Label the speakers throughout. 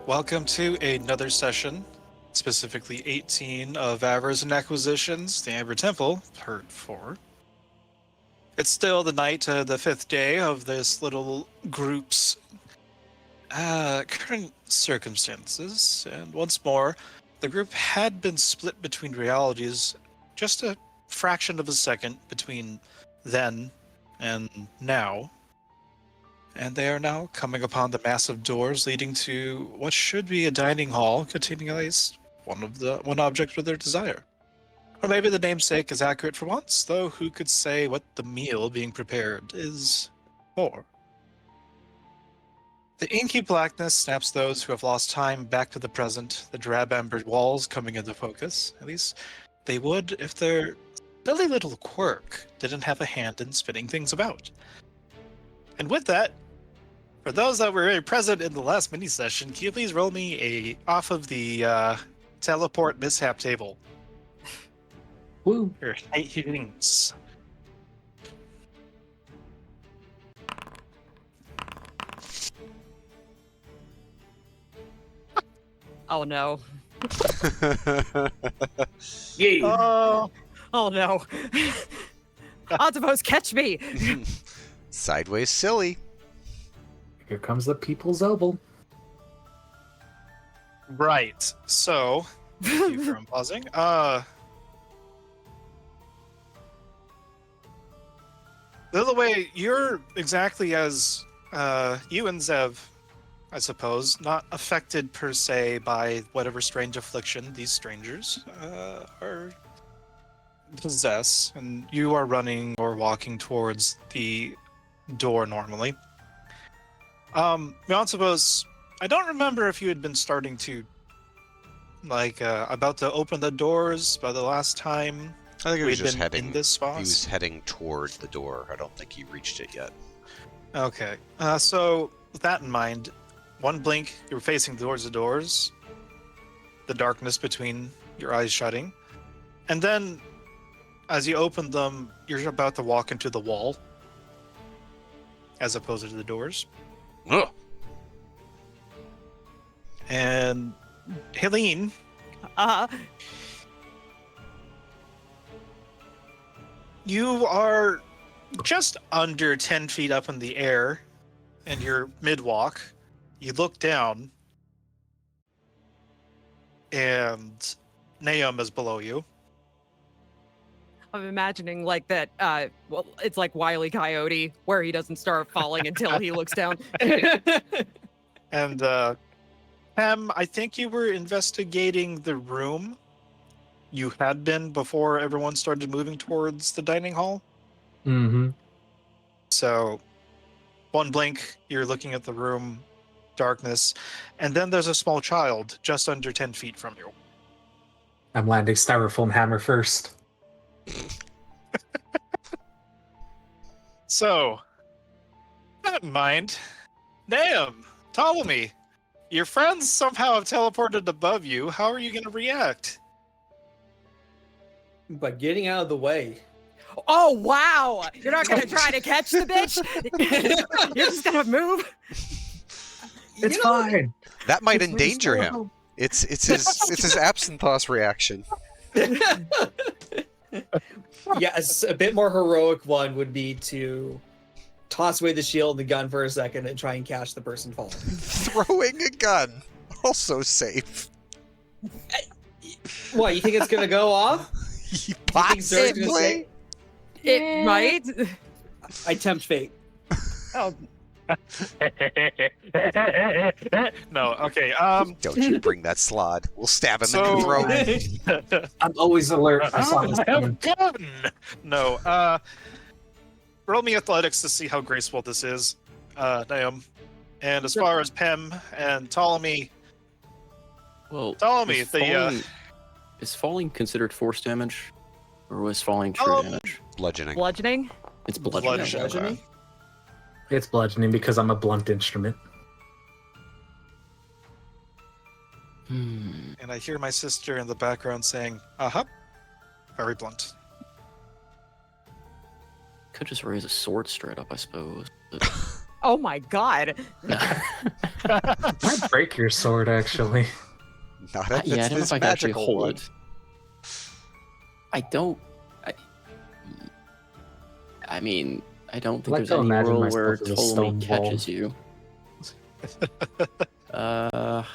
Speaker 1: Welcome to another session, specifically 18 of Avarice and Acquisitions, the Amber Temple, part 4. It's still the night, the 5th day of this little group's current circumstances, and once more, the group had been split between realities just a fraction of a second between then and now. And they are now coming upon the massive doors leading to what should be a dining hall containing at least one object of their desire. Or maybe the namesake is accurate for once, though who could say what the meal being prepared is for? The inky blackness snaps those who have lost time back to the present, the drab amber walls coming into focus. At least they would if their silly little quirk didn't have a hand in spinning things about. And with that, for those that were very present in the last mini session, can you please roll me off of the teleport mishap table?
Speaker 2: Woo.
Speaker 1: Your hitings.
Speaker 3: Oh no.
Speaker 2: Yeah.
Speaker 3: Oh no. Octopus, catch me!
Speaker 4: Sideways silly.
Speaker 2: Here comes the people's oval.
Speaker 1: Right. So, thank you for unpausing. The other way, you're exactly as you and Zev, I suppose, not affected per se by whatever strange affliction these strangers are possess, and you are running or walking towards the door normally. Leontopos, I don't remember if you had been starting to, about to open the doors by the last time.
Speaker 4: I think he was
Speaker 1: We'd
Speaker 4: just
Speaker 1: been
Speaker 4: heading.
Speaker 1: in this spot.
Speaker 4: He was heading toward the door. I don't think he reached it yet.
Speaker 1: Okay. So with that in mind, one blink, you're facing towards the doors, the darkness between your eyes shutting, and then as you open them, you're about to walk into the wall, as opposed to the doors.
Speaker 4: Ugh.
Speaker 1: And Helene, you are just under 10 feet up in the air, and you're mid-walk. You look down, and Naum is below you.
Speaker 3: I'm imagining like that, well, it's like Wile E. Coyote, where he doesn't start falling until he looks down.
Speaker 1: And, Pam, I think you were investigating the room you had been before everyone started moving towards the dining hall.
Speaker 2: Mm-hmm.
Speaker 1: So, one blink, you're looking at the room, darkness, and then there's a small child just under 10 feet from you.
Speaker 2: I'm landing styrofoam hammer first.
Speaker 1: So, that in mind, damn, Ptolemy, your friends somehow have teleported above you. How are you going to react?
Speaker 5: By getting out of the way.
Speaker 3: Oh wow! You're not gonna try to catch the bitch? You're just gonna move?
Speaker 2: It's fine.
Speaker 4: That might
Speaker 2: It's
Speaker 4: endanger him.
Speaker 2: styrofoam.
Speaker 4: It's his absinthe reaction.
Speaker 5: Yes, a bit more heroic one would be to toss away the shield and the gun for a second and try and catch the person falling.
Speaker 4: Throwing a gun, also safe.
Speaker 5: What, you think it's gonna go off?
Speaker 4: Possibly.
Speaker 3: It might?
Speaker 5: I tempt fate.
Speaker 3: Oh,
Speaker 1: No, okay.
Speaker 4: Don't you bring that slod. We'll stab him in
Speaker 1: So-
Speaker 4: the throat.
Speaker 2: I'm always alert. I saw this
Speaker 1: I have a
Speaker 2: coming.
Speaker 1: gun! No, roll me athletics to see how graceful this is, Naum. And as far as Pem and Ptolemy,
Speaker 6: Well,
Speaker 1: Ptolemy,
Speaker 6: is falling considered force damage, or was falling true damage?
Speaker 4: Bludgeoning.
Speaker 3: bludgeoning?
Speaker 6: It's bludgeoning.
Speaker 1: Bludgeoning.
Speaker 5: Bludgeoning?
Speaker 2: It's bludgeoning because I'm a blunt instrument.
Speaker 1: and I hear my sister in the background saying, "Uh-huh." Very blunt.
Speaker 6: Could just raise a sword straight up, I suppose. But
Speaker 3: Oh my god.
Speaker 2: Might break your sword, actually.
Speaker 4: Not if
Speaker 6: Yeah, I
Speaker 4: it's
Speaker 6: don't know
Speaker 4: this
Speaker 6: if I can actually
Speaker 4: magical
Speaker 6: hold
Speaker 4: one.
Speaker 6: it. I don't. I mean, I don't think
Speaker 2: like
Speaker 6: there's
Speaker 2: to
Speaker 6: any
Speaker 2: imagine
Speaker 6: world where
Speaker 2: myself as a
Speaker 6: Ptolemy
Speaker 2: stone ball.
Speaker 6: catches you.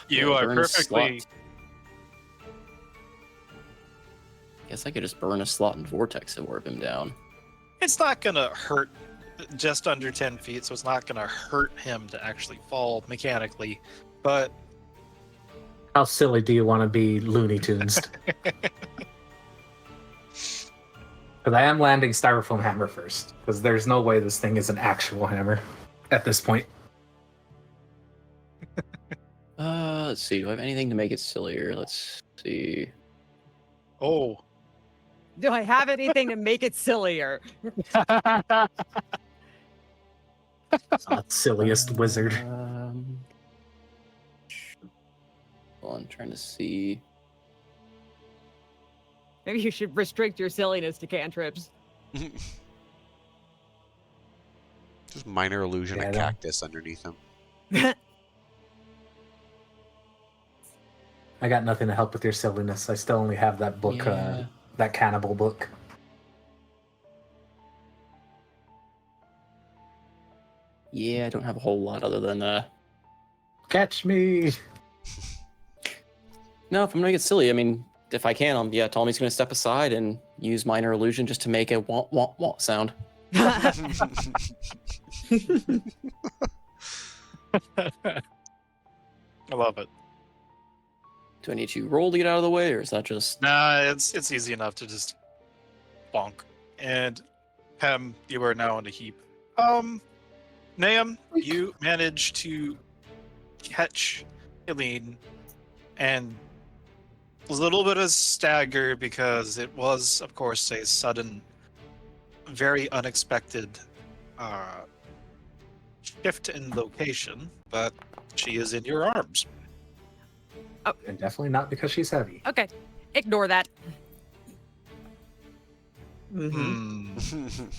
Speaker 1: You are
Speaker 6: burn a
Speaker 1: perfectly.
Speaker 6: slot. Guess I could just burn a slot in Vortex and warp him down.
Speaker 1: It's not gonna hurt. Just under 10 feet, so it's not gonna hurt him to actually fall mechanically. But
Speaker 2: How silly do you want to be, Looney Tunes? Because I am landing Styrofoam Hammer first, because there's no way this thing is an actual hammer at this point.
Speaker 6: Let's see. Do I have anything to make it sillier? Let's see.
Speaker 1: oh,
Speaker 3: Do I have anything to make it sillier?
Speaker 2: Silliest wizard.
Speaker 6: Well, I'm trying to see.
Speaker 3: Maybe you should restrict your silliness to cantrips.
Speaker 4: Just minor illusion
Speaker 2: Yeah,
Speaker 4: of
Speaker 2: I don't-
Speaker 4: cactus underneath him.
Speaker 2: I got nothing to help with your silliness. I still only have that book,
Speaker 6: Yeah.
Speaker 2: that cannibal book.
Speaker 6: Yeah, I don't have a whole lot other than
Speaker 2: Catch me!
Speaker 6: No, if I'm gonna get silly, I mean, if I can, Ptolemy's gonna step aside and use minor illusion just to make a womp womp womp sound.
Speaker 1: I love it.
Speaker 6: Do I need to roll to get out of the way, or is that just?
Speaker 1: Nah, it's easy enough to just bonk. And Pem, you are now in a heap. Nahum, you manage to catch Eileen, and a little bit of stagger because it was, of course, a sudden, very unexpected shift in location, but she is in your arms.
Speaker 2: And definitely not because she's heavy.
Speaker 3: Okay, ignore that.
Speaker 5: Mhm.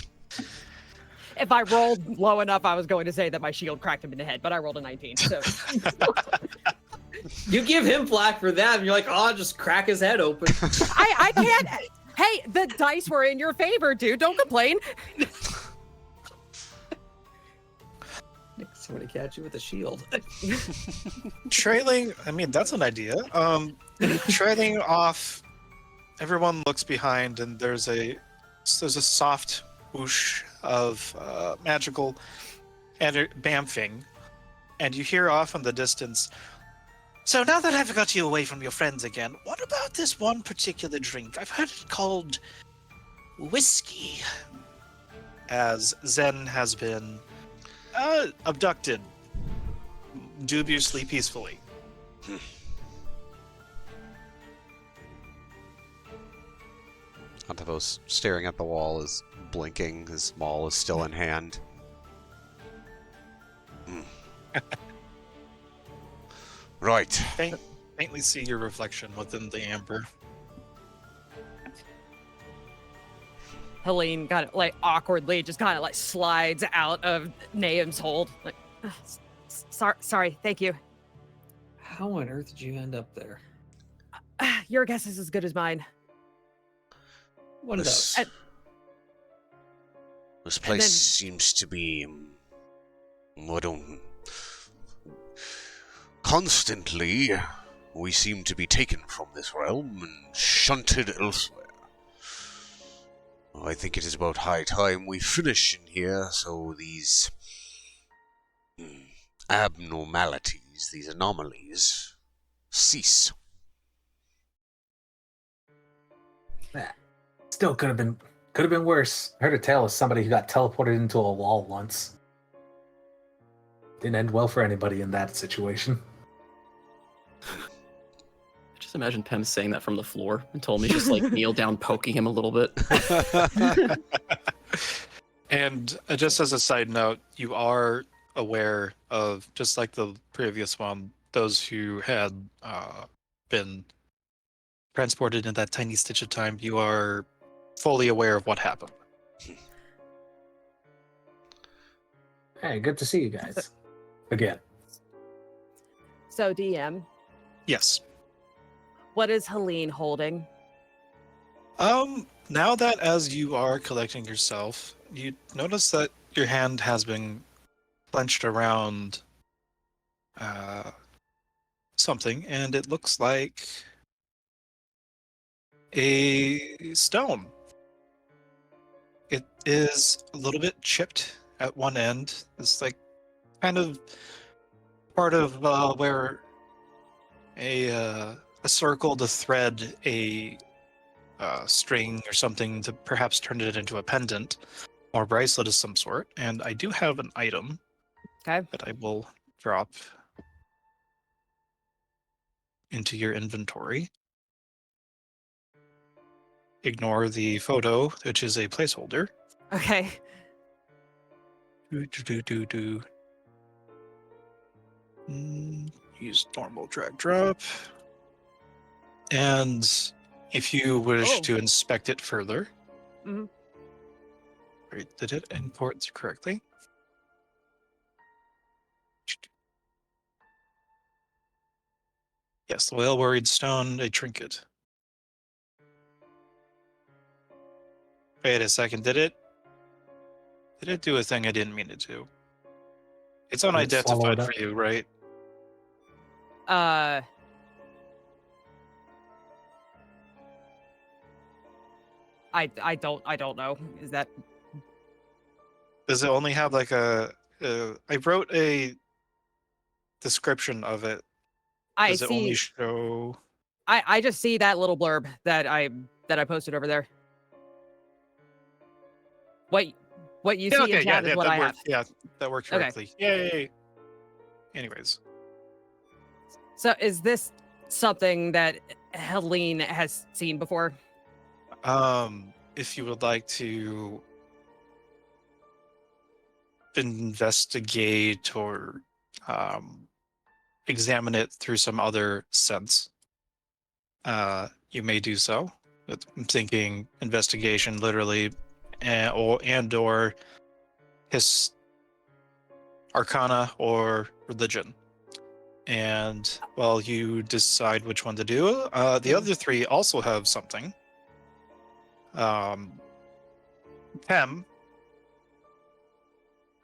Speaker 3: If I rolled low enough, I was going to say that my shield cracked him in the head, but I rolled a 19. So
Speaker 5: You give him flack for that, and you're like, oh, just crack his head open.
Speaker 3: I can't. Hey, the dice were in your favor, dude. Don't complain.
Speaker 5: Somebody catch you with a shield.
Speaker 1: Trailing, I mean, that's an idea. Trailing off, everyone looks behind, and there's a soft whoosh of magical bamfing, and you hear off in the distance. So now that I've got you away from your friends again, what about this one particular drink? I've heard it called whiskey. As Zen has been abducted, dubiously peacefully.
Speaker 4: Antavos staring at the wall is blinking. His maul is still in hand. Right.
Speaker 1: Faintly see your reflection within the amber.
Speaker 3: Helene kind of like awkwardly just kind of like slides out of Nahum's hold. Like, sorry, thank you.
Speaker 5: How on earth did you end up there?
Speaker 3: Your guess is as good as mine.
Speaker 5: One of those.
Speaker 4: This, this place
Speaker 3: then-
Speaker 4: seems to be. I don't. Constantly, we seem to be taken from this realm and shunted elsewhere. I think it is about high time we finish in here, so these abnormalities, these anomalies, cease.
Speaker 2: Still could have been worse. I heard a tale of somebody who got teleported into a wall once. Didn't end well for anybody in that situation.
Speaker 6: Just imagine Pem saying that from the floor and told me just like kneel down, poking him a little bit.
Speaker 1: And just as a side note, you are aware of, just like the previous one, those who had been transported in that tiny stitch of time, you are fully aware of what happened.
Speaker 2: Hey, good to see you guys. Again.
Speaker 3: So, DM,
Speaker 1: Yes.
Speaker 3: what is Helene holding?
Speaker 1: Now that as you are collecting yourself, you notice that your hand has been clenched around something, and it looks like a stone. It is a little bit chipped at one end. It's like kind of part of where a circle to thread a string or something to perhaps turn it into a pendant or bracelet of some sort. And I do have an item
Speaker 3: Okay.
Speaker 1: that I will drop into your inventory. Ignore the photo, which is a placeholder.
Speaker 3: Okay.
Speaker 1: Do. Use normal drag drop. And if you wish
Speaker 3: Oh.
Speaker 1: to inspect it further,
Speaker 3: Mhm.
Speaker 1: wait, did it import correctly? Yes, the whale worried stone, a trinket. Wait a second, did it do a thing I didn't mean it to? It's
Speaker 2: Did it swallow
Speaker 1: unidentified
Speaker 2: it
Speaker 1: for
Speaker 2: up?
Speaker 1: you, right?
Speaker 3: Uh, I don't know. Is that
Speaker 1: Does it only have like I wrote a description of it.
Speaker 3: I
Speaker 1: Does it only
Speaker 3: see?
Speaker 1: show?
Speaker 3: I just see that little blurb that I posted over there. What you
Speaker 1: Yeah,
Speaker 3: see in
Speaker 1: okay, yeah,
Speaker 3: chat is
Speaker 1: yeah,
Speaker 3: what
Speaker 1: that
Speaker 3: I have.
Speaker 1: worked. Yeah, that worked
Speaker 3: Okay.
Speaker 1: correctly. Yay! Anyways,
Speaker 3: So is this something that Helene has seen before?
Speaker 1: if you would like to investigate or examine it through some other sense, you may do so. But I'm thinking investigation, literally, or his arcana or religion. And while you decide which one to do, the other three also have something. Pem,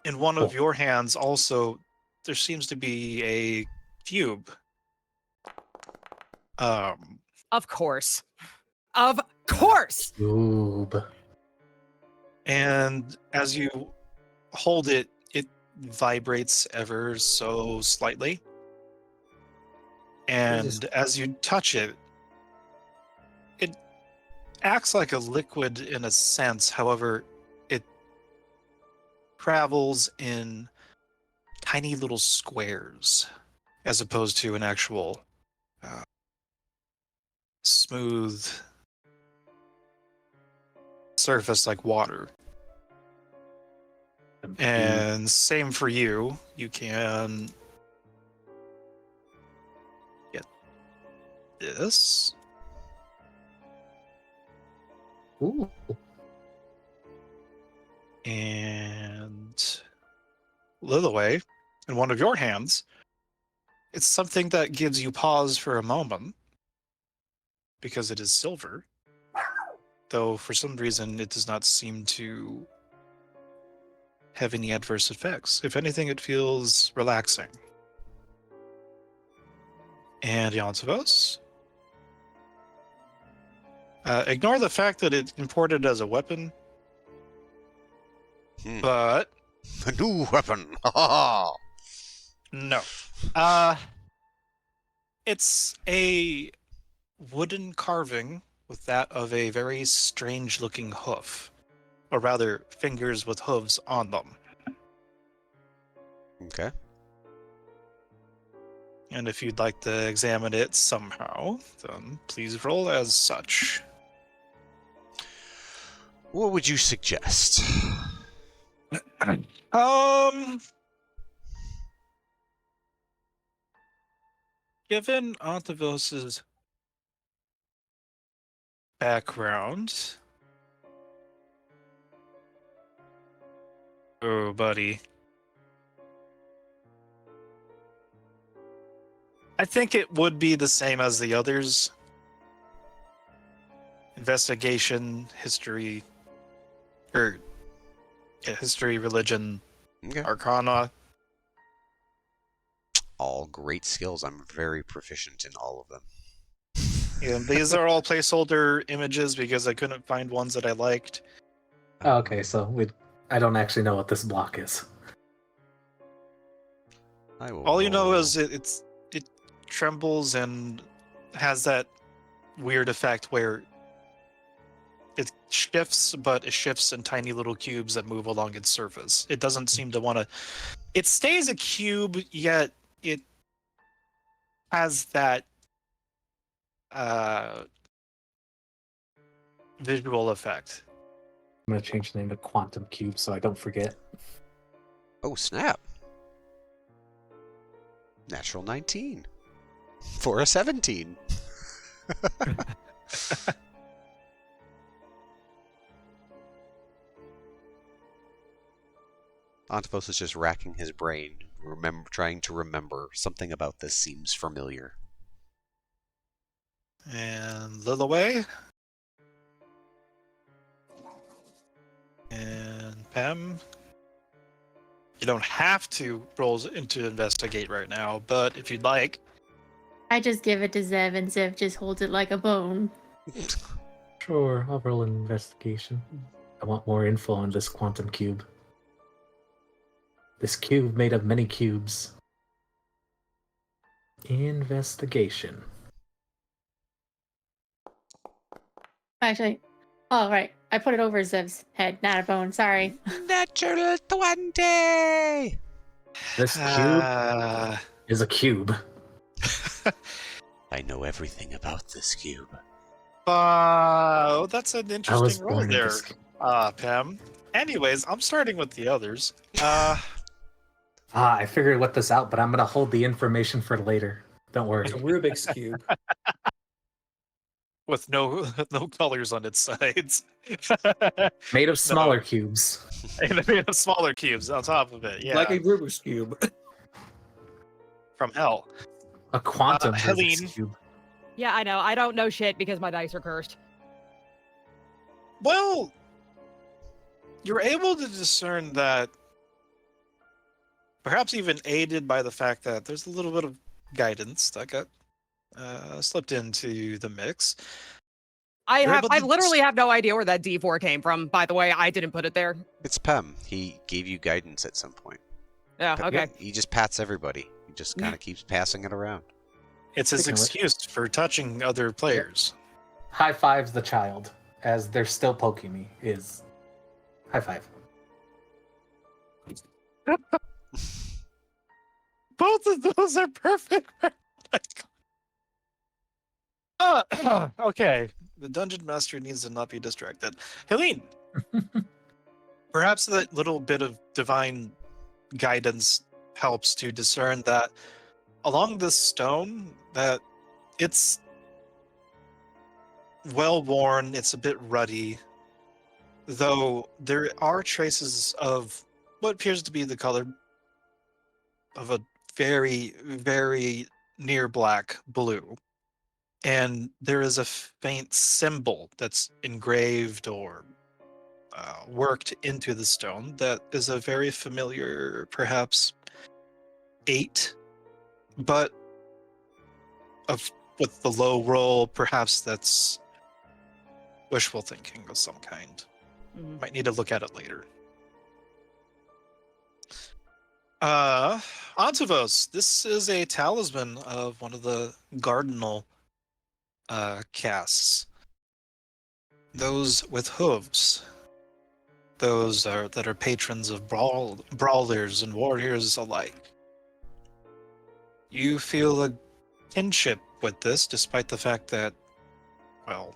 Speaker 1: in one of
Speaker 2: Oh.
Speaker 1: your hands, also there seems to be a cube.
Speaker 3: Of course. Of course.
Speaker 2: Oob.
Speaker 1: And as you hold it, it vibrates ever so slightly.
Speaker 2: Jesus.
Speaker 1: And as you touch it, it acts like a liquid in a sense. However, it travels in tiny little squares as opposed to an actual smooth surface like water. And same for you. You can get this.
Speaker 2: Ooh.
Speaker 1: And Lilaway, in one of your hands, it's something that gives you pause for a moment because it is silver, though for some reason it does not seem to have any adverse effects. If anything, it feels relaxing. And Yansavos, ignore the fact that it's imported as a weapon, but
Speaker 4: A new weapon. Ha ha.
Speaker 1: no. It's a wooden carving with that of a very strange looking hoof, or rather, fingers with hooves on them.
Speaker 4: Okay.
Speaker 1: And if you'd like to examine it somehow, then please roll as such.
Speaker 4: What would you suggest?
Speaker 1: Given Antavos's background. Oh, buddy. I think it would be the same as the others. Investigation, history, or history, religion,
Speaker 4: Okay.
Speaker 1: arcana.
Speaker 4: All great skills. I'm very proficient in all of them.
Speaker 1: Yeah, these are all placeholder images because I couldn't find ones that I liked.
Speaker 2: Oh, okay, so I don't actually know what this block is.
Speaker 4: I will
Speaker 1: All you know
Speaker 4: roll-
Speaker 1: is it trembles and has that weird effect where it shifts, but it shifts in tiny little cubes that move along its surface. It doesn't seem to want to. It stays a cube, yet it has that visual effect.
Speaker 2: I'm gonna change the name to Quantum Cube so I don't forget.
Speaker 4: Oh, snap. Natural 19. For a 17. Antipos is just racking his brain, trying to remember. Something about this seems familiar.
Speaker 1: And Lilaway. And Pam. You don't have to roll into investigate right now, but if you'd like.
Speaker 7: I just give it to Zev, and Zev just holds it like a bone.
Speaker 2: Sure, I'll roll an investigation. I want more info on this quantum cube. This cube made of many cubes. Investigation.
Speaker 7: Actually, oh, right. I put it over Zev's head, not a bone. Sorry.
Speaker 4: Natural 20!
Speaker 2: This cube
Speaker 1: Uh,
Speaker 2: is a cube.
Speaker 4: I know everything about this cube.
Speaker 1: that's an
Speaker 2: I was
Speaker 1: interesting role
Speaker 2: born in
Speaker 1: there,
Speaker 2: this cube.
Speaker 1: Pam. Anyways, I'm starting with the others.
Speaker 2: I figured what this out, but I'm gonna hold the information for later. Don't worry.
Speaker 5: A Rubik's Cube.
Speaker 1: With no colors on its sides.
Speaker 2: Made of smaller cubes.
Speaker 1: And made of smaller cubes on top of it. Yeah,
Speaker 5: Like a Rubik's Cube.
Speaker 1: from hell.
Speaker 2: A quantum
Speaker 1: Helene.
Speaker 2: Rubik's cube.
Speaker 3: Yeah, I know. I don't know shit because my dice are cursed.
Speaker 1: Well, you're able to discern that, perhaps even aided by the fact that there's a little bit of guidance that got slipped into the mix. You're able
Speaker 3: I
Speaker 1: to
Speaker 3: literally have no idea where that D4 came from. By the way, I didn't put it there.
Speaker 4: It's Pem. He gave you guidance at some point.
Speaker 3: Yeah, okay.
Speaker 4: He just pats everybody. He just kind of keeps passing it around.
Speaker 1: It's his
Speaker 2: Speaking of which-
Speaker 1: excuse for touching other players.
Speaker 2: High fives the child, as they're still poking me, is high five.
Speaker 1: Both of those are perfect. Okay. The dungeon master needs to not be distracted. Helene, perhaps that little bit of divine guidance helps to discern that along this stone, that it's well worn, it's a bit ruddy, though there are traces of what appears to be the color of a very, very near black blue. And there is a faint symbol that's engraved or worked into the stone that is a very familiar, perhaps 8, but with the low roll, perhaps that's wishful thinking of some kind.
Speaker 3: Mhm.
Speaker 1: Might need to look at it later. Antivos, this is a talisman of one of the Cardinal castes. Those with hooves. Those that are patrons of brawlers and warriors alike. You feel a kinship with this, despite the fact that, well,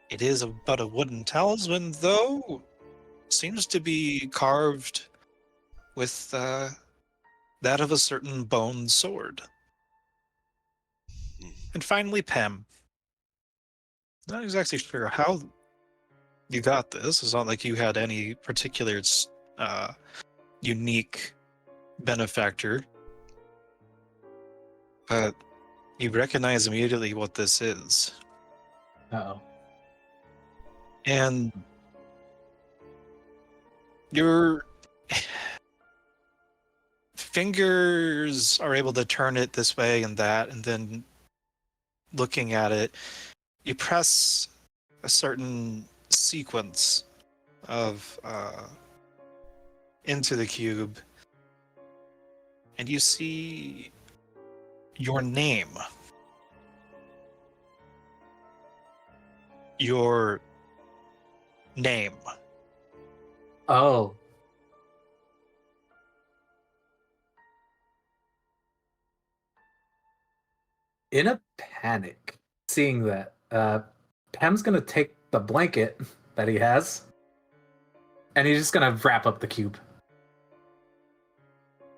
Speaker 1: it is but a wooden talisman, though seems to be carved with that of a certain bone sword. And finally, Pem. Not exactly sure how you got this. It's not like you had any particular unique benefactor. But you recognize immediately what this is.
Speaker 2: Uh-oh.
Speaker 1: And your fingers are able to turn it this way and that, and then looking at it, you press a certain sequence of into the cube, and you see your name. Your name.
Speaker 2: Oh. In a panic, seeing that, Pam's gonna take the blanket that he has, and he's just gonna wrap up the cube.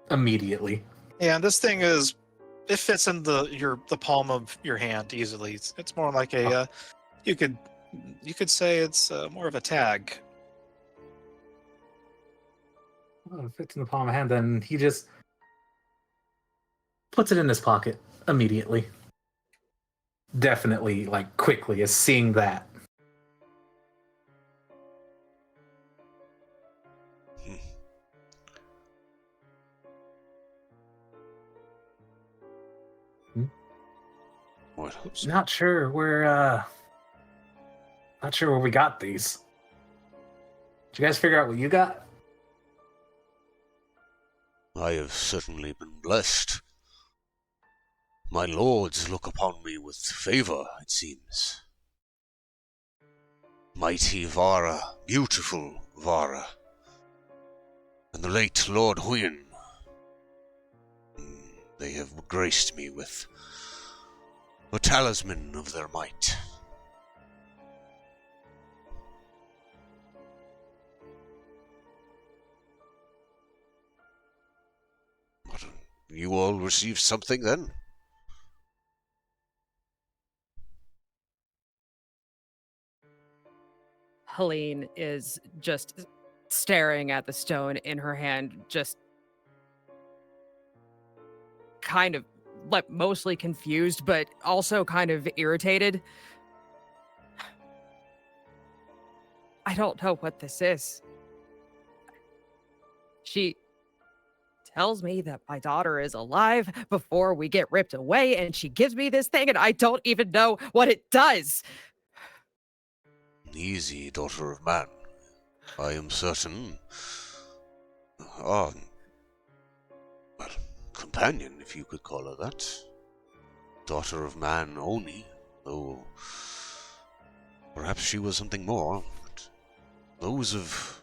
Speaker 2: Immediately.
Speaker 1: Yeah, this thing it fits in the palm of your hand easily. It's more like a you could say it's more of a tag.
Speaker 2: Oh, it fits in the palm of my hand, then he just puts it in his pocket immediately. Definitely, like, quickly, as seeing that.
Speaker 4: What?
Speaker 2: Not sure where we got these. Did you guys figure out what you got?
Speaker 4: I have certainly been blessed. My lords look upon me with favor, it seems. Mighty Vara, beautiful Vara, and the late Lord Huyen. They have graced me with a talisman of their might. But you all received something then?
Speaker 3: Helene is just staring at the stone in her hand, just kind of like mostly confused, but also kind of irritated. I don't know what this is. She tells me that my daughter is alive before we get ripped away, and she gives me this thing, and I don't even know what it does.
Speaker 4: Easy, daughter of man. I am certain. Ah, well, companion, if you could call her that. Daughter of man only, though perhaps she was something more. But those of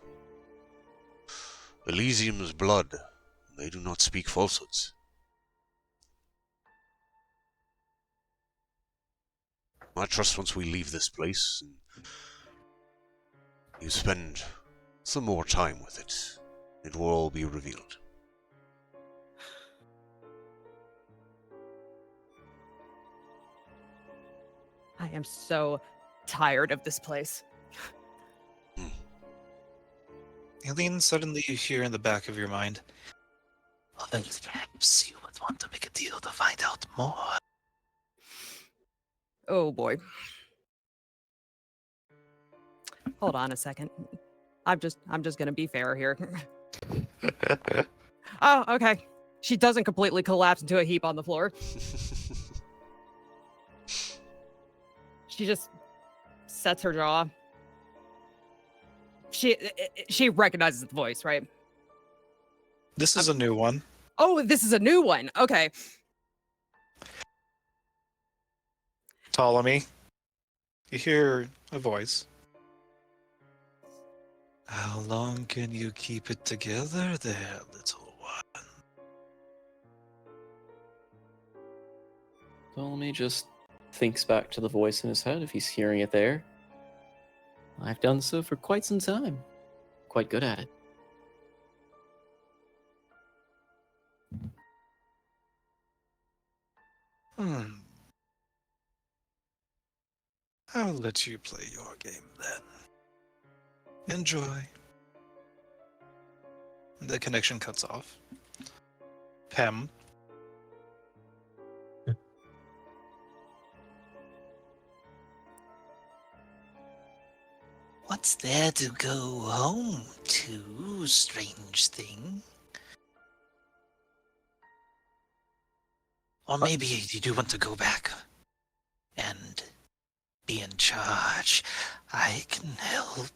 Speaker 4: Elysium's blood, they do not speak falsehoods. I trust once we leave this place and you spend some more time with it, it will all be revealed.
Speaker 3: I am so tired of this place.
Speaker 1: Aileen, suddenly you hear in the back of your mind, well, then perhaps you would want to make a deal to find out more.
Speaker 3: Oh boy. Hold on a second. I'm just gonna be fair here. Oh, okay. She doesn't completely collapse into a heap on the floor. She just sets her jaw. She recognizes the voice, right?
Speaker 1: This is a new one.
Speaker 3: Oh, this is a new one. Okay.
Speaker 1: Ptolemy, you hear a voice. How long can you keep it together there, little one?
Speaker 6: Ptolemy just thinks back to the voice in his head if he's hearing it there. I've done so for quite some time. Quite good at it.
Speaker 1: I'll let you play your game then. Enjoy. The connection cuts off. Pem, What's there to go home to, strange thing? Or maybe you do want to go back and be in charge. I can help.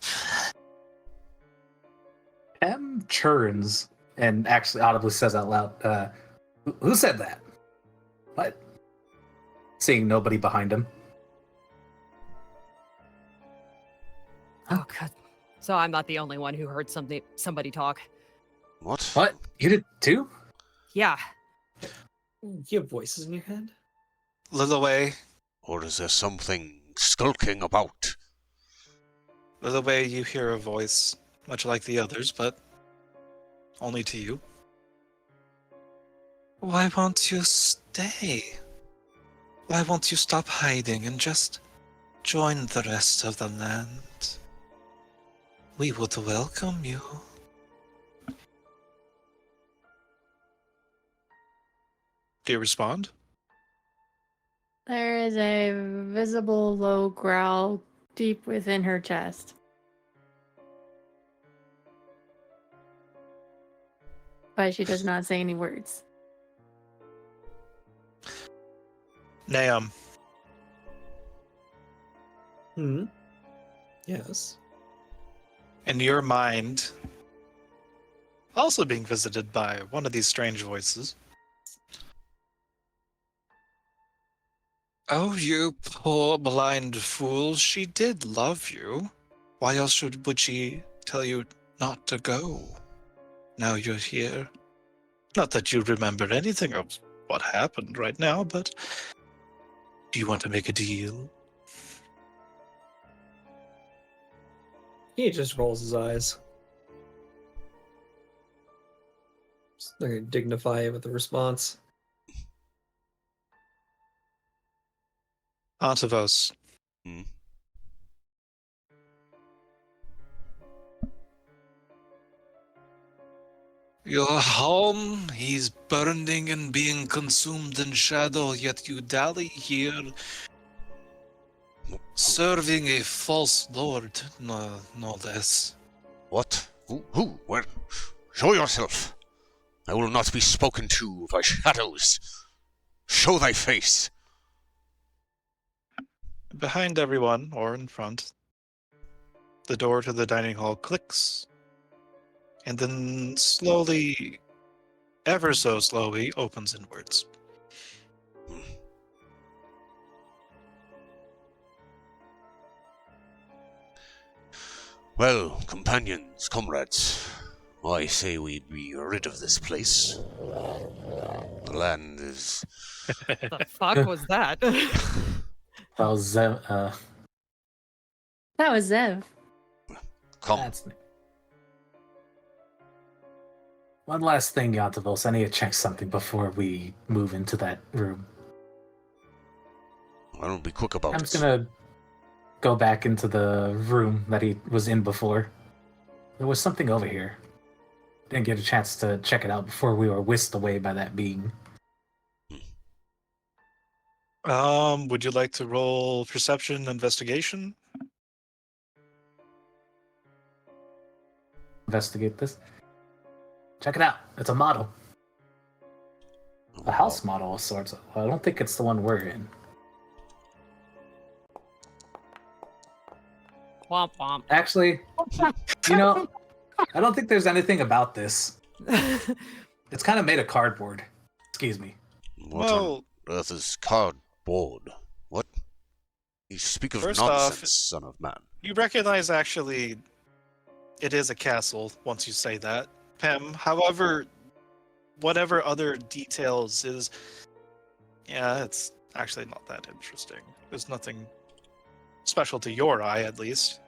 Speaker 2: Em churns and actually audibly says out loud, who said that? What? Seeing nobody behind him.
Speaker 3: Oh, God. So I'm not the only one who heard somebody talk.
Speaker 4: What?
Speaker 2: What? You did too?
Speaker 3: Yeah.
Speaker 5: You have voices in your head?
Speaker 1: Lilaway,
Speaker 4: Or is there something skulking about?
Speaker 1: Lilaway, you hear a voice, much like the others, but only to you. Why won't you stay? Why won't you stop hiding and just join the rest of the land? We would welcome you. Do you respond?
Speaker 7: There is a visible low growl deep within her chest. But she does not say any words.
Speaker 1: Naam,
Speaker 5: Yes.
Speaker 1: in your mind, also being visited by one of these strange voices. Oh, you poor blind fool, she did love you. Why else would she tell you not to go? Now you're here. Not that you remember anything of what happened right now, but do you want to make a deal?
Speaker 5: He just rolls his eyes. They're gonna dignify it with a response.
Speaker 1: Antavos,
Speaker 4: Hmm?
Speaker 1: your home, he's burning and being consumed in shadow, yet you dally here, serving a false lord, no less.
Speaker 4: What? Who? Where? Show yourself. I will not be spoken to by shadows. Show thy face.
Speaker 1: Behind everyone, or in front, the door to the dining hall clicks, and then slowly, ever so slowly, opens inwards.
Speaker 4: Well, companions, comrades, I say we be rid of this place. The land is...
Speaker 3: The fuck was that?
Speaker 2: That was
Speaker 7: That was Zev.
Speaker 4: Come.
Speaker 2: that's me. One last thing, Yantavos. I need to check something before we move into that room.
Speaker 4: I don't be quick about
Speaker 2: I'm
Speaker 4: it.
Speaker 2: just gonna go back into the room that he was in before. There was something over here. Didn't get a chance to check it out before we were whisked away by that being.
Speaker 1: Would you like to roll perception investigation?
Speaker 2: Investigate this. Check it out. It's a model. A house model of sorts. I don't think it's the one we're in.
Speaker 3: Womp womp.
Speaker 2: Actually, I don't think there's anything about this. It's kind of made of cardboard. Excuse me.
Speaker 4: What on earth is cardboard? What? You speak of
Speaker 1: First
Speaker 4: nonsense,
Speaker 1: off,
Speaker 4: son of man.
Speaker 1: you recognize actually it is a castle once you say that, Pem. However, whatever other details is, yeah, it's actually not that interesting. There's nothing special to your eye, at least.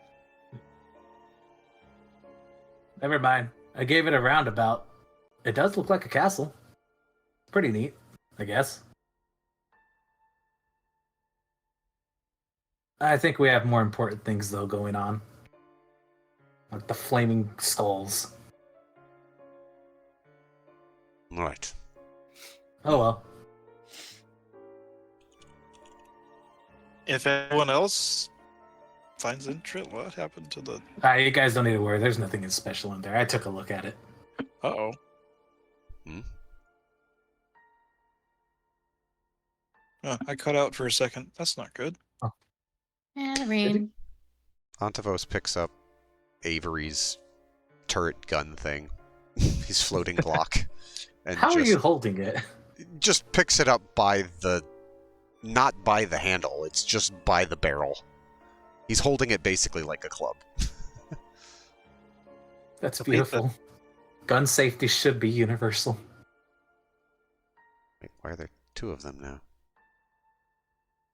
Speaker 2: Never mind. I gave it a roundabout. It does look like a castle. Pretty neat, I guess. I think we have more important things, though, going on. Like the flaming skulls.
Speaker 4: Right.
Speaker 2: Oh well.
Speaker 1: If anyone else finds interest. What happened to the?
Speaker 2: You guys don't need to worry. There's nothing special in there. I took a look at it.
Speaker 1: Uh-oh. I cut out for a second. That's not good.
Speaker 7: Adrian.
Speaker 4: Antavos picks up Avery's turret gun thing. He's floating Glock. And
Speaker 2: How are you holding it?
Speaker 4: Just picks it up by the... Not by the handle, it's just by the barrel. He's holding it basically like a club.
Speaker 2: That's beautiful. Gun safety should be universal.
Speaker 4: Wait, why are there two of them now?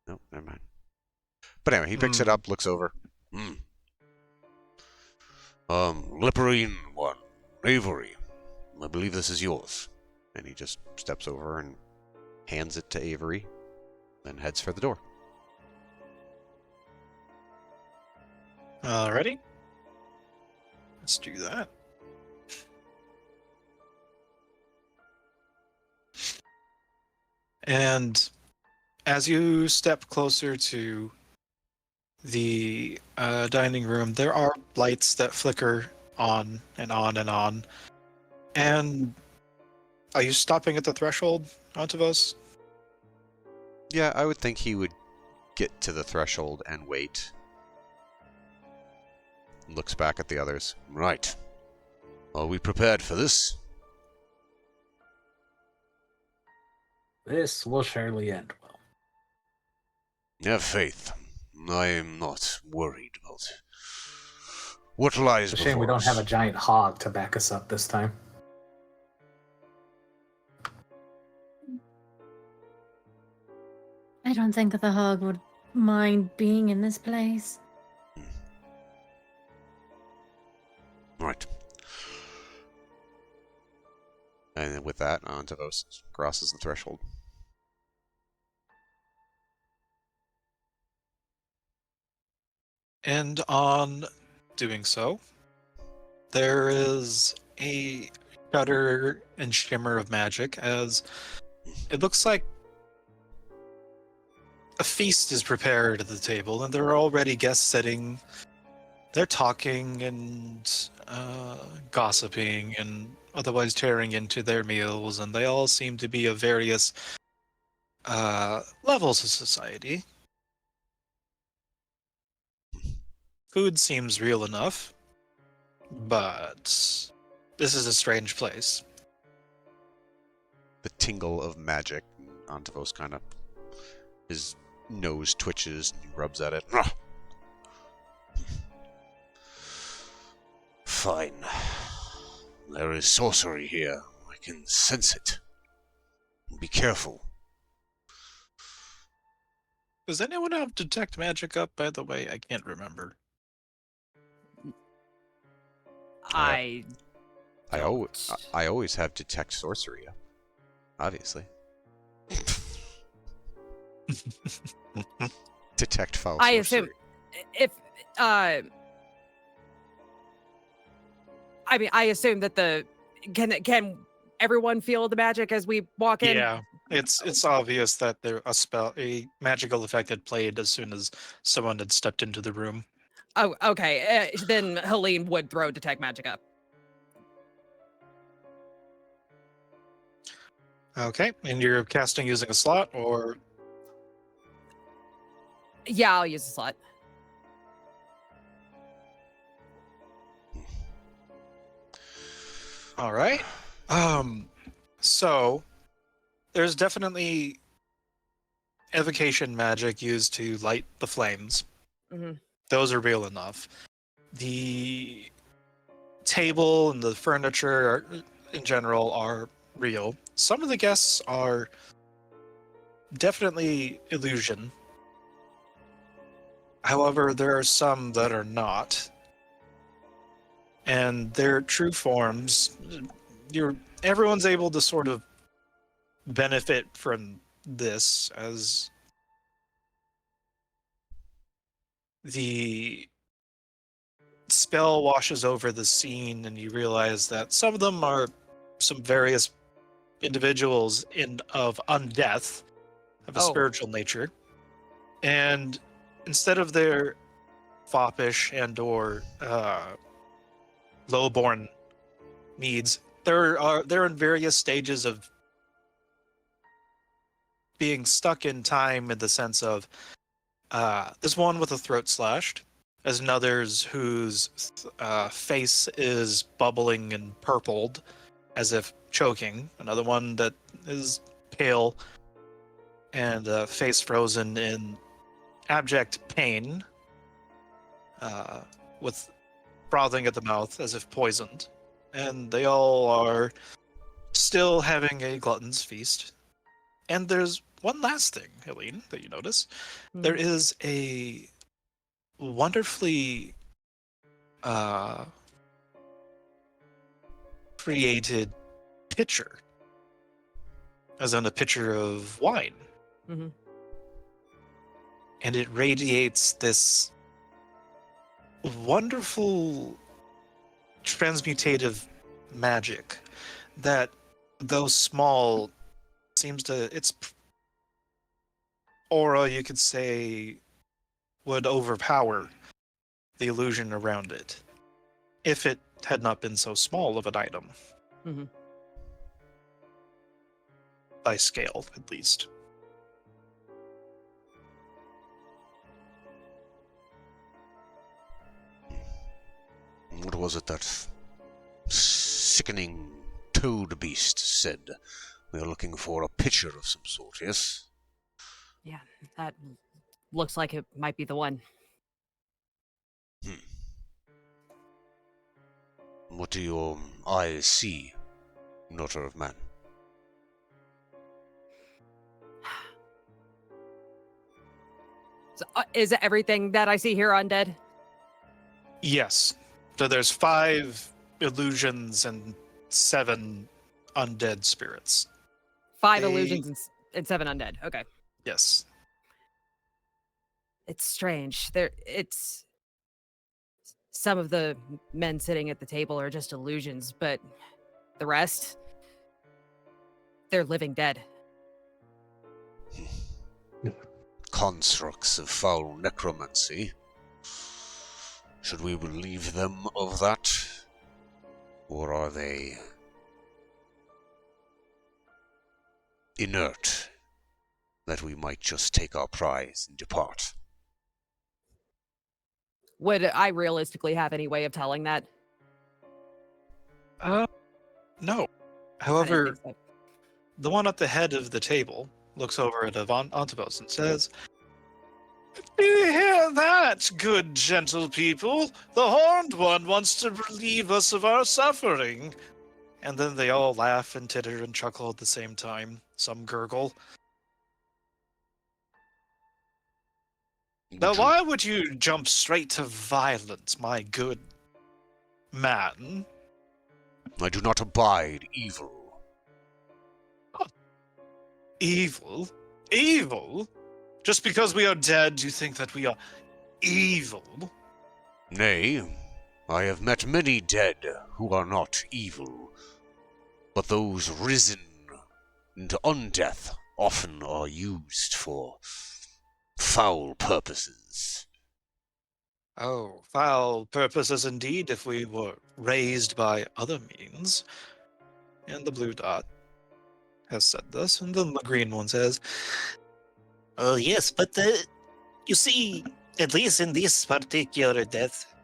Speaker 4: Nope, never mind. But anyway, he picks it up, looks over. Lipperine one. Avery. I believe this is yours. And he just steps over and hands it to Avery, then heads for the door.
Speaker 1: Alrighty. Let's do that. And as you step closer to the dining room, there are lights that flicker on and on and on. And are you stopping at the threshold, Antavos?
Speaker 4: Yeah, I would think he would get to the threshold and wait. Looks back at the others. Right. Are we prepared for this?
Speaker 2: This will surely end well.
Speaker 4: Have faith. I am not worried about what lies
Speaker 2: It's a shame we
Speaker 4: before
Speaker 2: don't have a
Speaker 4: us.
Speaker 2: giant hog to back us up this time.
Speaker 7: I don't think the hog would mind being in this place.
Speaker 4: Right. And with that, Antavos crosses the threshold.
Speaker 1: And on doing so, there is a shudder and shimmer of magic as it looks like a feast is prepared at the table, and there are already guests sitting. They're talking and gossiping and otherwise tearing into their meals, and they all seem to be of various levels of society. Food seems real enough, but this is a strange place.
Speaker 4: The tingle of magic. Antavos kind of... His nose twitches, he rubs at it. Fine. There is sorcery here. I can sense it. Be careful.
Speaker 1: Does anyone have detect magic up, by the way? I can't remember.
Speaker 3: I
Speaker 4: I always have detect sorcery up. Obviously. Detect foul
Speaker 3: I
Speaker 4: sorcery.
Speaker 3: assume if I mean I assume that the can everyone feel the magic as we walk in?
Speaker 1: Yeah, it's obvious that a magical effect had played as soon as someone had stepped into the room.
Speaker 3: Oh, okay. Then Helene would throw detect magic up.
Speaker 1: Okay, and you're casting using a slot, or
Speaker 3: Yeah, I'll use the slot.
Speaker 1: all right. So there's definitely evocation magic used to light the flames.
Speaker 3: Mhm.
Speaker 1: Those are real enough. The table and the furniture in general are real. Some of the guests are definitely illusion. However, there are some that are not. And their true forms, everyone's able to sort of benefit from this as the spell washes over the scene, and you realize that some of them are some various individuals of of a
Speaker 3: Oh.
Speaker 1: spiritual nature, and instead of their foppish and/or lowborn needs. They're in various stages of being stuck in time, in the sense of there's one with a throat slashed. There's another's whose face is bubbling and purpled, as if choking. Another one that is pale and face frozen in abject pain, with frothing at the mouth as if poisoned. And they all are still having a glutton's feast. And there's one last thing, Helene, that you notice. There is a wonderfully created pitcher, as in a pitcher of wine.
Speaker 3: Mhm.
Speaker 1: And it radiates this wonderful transmutative magic that, though small, seems to, its aura, you could say, would overpower the illusion around it if it had not been so small of an item.
Speaker 3: Mhm.
Speaker 1: By scale, at least.
Speaker 4: What was it that sickening toad beast said? We are looking for a pitcher of some sort, yes?
Speaker 3: Yeah, that looks like it might be the one.
Speaker 4: What do your eyes see, daughter of man?
Speaker 3: So, is everything that I see here undead?
Speaker 1: Yes. So there's 5 illusions and 7 undead spirits.
Speaker 3: 5
Speaker 1: They-
Speaker 3: illusions and 7 undead. Okay.
Speaker 1: Yes.
Speaker 3: It's strange. It's some of the men sitting at the table are just illusions, but the rest, they're living dead.
Speaker 4: Constructs of foul necromancy. Should we believe them of that? Or are they inert, that we might just take our prize and depart?
Speaker 3: Would I realistically have any way of telling that?
Speaker 1: No.
Speaker 3: I didn't
Speaker 1: However,
Speaker 3: think so.
Speaker 1: the one at the head of the table looks over at Antibos and says, "Do you hear that, good gentle people? The Horned One wants to relieve us of our suffering." And then they all laugh and titter and chuckle at the same time. Some gurgle. Now,
Speaker 4: Would you-
Speaker 1: why would you jump straight to violence, my good man?
Speaker 4: I do not abide evil.
Speaker 1: Evil? Evil? Just because we are dead, you think that we are evil?
Speaker 4: Nay, I have met many dead who are not evil, but those risen into undeath often are used for foul purposes.
Speaker 1: Oh, foul purposes indeed if we were raised by other means. And the blue dot has said this, and then the green one says, "Oh yes, but you see, at least in this particular death,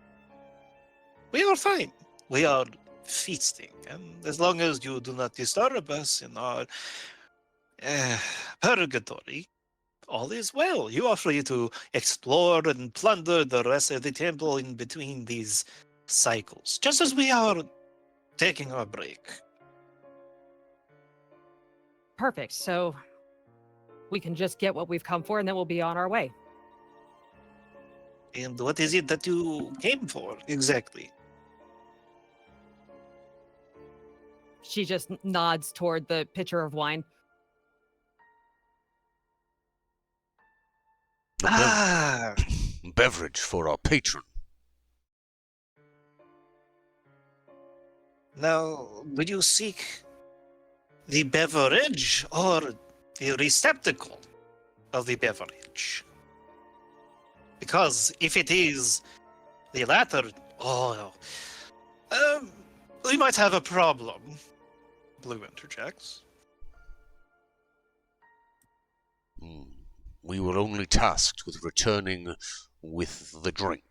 Speaker 1: we are fine. We are feasting, and as long as you do not disturb us in our purgatory, all is well. You are free to explore and plunder the rest of the temple in between these cycles, just as we are taking our break."
Speaker 3: Perfect. So we can just get what we've come for and then we'll be on our way.
Speaker 1: And what is it that you came for, exactly?
Speaker 3: She just nods toward the pitcher of wine.
Speaker 4: A
Speaker 1: Ah,
Speaker 4: beverage for our patron.
Speaker 1: now, would you seek the beverage or the receptacle of the beverage? Because if it is the latter, we might have a problem. Blue interjects.
Speaker 4: We were only tasked with returning with the drink.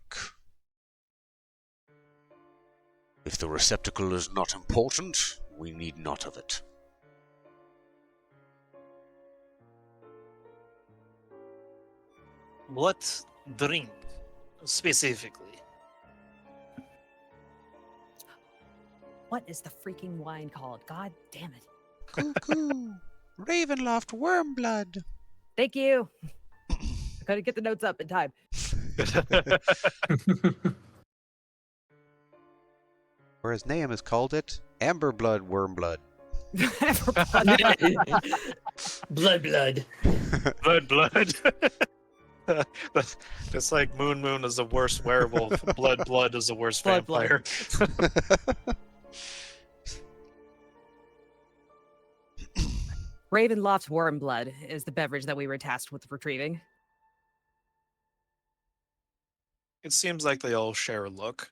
Speaker 4: If the receptacle is not important, we need not of it.
Speaker 1: What drink, specifically?
Speaker 3: What is the freaking wine called? God damn it.
Speaker 4: Cuckoo! Ravenloft Wormblood!
Speaker 3: Thank you. I couldn't get the notes up in time.
Speaker 8: Or as Nahum has called it, Amber Blood Wormblood.
Speaker 5: Blood.
Speaker 1: Blood. It's like Moon is the worst werewolf. Blood is the worst
Speaker 3: Blood.
Speaker 1: vampire.
Speaker 3: Ravenloft's Wormblood is the beverage that we were tasked with retrieving.
Speaker 1: It seems like they all share a look.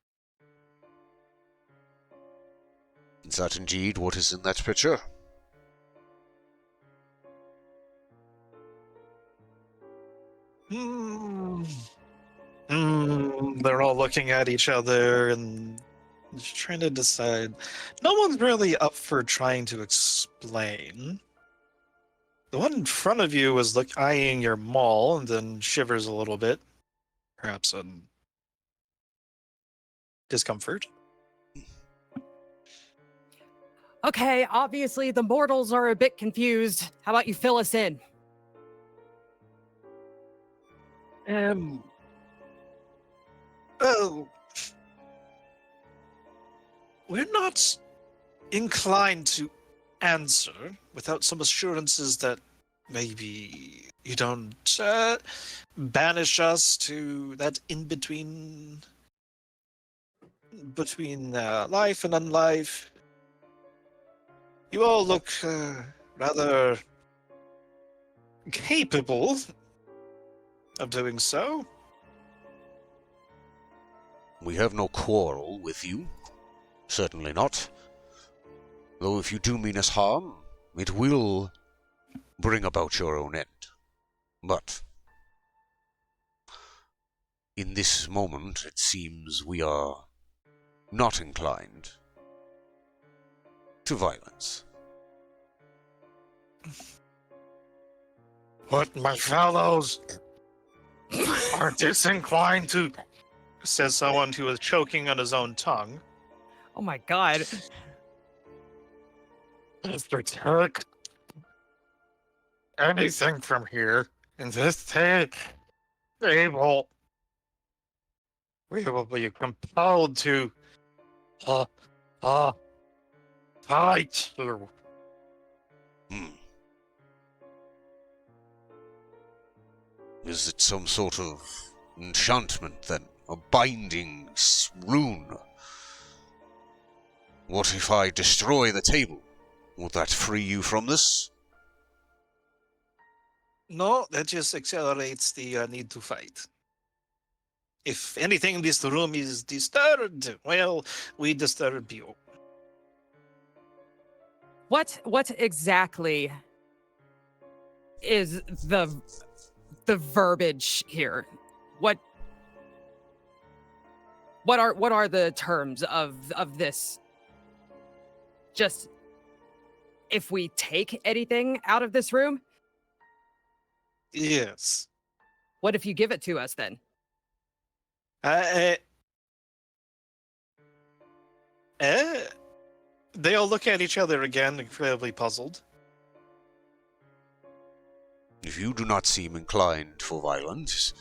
Speaker 4: Is that indeed what is in that picture?
Speaker 1: They're all looking at each other and just trying to decide. No one's really up for trying to explain. The one in front of you is eyeing your maul and then shivers a little bit. Perhaps in discomfort.
Speaker 3: Okay, obviously the mortals are a bit confused. How about you fill us in?
Speaker 1: Oh. We're not inclined to answer without some assurances that maybe you don't banish us to that in-between between life and unlife. You all look rather capable of doing so.
Speaker 4: We have no quarrel with you. Certainly not. Though if you do mean us harm, it will bring about your own end. But in this moment, it seems we are not inclined to violence.
Speaker 1: What, my fellows, are disinclined to, says someone who is choking on his own tongue.
Speaker 3: Oh my god.
Speaker 1: Mr. Turk, anything from here in this table, we will be compelled to fight you.
Speaker 4: Is it some sort of enchantment, then? A binding rune? What if I destroy the table? Would that free you from this?
Speaker 1: No, that just accelerates the need to fight. If anything in this room is disturbed, well, we disturb you.
Speaker 3: What exactly is the verbiage here? What are the terms of this? Just if we take anything out of this room?
Speaker 1: Yes.
Speaker 3: What if you give it to us then?
Speaker 1: They all look at each other again, incredibly puzzled.
Speaker 4: If you do not seem inclined for violence,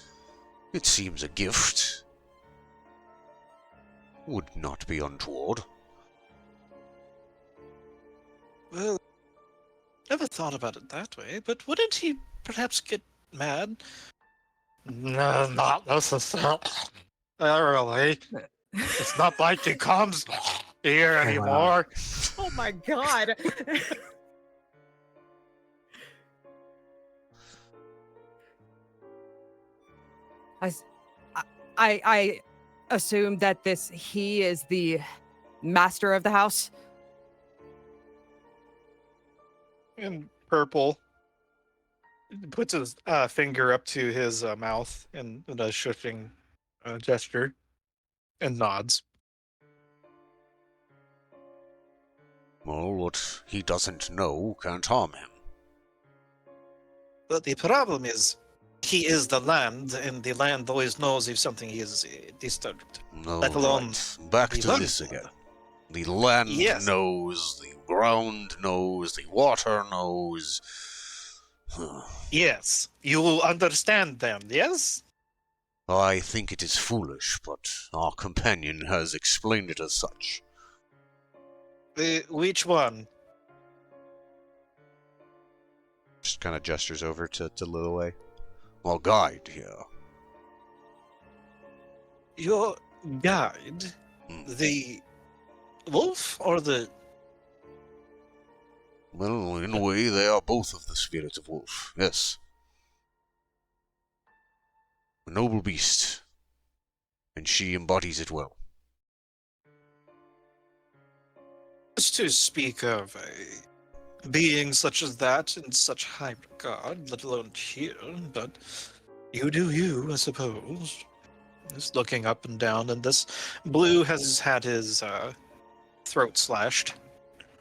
Speaker 4: it seems a gift would not be untoward.
Speaker 1: Well, never thought about it that way, but wouldn't he perhaps get mad? No, not necessarily. It's not like he comes here
Speaker 2: wow.
Speaker 1: anymore.
Speaker 3: Oh my god. I assume that he is the master of the house.
Speaker 1: And Purple puts his finger up to his mouth in a shifting gesture and nods.
Speaker 4: Well, what he doesn't know can't harm him.
Speaker 1: But the problem is, he is the land, and the land always knows if something is disturbed.
Speaker 4: No,
Speaker 1: Let alone
Speaker 4: right. Back
Speaker 1: the
Speaker 4: to
Speaker 1: land.
Speaker 4: this again. The land
Speaker 1: Yes.
Speaker 4: knows, the ground knows, the water knows.
Speaker 1: Yes, you will understand them, yes?
Speaker 4: I think it is foolish, but our companion has explained it as such.
Speaker 1: Which one?
Speaker 8: Just kind of gestures over to Lilway.
Speaker 4: Our guide here.
Speaker 1: Your guide?
Speaker 4: Hmm.
Speaker 1: The wolf or the...
Speaker 4: Well, in a way, they are both of the spirit of wolf, yes. A noble beast, and she embodies it well.
Speaker 1: Just to speak of a being such as that in such high regard, let alone here, but you do you, I suppose. Just looking up and down, and this blue has had his throat slashed.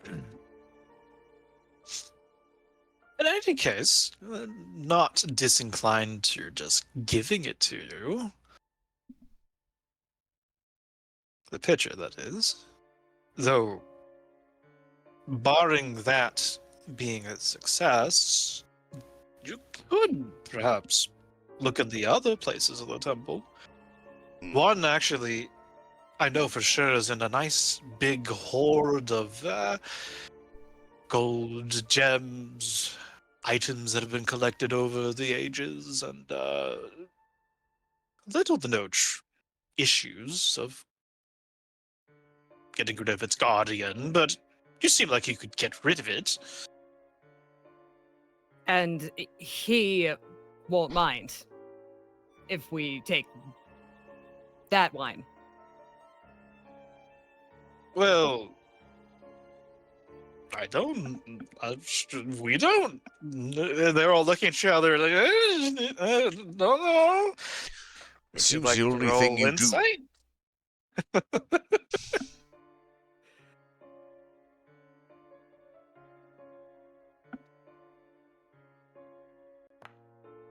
Speaker 1: In any case, not disinclined to just giving it to you. The picture, that is. Though, barring that being a success, you could perhaps look at the other places of the temple. One, actually, I know for sure is in a nice big hoard of gold, gems, items that have been collected over the ages, and little to no issues of getting rid of its guardian, but you seem like you could get rid of it.
Speaker 3: And he won't mind if we take that wine.
Speaker 1: Well, I don't. We don't. They're all looking at each other like, don't know. Would you
Speaker 4: Seems
Speaker 1: like
Speaker 4: the
Speaker 1: to
Speaker 4: only
Speaker 1: roll
Speaker 4: thing you
Speaker 1: insight?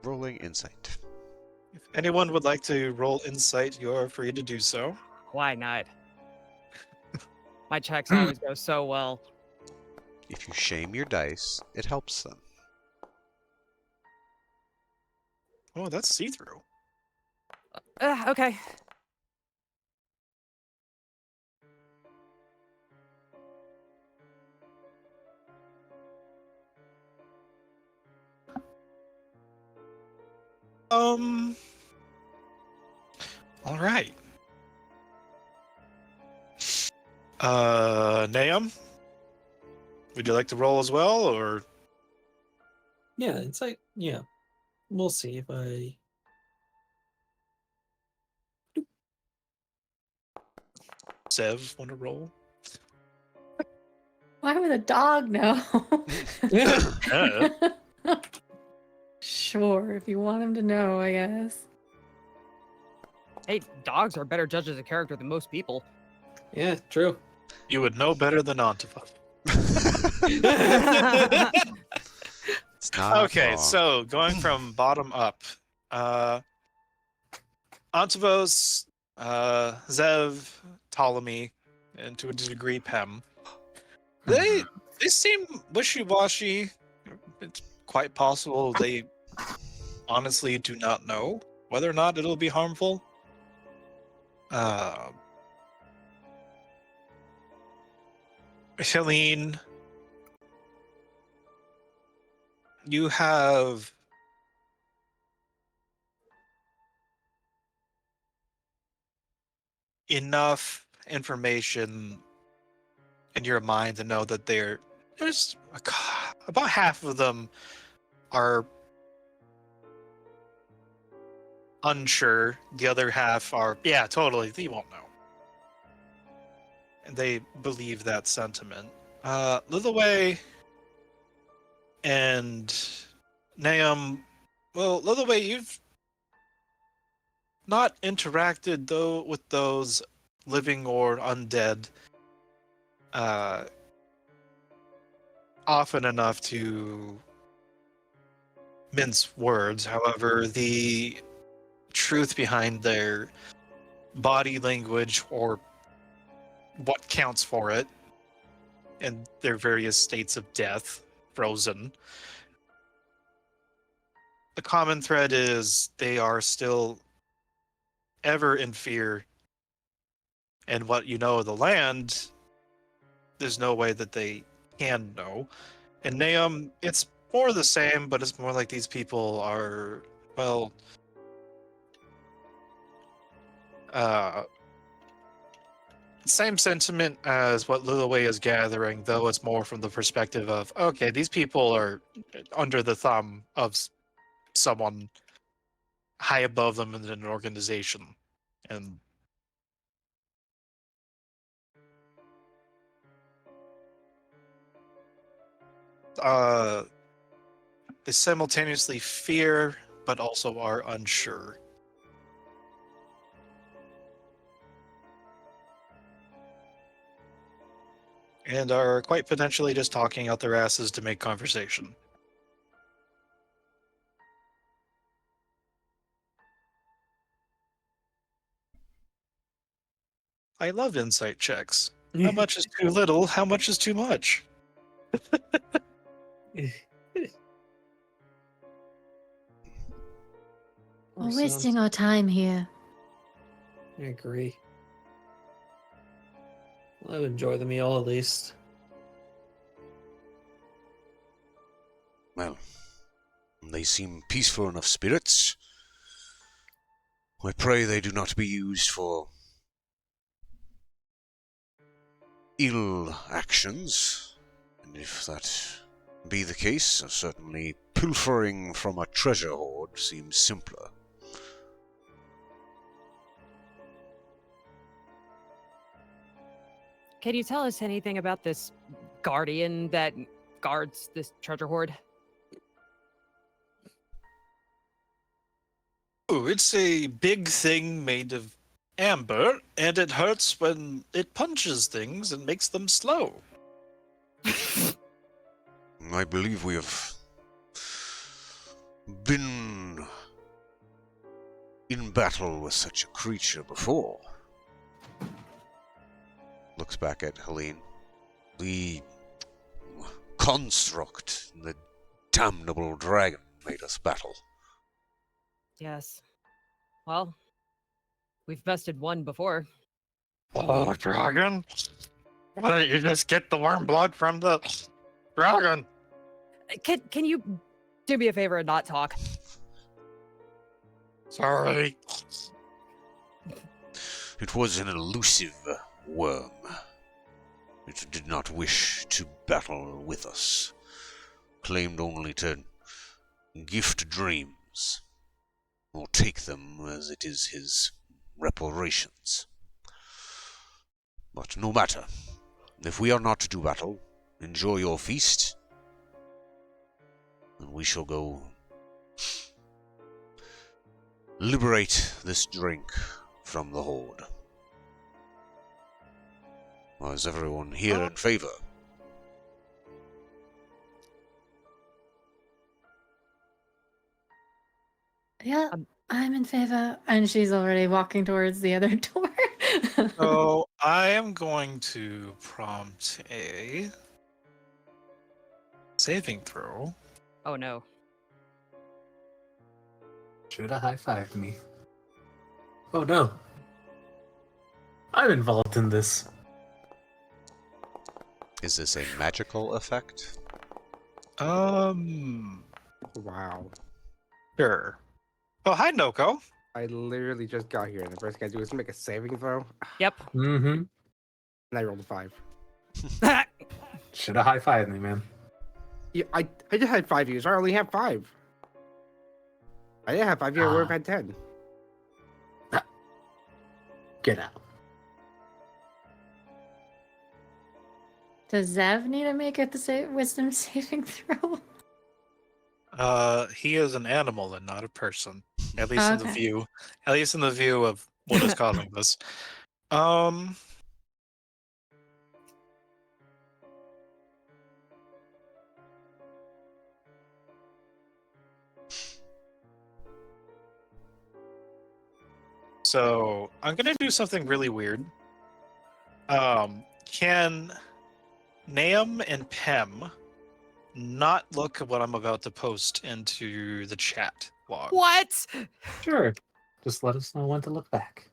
Speaker 8: Rolling insight.
Speaker 1: If anyone would like to roll insight, you're free to do so.
Speaker 3: Why not? My checks always go so well.
Speaker 8: If you shame your dice, it helps them.
Speaker 1: Oh, that's see-through.
Speaker 3: Okay.
Speaker 1: All right. Nahum, would you like to roll as well, or
Speaker 5: Yeah, it's like, yeah. We'll see if I.
Speaker 1: Sev want to roll?
Speaker 7: Why would a dog know?
Speaker 1: Yeah.
Speaker 7: Sure, if you want him to know, I guess.
Speaker 3: Hey, dogs are better judges of character than most people.
Speaker 5: Yeah, true.
Speaker 1: You would know better than Antifa.
Speaker 8: It's not
Speaker 1: Okay,
Speaker 8: wrong.
Speaker 1: so going from bottom up, Antivos, Zev, Ptolemy, and to a degree Pem. They seem wishy-washy. It's quite possible they honestly do not know whether or not it'll be harmful. Helene, you have enough information in your mind to know that there's about half of them are unsure. The other half are, yeah, totally, they won't know. And they believe that sentiment. Lilaway and Naum, well, Lilaway, you've not interacted though with those living or undead often enough to mince words. However, the truth behind their body language, or what counts for it, and their various states of death, frozen. The common thread is they are still ever in fear, and what you know of the land, there's no way that they can know. And Naum, it's more the same, but it's more like these people are, well, same sentiment as what Lilaway is gathering, though it's more from the perspective of, okay, these people are under the thumb of someone high above them in an organization. And they simultaneously fear, but also are unsure. And are quite potentially just talking out their asses to make conversation. I love insight checks. How much is too little? How much is too much?
Speaker 7: We're wasting our time here.
Speaker 5: I agree. I'll enjoy the meal at least.
Speaker 4: Well, they seem peaceful enough spirits. I pray they do not be used for ill actions, and if that be the case, certainly pilfering from a treasure hoard seems simpler.
Speaker 3: Can you tell us anything about this guardian that guards this treasure hoard?
Speaker 1: Ooh, it's a big thing made of amber, and it hurts when it punches things and makes them slow.
Speaker 4: I believe we have been in battle with such a creature before. Looks back at Helene. The construct, the damnable dragon, made us battle.
Speaker 3: Yes. Well, we've bested one before.
Speaker 1: Oh, dragon? Why don't you just get the warm blood from the dragon?
Speaker 3: Can you do me a favor and not talk?
Speaker 1: Sorry.
Speaker 4: It was an elusive worm. It did not wish to battle with us. Claimed only to gift dreams, or take them as it is his reparations. But no matter. If we are not to do battle, enjoy your feast, and we shall go liberate this drink from the hoard. Is everyone here in favor?
Speaker 7: Yeah, I'm in favor. And she's already walking towards the other door.
Speaker 1: So I am going to prompt a saving throw.
Speaker 3: Oh no.
Speaker 2: Should have high-fived me. Oh no. I'm involved in this.
Speaker 8: Is this a magical effect?
Speaker 1: Wow. Sure. Oh, hi, Noko.
Speaker 9: I literally just got here, and the first thing I do is make a saving throw,
Speaker 3: Yep.
Speaker 2: Mm-hmm.
Speaker 9: and I rolled a 5.
Speaker 2: Should have high-fived me, man.
Speaker 9: Yeah, I just had 5 years. I only have 5. I didn't have 5 years. I would have had 10.
Speaker 2: get out.
Speaker 7: Does Zev need to make a wisdom saving throw?
Speaker 1: He is an animal and not a person. At least in the
Speaker 7: Okay.
Speaker 1: view. At least in the view of what is causing this. So I'm gonna do something really weird. Can Nam and Pem not look at what I'm about to post into the chat log?
Speaker 3: What?
Speaker 2: Sure. Just let us know when to look back.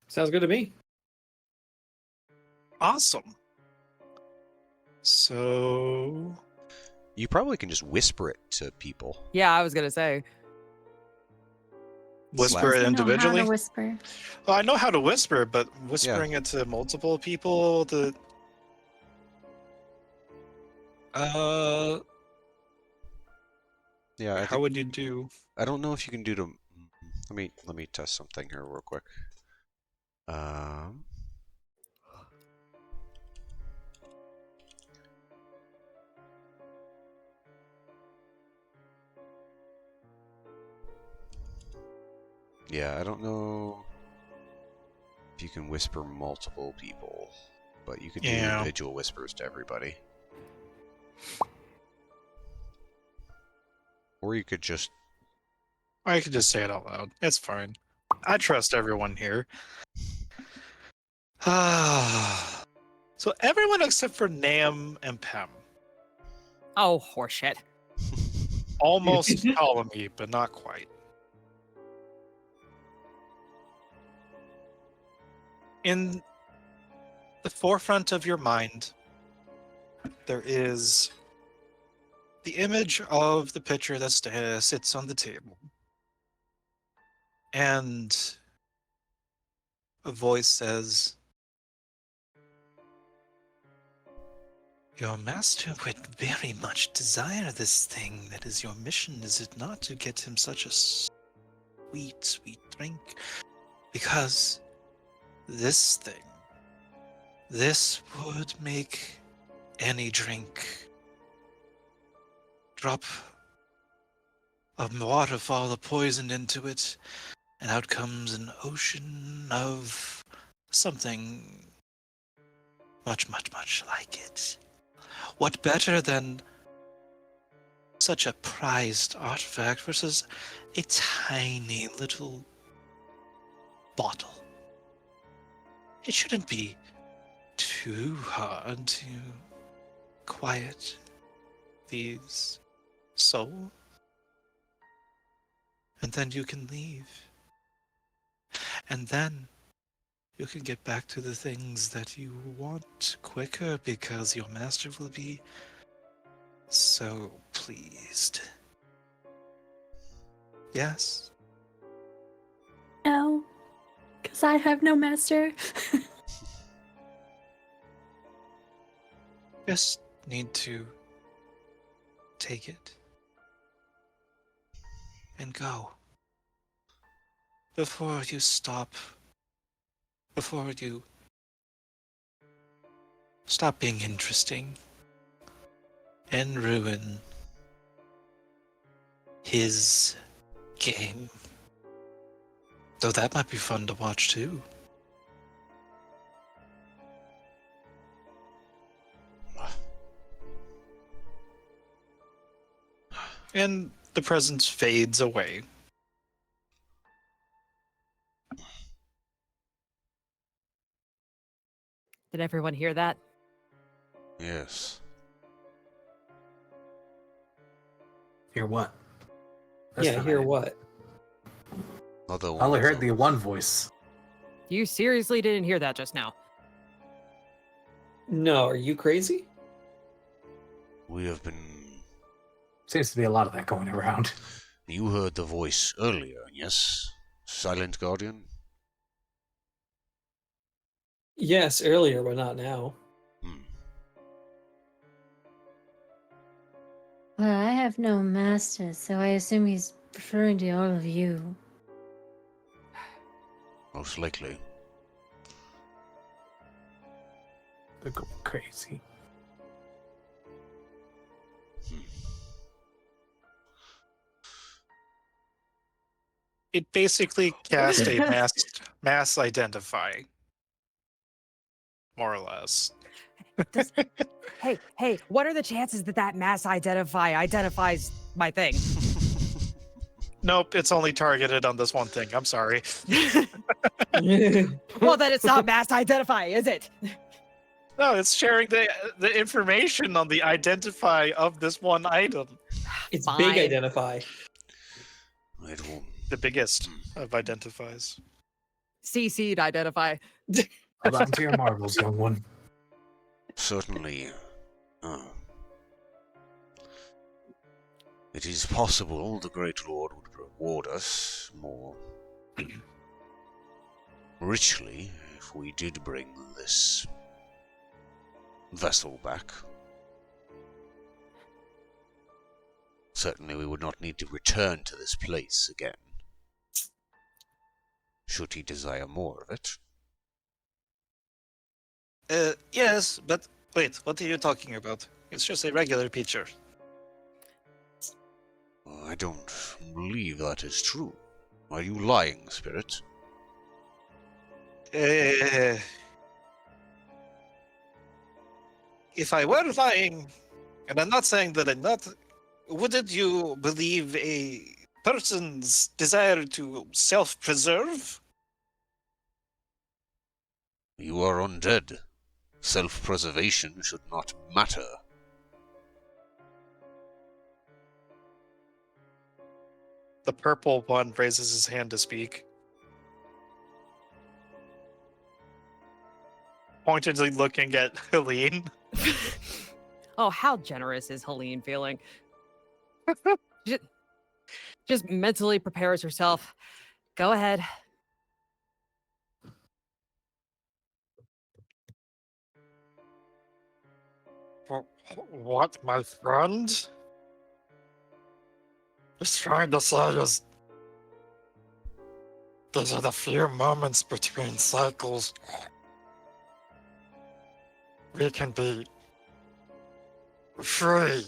Speaker 5: Sounds good to me.
Speaker 1: Awesome. So
Speaker 8: You probably can just whisper it to people.
Speaker 3: Yeah, I was gonna say.
Speaker 1: whisper it
Speaker 7: I know how
Speaker 1: individually.
Speaker 7: to whisper.
Speaker 1: Well, I know how to whisper, but whispering it to multiple people,
Speaker 8: Yeah, I
Speaker 1: how would you do?
Speaker 8: I don't know if you can do to. Let me test something here real quick. Yeah, I don't know if you can whisper multiple people, but you can do
Speaker 1: Yeah.
Speaker 8: individual whispers to everybody. Or you could just.
Speaker 1: I could just say it out loud. It's fine. I trust everyone here. So everyone except for Nam and Pem.
Speaker 3: Oh, horseshit.
Speaker 1: Almost follow me, but not quite. In the forefront of your mind, there is the image of the picture that sits on the table. And a voice says, "Your master would very much desire this thing. That is your mission, is it not, to get him such a sweet, sweet drink? Because this thing, this would make any drink drop of waterfall of poison into it, and out comes an ocean of something much, much, much like it. What better than such a prized artifact versus a tiny little bottle? It shouldn't be too hard to quiet these souls. And then you can leave. And then you can get back to the things that you want quicker, because your master will be so pleased. Yes?
Speaker 7: No, because I have no master.
Speaker 1: Just need to take it and go. Before you stop. Before you stop being interesting and ruin his game. Though that might be fun to watch too. And the presence fades away.
Speaker 3: Did everyone hear that?
Speaker 4: Yes.
Speaker 2: Hear what?
Speaker 5: Yeah,
Speaker 2: time
Speaker 5: hear
Speaker 2: I-
Speaker 5: what?
Speaker 4: Another
Speaker 2: I
Speaker 4: one
Speaker 2: only
Speaker 4: of
Speaker 2: heard the
Speaker 4: those.
Speaker 2: one voice.
Speaker 3: You seriously didn't hear that just now?
Speaker 5: No, are you crazy?
Speaker 4: We have been.
Speaker 2: Seems to be a lot of that going around.
Speaker 4: You heard the voice earlier, yes? Silent Guardian?
Speaker 5: Yes, earlier, but not now.
Speaker 4: Hmm.
Speaker 7: Well, I have no master, so I assume he's referring to all of you.
Speaker 4: Most likely.
Speaker 2: They're going crazy.
Speaker 1: It basically cast a mass identify, more or less.
Speaker 3: Does- hey, what are the chances that that mass identifies my thing?
Speaker 1: Nope, it's only targeted on this one thing. I'm sorry.
Speaker 3: Well, then it's not mass identify, is it?
Speaker 1: No, it's sharing the information on the identify of this one item.
Speaker 5: It's
Speaker 3: Fine.
Speaker 5: big identify.
Speaker 4: It will.
Speaker 1: The biggest of identifies.
Speaker 3: CC'd identify.
Speaker 2: Hold on to your marbles, young one.
Speaker 4: Certainly. It is possible the Great Lord would reward us more richly if we did bring this vessel back. Certainly we would not need to return to this place again, should he desire more of it.
Speaker 1: Yes, but wait, what are you talking about? It's just a regular pitcher.
Speaker 4: I don't believe that is true. Are you lying, Spirit?
Speaker 1: If I were lying, and I'm not saying that I'm not, wouldn't you believe a person's desire to self-preserve?
Speaker 4: You are undead. Self-preservation should not matter.
Speaker 1: The purple one raises his hand to speak. Pointedly looking at Helene.
Speaker 3: Oh, how generous is Helene feeling? just mentally prepares herself. Go ahead.
Speaker 1: What, my friend? Just trying to say is these are the few moments between cycles we can be free.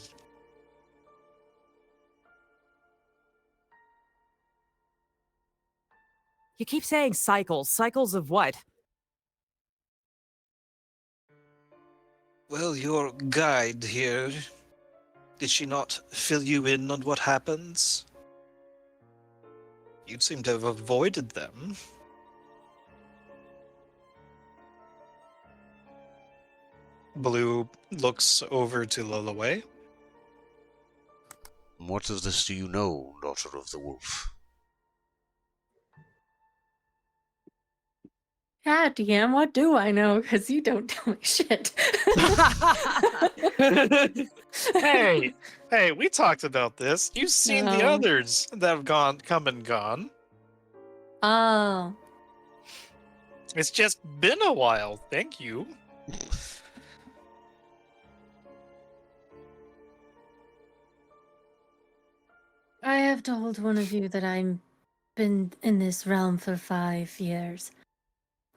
Speaker 3: You keep saying cycles. Cycles of what?
Speaker 1: Well, your guide here, did she not fill you in on what happens? You seem to have avoided them. Blue looks over to Lullaway.
Speaker 4: What of this do you know, Daughter of the Wolf?
Speaker 7: Yeah, DM, what do I know? Because you don't tell me shit.
Speaker 1: Hey, we talked about this. You've seen the
Speaker 7: No.
Speaker 1: others that have come and gone.
Speaker 7: Oh.
Speaker 1: It's just been a while. Thank you.
Speaker 7: I have told one of you that I've been in this realm for 5 years.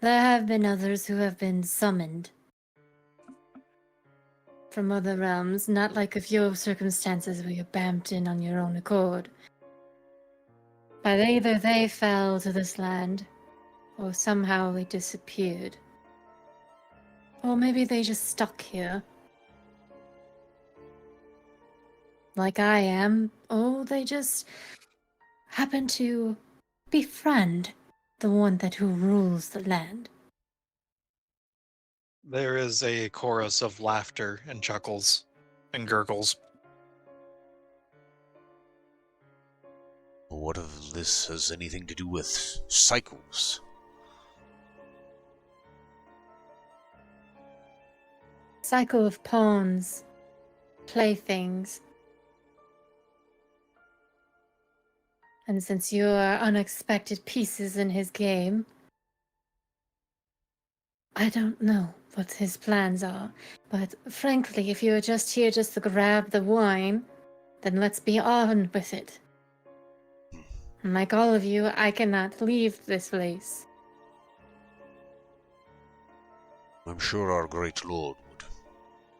Speaker 7: There have been others who have been summoned from other realms, not like of your circumstances where you bamped in on your own accord. But either they fell to this land, or somehow they disappeared. Or maybe they just stuck here. Like I am, or they just happen to befriend the one who rules the land.
Speaker 1: There is a chorus of laughter and chuckles and gurgles.
Speaker 4: What of this has anything to do with cycles?
Speaker 7: Cycle of pawns, playthings. And since you are unexpected pieces in his game, I don't know what his plans are. But frankly, if you're just here just to grab the wine, then let's be on with it. And like all of you, I cannot leave this place.
Speaker 4: I'm sure our great lord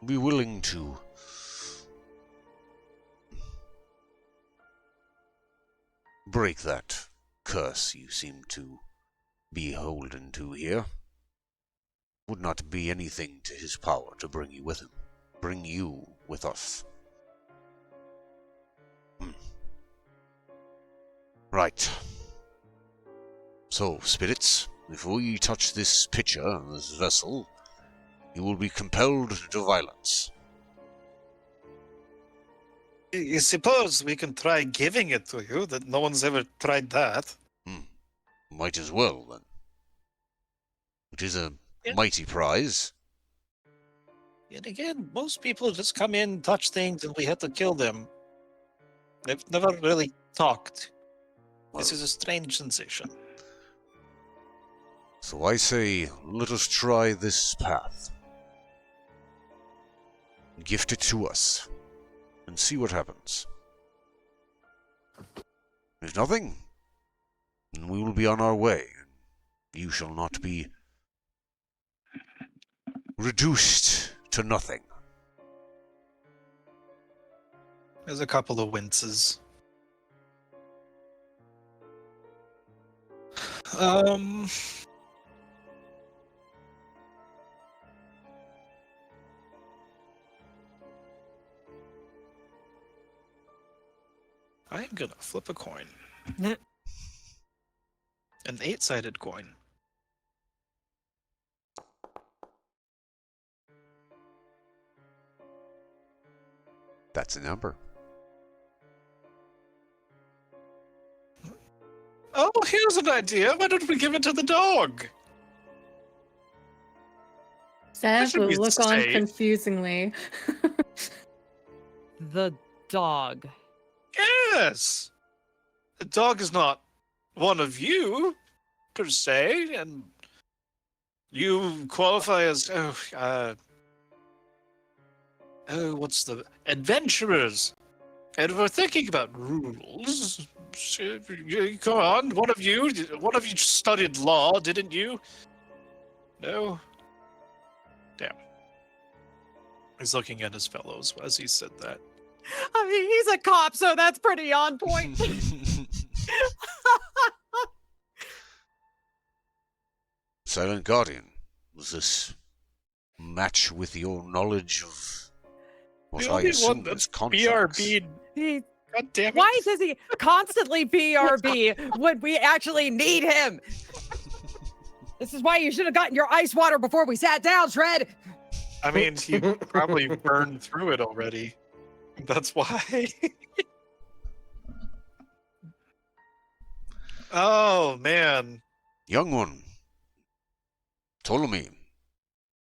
Speaker 4: would be willing to break that curse you seem to be beholden to here. Would not be anything to his power to bring you with him. Bring you with us. Right. So, spirits, if we touch this pitcher, this vessel, you will be compelled to violence.
Speaker 1: You suppose we can try giving it to you, that no one's ever tried that.
Speaker 4: Might as well, then. It is a
Speaker 1: Yeah.
Speaker 4: mighty prize.
Speaker 1: And again, most people just come in, touch things, and we have to kill them. They've never really talked. This is a strange sensation.
Speaker 4: So I say, let us try this path. Gift it to us, and see what happens. If nothing, then we will be on our way. You shall not be reduced to nothing.
Speaker 1: There's a couple of winces. I'm gonna flip a coin. An 8-sided coin.
Speaker 8: That's a number.
Speaker 1: Oh, here's an idea. Why don't we give it to the dog?
Speaker 7: Zev
Speaker 1: should
Speaker 7: will
Speaker 1: be
Speaker 7: look on
Speaker 1: safe.
Speaker 7: confusingly.
Speaker 3: The dog.
Speaker 1: Yes. The dog is not one of you, per se, and you qualify as what's the adventurers? And we're thinking about rules. Come on, one of you studied law, didn't you? No. Damn. He's looking at his fellows as he said that.
Speaker 3: I mean, he's a cop, so that's pretty on point.
Speaker 4: Silent Guardian, was this match with your knowledge of what
Speaker 1: The
Speaker 4: I
Speaker 1: only
Speaker 4: assume
Speaker 1: one
Speaker 4: is
Speaker 1: that's
Speaker 4: contracts?
Speaker 3: He-
Speaker 1: God damn it.
Speaker 3: Why does he constantly BRB when we actually need him? This is why you should have gotten your ice water before we sat down, Shred.
Speaker 1: I mean, he probably burned through it already. That's why. Oh, man.
Speaker 4: Young one, Ptolemy,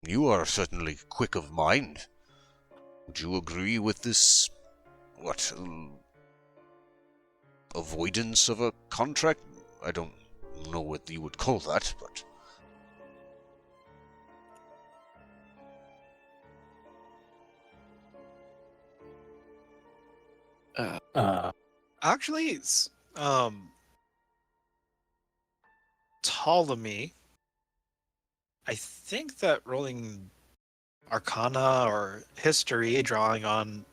Speaker 4: you are certainly quick of mind. Would you agree with this, avoidance of a contract? I don't know what you would call that, but...
Speaker 1: Actually, it's, Ptolemy. I think that rolling Arcana or History, drawing on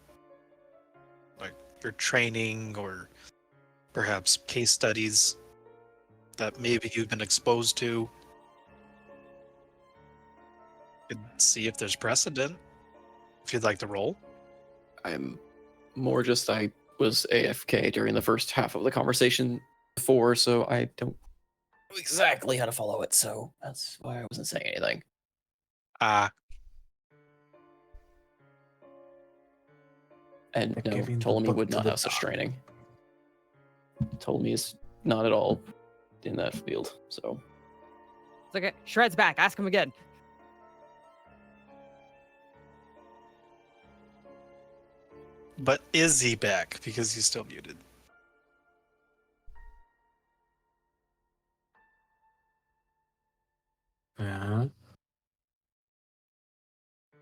Speaker 1: like your training or perhaps case studies that maybe you've been exposed to, could see if there's precedent. If you'd like to roll.
Speaker 6: I'm more just I was AFK during the first half of the conversation before, so I don't know exactly how to follow it, so that's why I wasn't saying anything. And
Speaker 2: They're
Speaker 6: no,
Speaker 2: giving the
Speaker 6: Ptolemy
Speaker 2: book
Speaker 6: would
Speaker 2: to
Speaker 6: not
Speaker 2: the
Speaker 6: have such
Speaker 2: dog.
Speaker 6: training. Ptolemy is not at all in that field, so
Speaker 3: It's okay. Shred's back. Ask him again.
Speaker 1: But is he back? Because he's still muted.
Speaker 2: Yeah.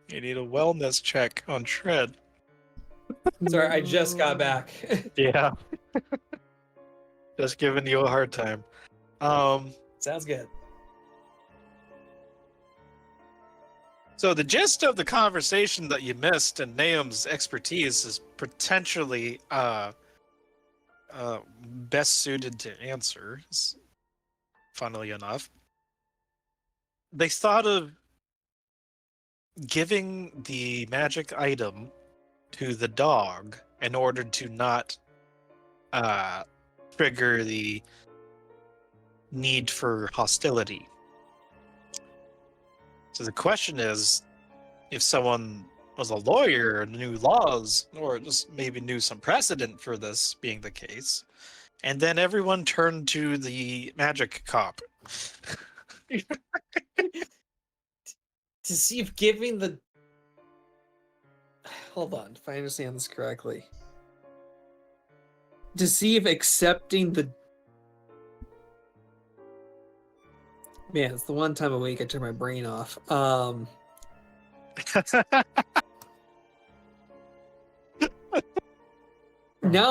Speaker 1: You need a wellness check on Shred.
Speaker 5: Sorry, I just got back.
Speaker 1: Yeah. Just giving you a hard time.
Speaker 5: Sounds good.
Speaker 1: So the gist of the conversation that you missed and Naum's expertise is potentially best suited to answer, funnily enough. They thought of giving the magic item to the dog in order to not trigger the need for hostility. So the question is, if someone was a lawyer and knew laws, or just maybe knew some precedent for this being the case, and then everyone turned to the magic cop.
Speaker 5: To see if giving the... Hold on, if I understand this correctly. To see if accepting the... Man, it's the one time a week I turn my brain off. Now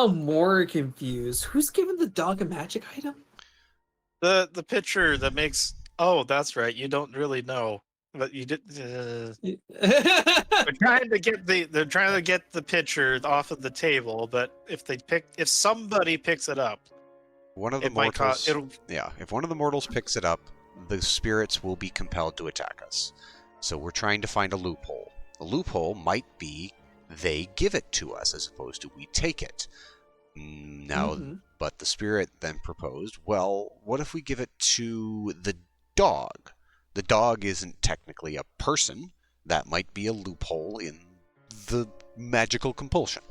Speaker 5: I'm more confused. Who's giving the dog a magic item?
Speaker 1: The picture that makes... Oh, that's right. You don't really know, but you did. They're trying to get the picture off of the table, but if somebody picks it up,
Speaker 8: One of the
Speaker 1: it might
Speaker 8: mortals.
Speaker 1: it'll
Speaker 8: Yeah, if one of the mortals picks it up, the spirits will be compelled to attack us. So we're trying to find a loophole. The loophole might be they give it to us as opposed to we take it. Now, but the spirit then proposed, well, what if we give it to the dog? The dog isn't technically a person. That might be a loophole in the magical compulsion.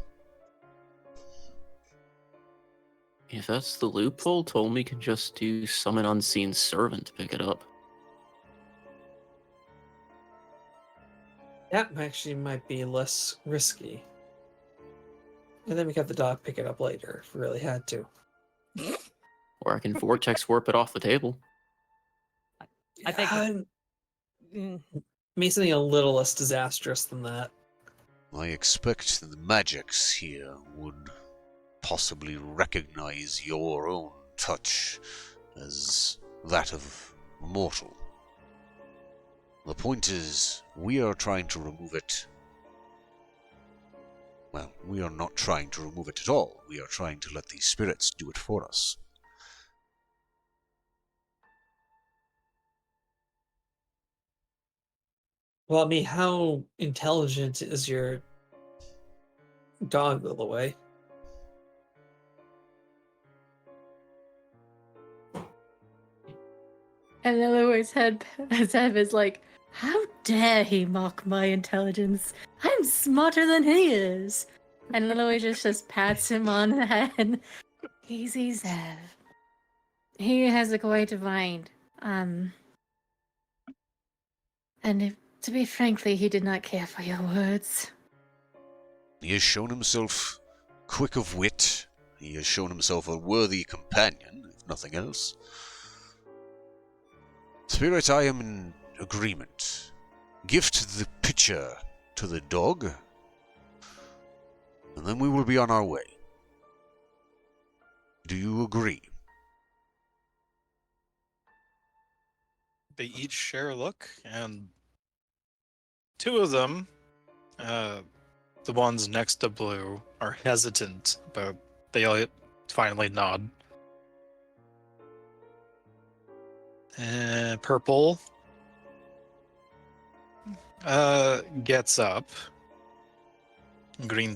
Speaker 6: If that's the loophole, Ptolemy can just do summon unseen servant to pick it up.
Speaker 5: That actually might be less risky. And then we have the dog pick it up later if we really had to.
Speaker 6: Or I can vortex warp it off the table.
Speaker 3: I think
Speaker 5: Maybe something a little less disastrous than that.
Speaker 4: I expect that the magics here would possibly recognize your own touch as that of a mortal. The point is, we are trying to remove it. Well, we are not trying to remove it at all. We are trying to let these spirits do it for us.
Speaker 5: Well, I mean, how intelligent is your dog, by the way?
Speaker 7: And Eloise's head is like, how dare he mock my intelligence? I'm smarter than he is. And Eloise just pats him on the head. Easy, Zev. He has a quite a mind. And to be frankly, he did not care for your words.
Speaker 4: He has shown himself quick of wit. He has shown himself a worthy companion, if nothing else. Spirit, I am in agreement. Gift the pitcher to the dog, and then we will be on our way. Do you agree?
Speaker 1: they each share a look, and two of them, the ones next to Blue, are hesitant, but they all finally nod. Purple gets up. Green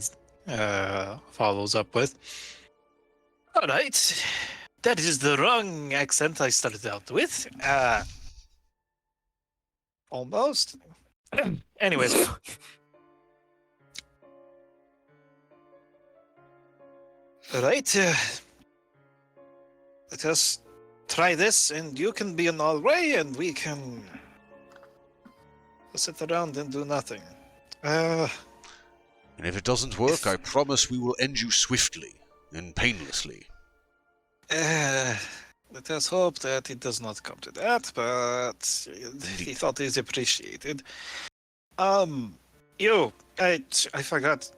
Speaker 1: follows up with, all right, that is the wrong accent I started out with. Almost. Anyways. All right, let us try this, and you can be in our way, and we can sit around and do nothing.
Speaker 4: And if it doesn't work, I promise we will end you swiftly and painlessly.
Speaker 1: Let us hope that it does not come to that, but the thought is appreciated. You, I forgot.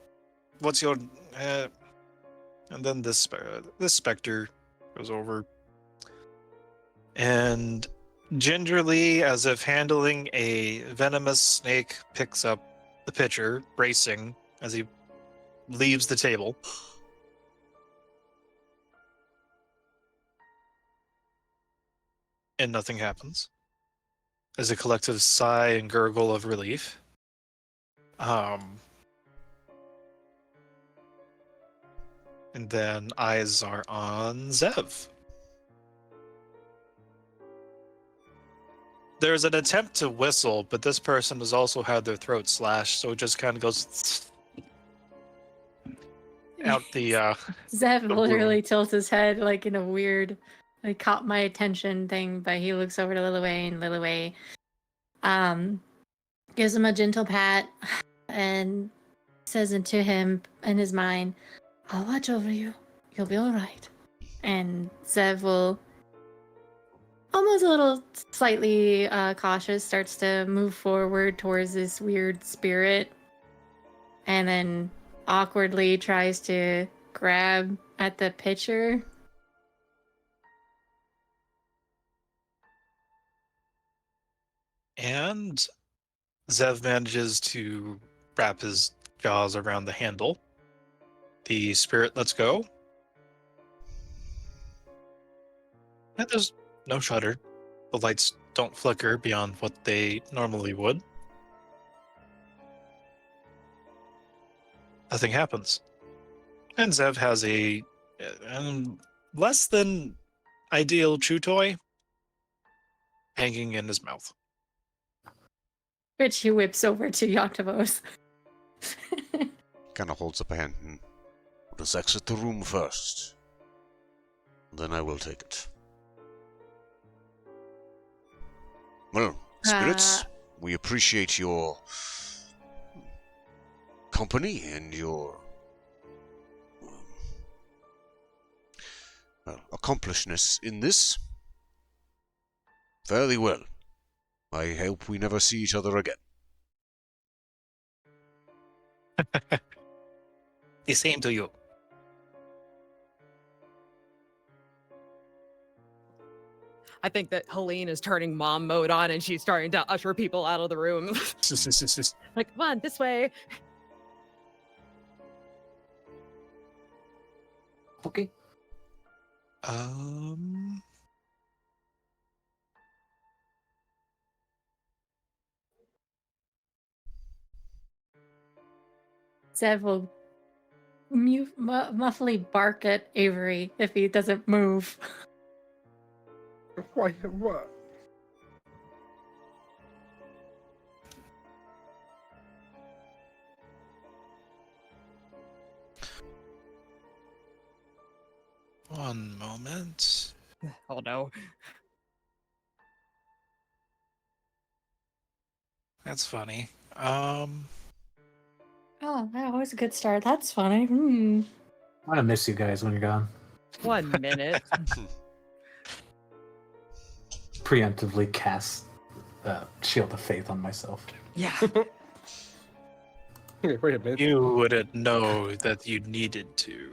Speaker 1: What's your, and then this specter goes over. And gingerly, as if handling a venomous snake, picks up the pitcher, bracing as he leaves the table. And nothing happens. There's a collective sigh and gurgle of relief. And then eyes are on Zev. There's an attempt to whistle, but this person has also had their throat slashed, so it just kind of goes out the
Speaker 7: Zev
Speaker 1: the
Speaker 7: literally
Speaker 1: room.
Speaker 7: tilts his head like in a weird, like caught my attention thing, but he looks over to Lillyway, and Lillyway gives him a gentle pat and says into him in his mind, I'll watch over you. You'll be all right. And Zev will, almost a little slightly cautious, starts to move forward towards this weird spirit, and then awkwardly tries to grab at the pitcher.
Speaker 1: And Zev manages to wrap his jaws around the handle. The spirit lets go. And there's no shudder. The lights don't flicker beyond what they normally would. Nothing happens. And Zev has a less than ideal chew toy hanging in his mouth.
Speaker 7: Which he whips over to Yoctavos.
Speaker 8: Kind of holds up a hand. Let us exit the room first. Then I will take it. Well, spirits, we appreciate your company and your accomplishness in this. Fairly well. I hope we never see each other again.
Speaker 1: The same to you.
Speaker 3: I think that Helene is turning mom mode on and she's starting to usher people out of the room. Like, come on, this way.
Speaker 2: Okay.
Speaker 7: Zev will muffly bark at Avery if he doesn't move.
Speaker 9: What?
Speaker 1: One moment.
Speaker 3: Oh no.
Speaker 1: That's funny.
Speaker 7: Oh, that was a good start. That's funny. Hmm.
Speaker 2: I'm gonna miss you guys when you're gone.
Speaker 3: 1 minute.
Speaker 2: Preemptively cast Shield of Faith on myself.
Speaker 3: Yeah.
Speaker 9: Wait a minute.
Speaker 1: You wouldn't know that you needed to.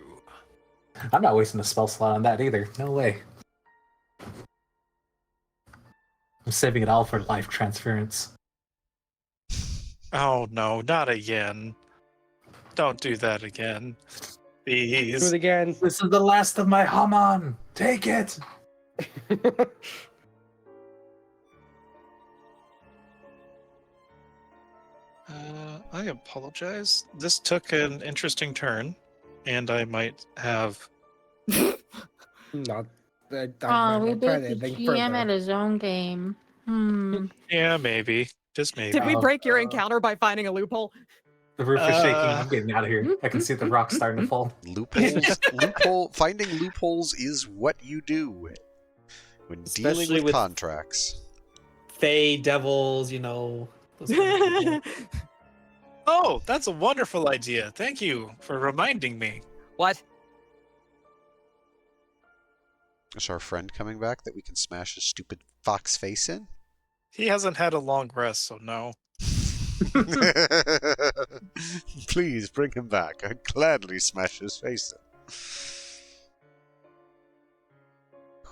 Speaker 2: I'm not wasting a spell slot on that either. No way. I'm saving it all for life transference.
Speaker 1: Oh no, not again. Don't do that again.
Speaker 9: Do
Speaker 1: Please.
Speaker 9: it again.
Speaker 2: This is the last of my Haman! Take it!
Speaker 1: I apologize. This took an interesting turn, and I might have.
Speaker 9: Not.
Speaker 7: Oh, we
Speaker 9: not trying
Speaker 7: bet the
Speaker 9: anything
Speaker 7: GM at
Speaker 9: further.
Speaker 7: his own game. Hmm.
Speaker 1: Yeah, maybe. Just maybe.
Speaker 3: Did we break your encounter by finding a loophole?
Speaker 2: The roof is shaking. I'm getting out of here. I can see the rocks starting to fall.
Speaker 8: Loopholes. Finding loopholes is what you do when dealing
Speaker 5: Especially
Speaker 8: with
Speaker 5: with-
Speaker 8: contracts.
Speaker 5: Fae, devils, you know. Those kind of people.
Speaker 1: Oh, that's a wonderful idea. Thank you for reminding me.
Speaker 3: What?
Speaker 8: Is our friend coming back that we can smash his stupid fox face in?
Speaker 1: He hasn't had a long rest, so no.
Speaker 8: Please bring him back. I'd gladly smash his face in.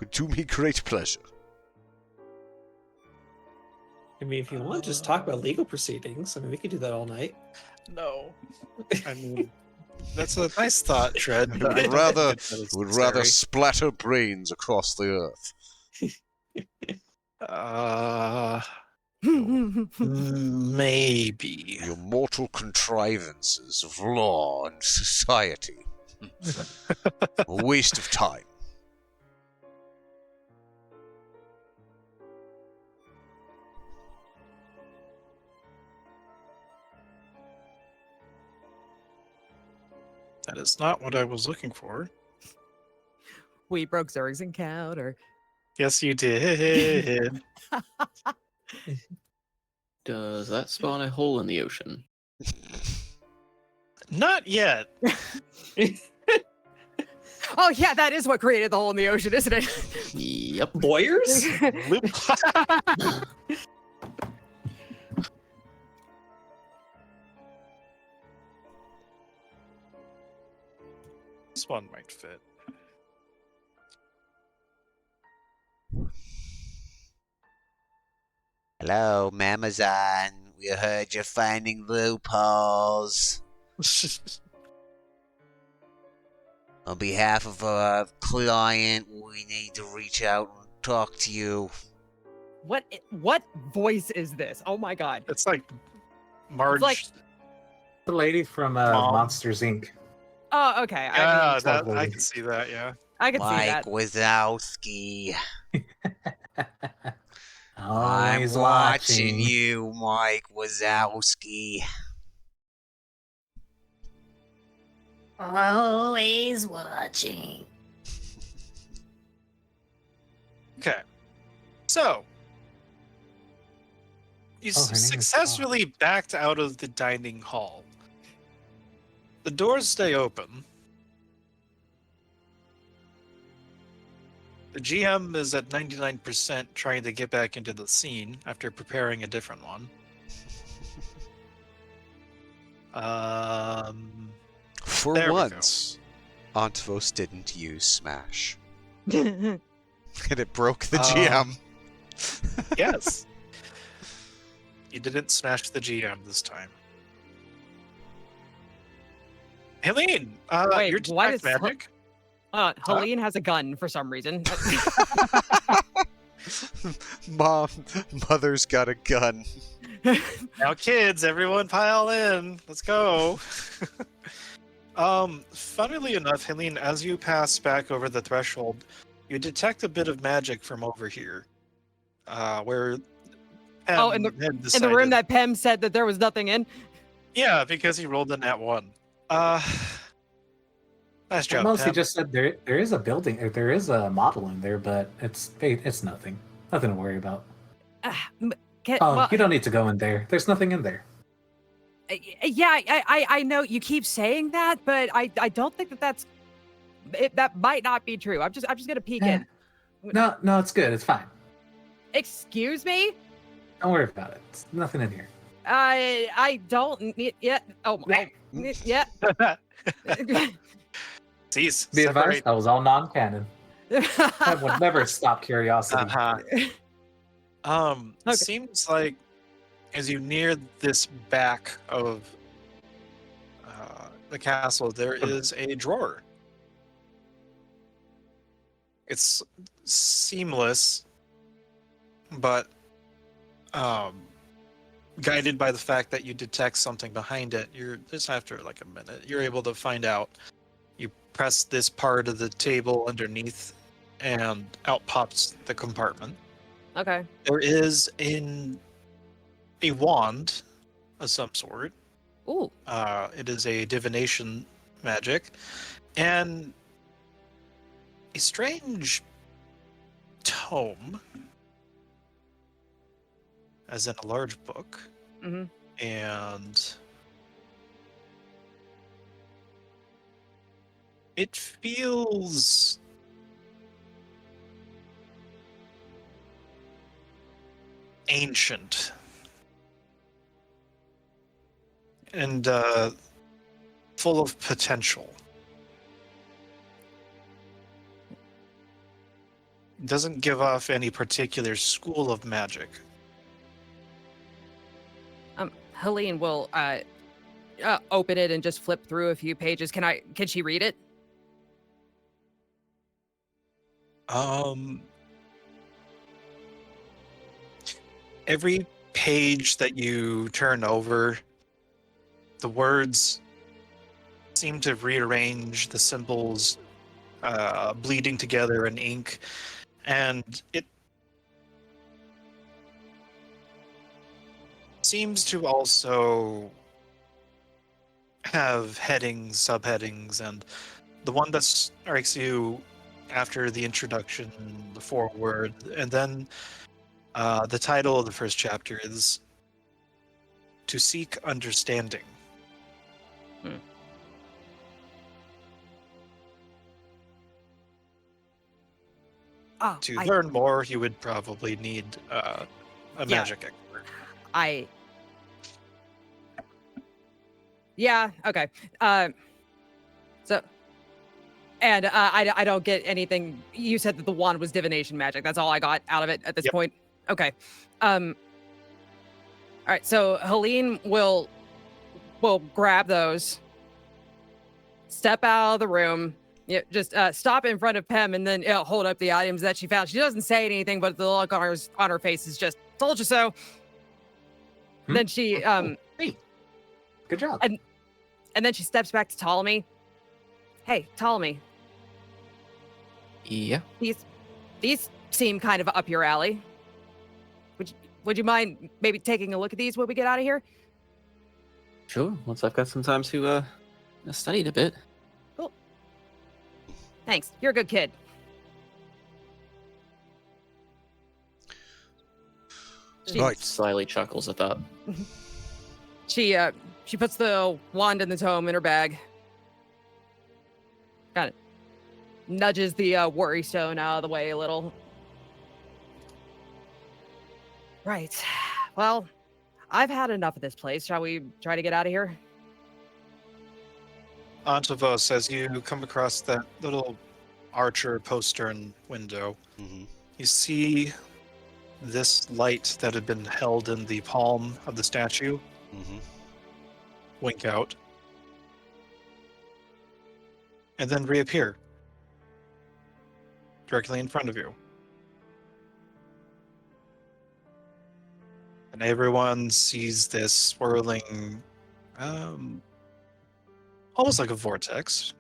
Speaker 8: Would do me great pleasure.
Speaker 5: I mean, if you want, just talk about legal proceedings. I mean, we could do that all night.
Speaker 1: No. I mean, that's a nice thought, Tread.
Speaker 4: I
Speaker 1: but
Speaker 4: would
Speaker 1: don't
Speaker 4: rather
Speaker 1: think that is
Speaker 4: would rather
Speaker 1: necessary.
Speaker 4: splatter brains across the earth.
Speaker 1: Maybe.
Speaker 4: Your mortal contrivances of law and society. A waste of time.
Speaker 1: That is not what I was looking for.
Speaker 3: We broke Zerg's encounter.
Speaker 1: Yes, you did.
Speaker 6: Does that spawn a hole in the ocean?
Speaker 1: Not yet.
Speaker 3: Oh yeah, that is what created the hole in the ocean, isn't it?
Speaker 6: Yep.
Speaker 5: Lawyers?
Speaker 1: This one might fit.
Speaker 8: Hello, Mamazon. We heard you're finding loopholes. On behalf of our client, we need to reach out and talk to you.
Speaker 3: What voice is this? Oh my god.
Speaker 1: It's like Marge.
Speaker 3: like-
Speaker 2: The lady from
Speaker 1: Mom.
Speaker 2: Monsters Inc.
Speaker 3: Oh, okay.
Speaker 1: Yeah,
Speaker 2: that
Speaker 1: I
Speaker 2: lady.
Speaker 1: can see that, yeah.
Speaker 3: I can see
Speaker 8: Mike
Speaker 3: that.
Speaker 8: Wazowski.
Speaker 2: Always
Speaker 8: I'm
Speaker 2: watching.
Speaker 8: watching you, Mike Wazowski.
Speaker 7: Always watching.
Speaker 1: Okay. So, you
Speaker 2: Oh, her name is
Speaker 1: successfully backed out of the dining hall. The doors stay open. The GM is at 99% trying to get back into the scene after preparing a different one.
Speaker 8: For
Speaker 1: There we go.
Speaker 8: once, Ontvos didn't use Smash.
Speaker 3: Oh,
Speaker 8: And it broke the
Speaker 1: Um,
Speaker 8: GM.
Speaker 1: Yes. You didn't smash the GM this time. Helene,
Speaker 3: Wait,
Speaker 1: you're
Speaker 3: why
Speaker 1: detect
Speaker 3: does-
Speaker 1: magic.
Speaker 3: Helene has a gun for some reason.
Speaker 8: Mother's got a gun.
Speaker 1: Now, kids, everyone pile in. Let's go. Funnily enough, Helene, as you pass back over the threshold, you detect a bit of magic from over here. Where
Speaker 3: Oh, in
Speaker 1: Pem had
Speaker 3: In the
Speaker 1: decided-
Speaker 3: room that Pem said that there was nothing in.
Speaker 1: Yeah, because he rolled a nat 1. Nice job,
Speaker 2: Mostly
Speaker 1: Pem.
Speaker 2: just said there is a building, or there is a model in there, but it's nothing. Nothing to worry about. Oh,
Speaker 3: Well,
Speaker 2: you don't need to go in there. There's nothing in there.
Speaker 3: yeah, I know you keep saying that, but I don't think that might not be true. I'm just gonna peek
Speaker 2: Eh.
Speaker 3: in.
Speaker 2: No, it's good. It's fine.
Speaker 3: Excuse me?
Speaker 2: Don't worry about it. It's nothing in here.
Speaker 3: I don't need yet. Oh, yeah.
Speaker 1: Cease.
Speaker 2: Be advised,
Speaker 1: Separate.
Speaker 2: that was all non-canon. That would never stop curiosity.
Speaker 1: Uh-huh.
Speaker 3: Okay.
Speaker 1: Seems like as you near this back of the castle, there is a drawer. It's seamless, but guided by the fact that you detect something behind it. You're just after like a minute, you're able to find out. You press this part of the table underneath, and out pops the compartment.
Speaker 3: Okay.
Speaker 1: There is a wand of some sort.
Speaker 3: Ooh.
Speaker 1: It is a divination magic, and a strange tome, as in a large book,
Speaker 3: Mm-hmm.
Speaker 1: and it feels ancient and full of potential. Doesn't give off any particular school of magic.
Speaker 3: Helene will open it and just flip through a few pages. Can she read it?
Speaker 1: Every page that you turn over, the words seem to rearrange, the symbols bleeding together in ink, and it seems to also have headings, subheadings, and the one that strikes you after the introduction, the foreword, and then the title of the first chapter is To Seek Understanding.
Speaker 3: Oh,
Speaker 1: To learn more, you would probably need a magic expert.
Speaker 3: Yeah, okay. So, and I don't get anything. You said that the wand was divination magic. That's all I got out of it at this
Speaker 1: Yep.
Speaker 3: point. Okay. All right. So Helene will grab those, step out of the room. Yeah, just stop in front of Pem and then hold up the items that she found. She doesn't say anything, but the look on her face is just "told you so." Then she
Speaker 2: Hey, good job.
Speaker 3: and then she steps back to Ptolemy. Hey, Ptolemy,
Speaker 6: Yeah.
Speaker 3: these seem kind of up your alley. Would you mind maybe taking a look at these when we get out of here?
Speaker 6: Sure. Once I've got some time to study it a bit.
Speaker 3: Cool. Thanks. You're a good kid. She,
Speaker 4: Right.
Speaker 6: Slyly chuckles at that.
Speaker 3: She puts the wand and the tome in her bag. Kind of nudges the worry stone out of the way a little. Right. Well, I've had enough of this place. Shall we try to get out of here?
Speaker 1: Antavos, as you come across that little archer postern window, you see this light that had been held in the palm of the statue wink out and then reappear directly in front of you. And everyone sees this swirling, almost like a vortex.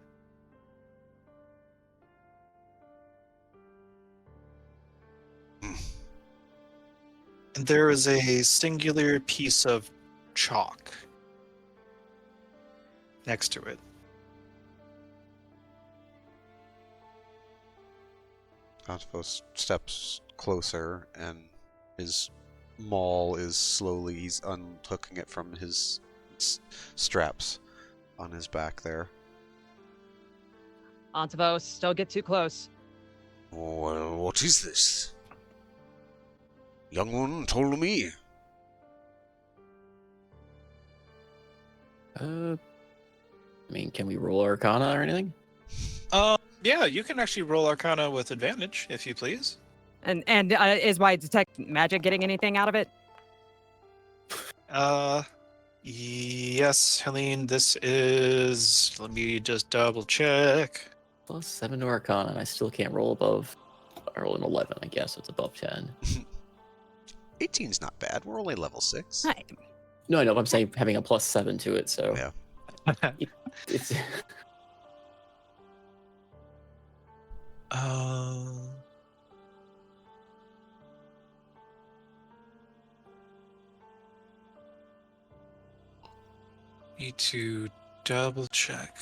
Speaker 1: And there is a singular piece of chalk next to it.
Speaker 8: Antavos steps closer, and his maul is slowly, he's unhooking it from his straps on his back there.
Speaker 3: Antavos, don't get too close.
Speaker 4: Well, what is this? Young one told me.
Speaker 6: I mean, can we roll Arcana or anything?
Speaker 1: Yeah, you can actually roll Arcana with advantage, if you please.
Speaker 3: And is my detect magic getting anything out of it?
Speaker 1: Yes, Helene, this is... Let me just double check.
Speaker 6: +7 to Arcana, and I still can't roll above. I roll an 11, I guess. So it's above 10.
Speaker 8: 18's not bad. We're only level 6.
Speaker 3: Hi.
Speaker 6: No, I know. I'm saying having a +7 to it, so
Speaker 8: Yeah.
Speaker 6: it's.
Speaker 1: Need to double check.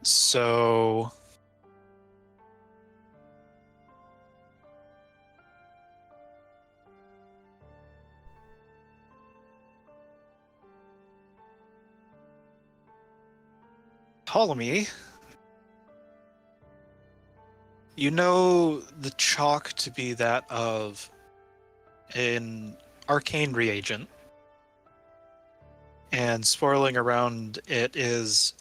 Speaker 1: So Ptolemy, you know the chalk to be that of an arcane reagent. and swirling around it is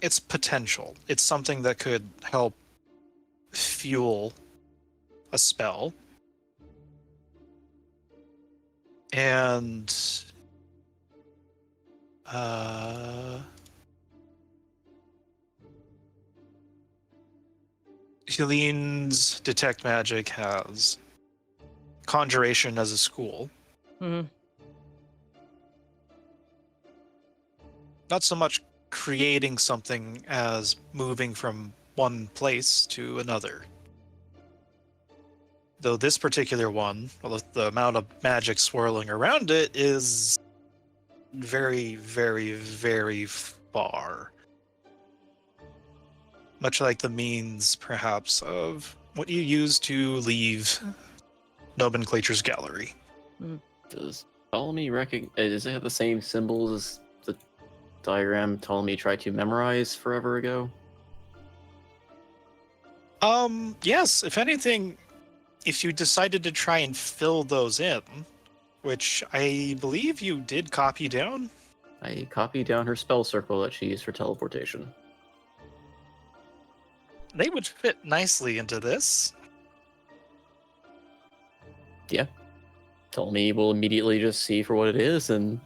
Speaker 1: it's potential. It's something that could help fuel a spell. And Helene's Detect Magic has Conjuration as a school.
Speaker 3: Mhm.
Speaker 1: Not so much creating something as moving from one place to another. Though this particular one, well, the amount of magic swirling around it is very, very, very far. Much like the means, perhaps, of what you use to leave Nomenclature's gallery.
Speaker 6: Does Ptolemy does it have the same symbols as the diagram Ptolemy tried to memorize forever ago?
Speaker 1: Yes, if anything, if you decided to try and fill those in, which I believe you did copy down.
Speaker 6: I copied down her spell circle that she used for teleportation.
Speaker 1: They would fit nicely into this.
Speaker 6: Yeah. Ptolemy will immediately just see for what it is and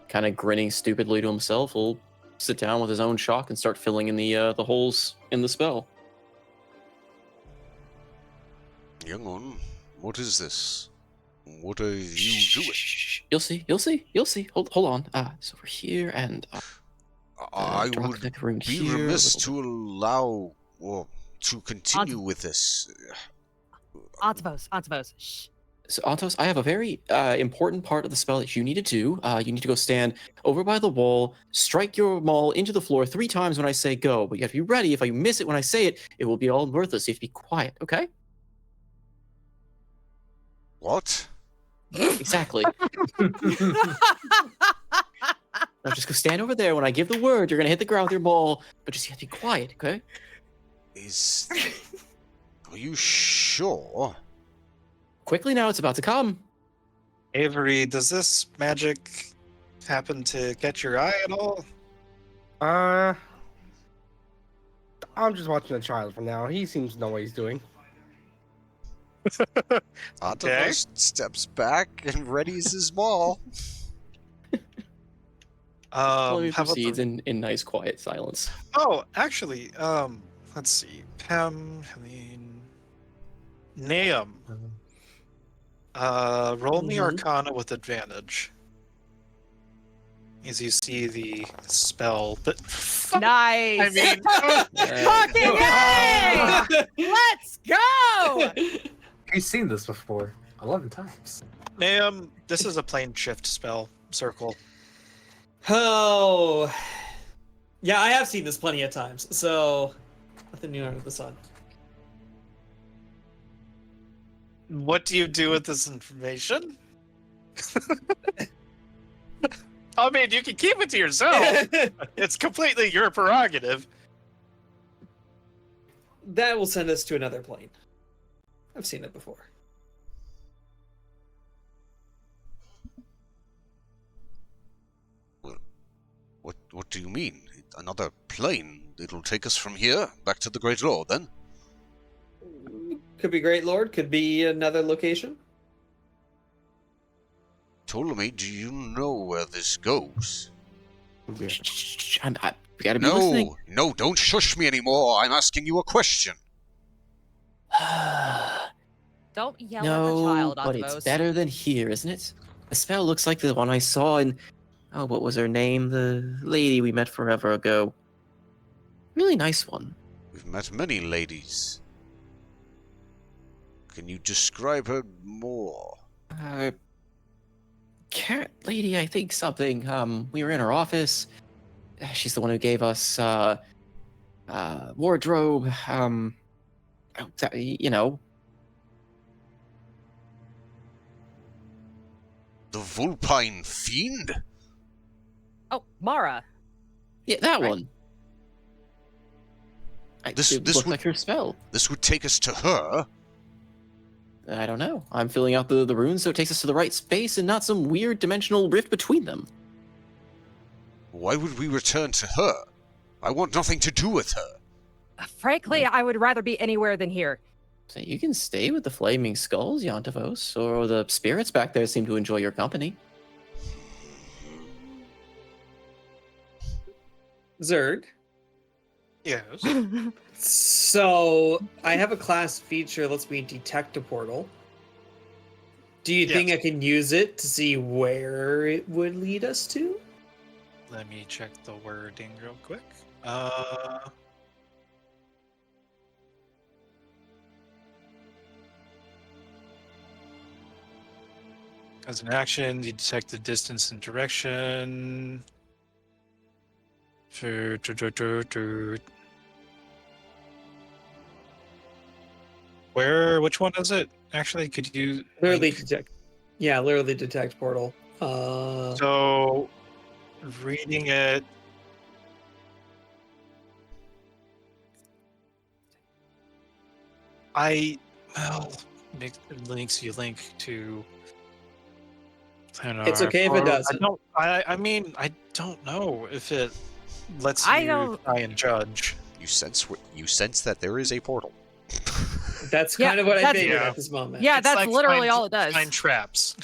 Speaker 6: kind of grinning stupidly to himself will sit down with his own chalk and start filling in the holes in the spell.
Speaker 4: Young one, what is this? What are you doing?
Speaker 6: Shh. You'll see. Hold on. It's over here and
Speaker 4: I
Speaker 6: draw
Speaker 4: would
Speaker 6: connect room
Speaker 4: be
Speaker 6: here,
Speaker 4: remiss
Speaker 6: little-
Speaker 4: to allow or to continue with this.
Speaker 3: Antivos. Shh.
Speaker 6: So, Antos, I have a very important part of the spell that you need to do. You need to go stand over by the wall, strike your maul into the floor 3 times when I say go. But you have to be ready. If I miss it when I say it, it will be all worthless. You have to be quiet, okay?
Speaker 4: What?
Speaker 6: Exactly. Now just go stand over there. When I give the word, you're going to hit the ground with your maul. But just you have to be quiet, okay?
Speaker 4: Are you sure?
Speaker 6: Quickly now, it's about to come.
Speaker 1: Avery, does this magic happen to catch your eye at all?
Speaker 9: I'm just watching the child for now. He seems to know what he's doing.
Speaker 8: Antivos steps back and readies his maul.
Speaker 6: Ptolemy
Speaker 1: How about
Speaker 6: proceeds in nice, quiet silence.
Speaker 1: Oh, actually, let's see. Pam, Helene, Naum. Roll me
Speaker 5: Mhm.
Speaker 1: Arcana with advantage. As you see the spell, but
Speaker 3: Nice.
Speaker 1: I mean,
Speaker 3: Fucking A! Let's go!
Speaker 2: We've seen this before 11 times.
Speaker 1: Naum, this is a plane shift spell. Circle.
Speaker 5: Oh, yeah, I have seen this plenty of times, so nothing new under the sun.
Speaker 1: What do you do with this information? I mean, you can keep it to yourself. It's completely your prerogative.
Speaker 5: That will send us to another plane. I've seen it before.
Speaker 4: What do you mean? Another plane? It'll take us from here back to the Great Lord, then?
Speaker 5: Could be Great Lord, could be another location.
Speaker 4: Ptolemy, do you know where this goes?
Speaker 6: Shh, we gotta be listening.
Speaker 4: No, don't shush me anymore. I'm asking you a question.
Speaker 3: Don't yell
Speaker 6: No,
Speaker 3: at the child,
Speaker 6: but
Speaker 3: Antivos.
Speaker 6: it's better than here, isn't it? The spell looks like the one I saw in... Oh, what was her name? The lady we met forever ago. Really nice one.
Speaker 4: We've met many ladies. Can you describe her more?
Speaker 6: Cat lady, I think something. We were in her office. She's the one who gave us, wardrobe. You know.
Speaker 4: The Vulpine Fiend?
Speaker 3: Oh, Mara.
Speaker 6: Yeah, that
Speaker 3: Right.
Speaker 6: one.
Speaker 4: This
Speaker 6: It looked
Speaker 4: would-
Speaker 6: like her spell.
Speaker 4: This would take us to her?
Speaker 6: I don't know. I'm filling out the runes so it takes us to the right space and not some weird dimensional rift between them.
Speaker 8: Why would we return to her? I want nothing to do with her.
Speaker 3: Frankly, I would rather be anywhere than here.
Speaker 6: So you can stay with the flaming skulls, Yontavos, or the spirits back there seem to enjoy your company.
Speaker 5: Zerg.
Speaker 1: Yes.
Speaker 5: So I have a class feature that lets me detect a portal. Do you think I
Speaker 1: Yes.
Speaker 5: can use it to see where it would lead us to?
Speaker 1: Let me check the wording real quick. As an action, you detect the distance and direction. Where? Which one is it? Actually, could you
Speaker 5: Literally
Speaker 1: link?
Speaker 5: detect. Yeah, literally detect portal.
Speaker 1: So, reading it. It links you link to.
Speaker 5: It's okay if it doesn't.
Speaker 1: I mean, I don't know if it lets
Speaker 3: I
Speaker 1: you
Speaker 3: don't-
Speaker 1: try and judge.
Speaker 8: You sense that there is a portal.
Speaker 5: That's
Speaker 3: Yeah,
Speaker 5: kind of what I
Speaker 3: that's-
Speaker 5: figured
Speaker 1: Yeah.
Speaker 5: at this moment.
Speaker 3: Yeah,
Speaker 1: It's
Speaker 3: that's
Speaker 1: like
Speaker 3: literally all it does.
Speaker 1: Find traps.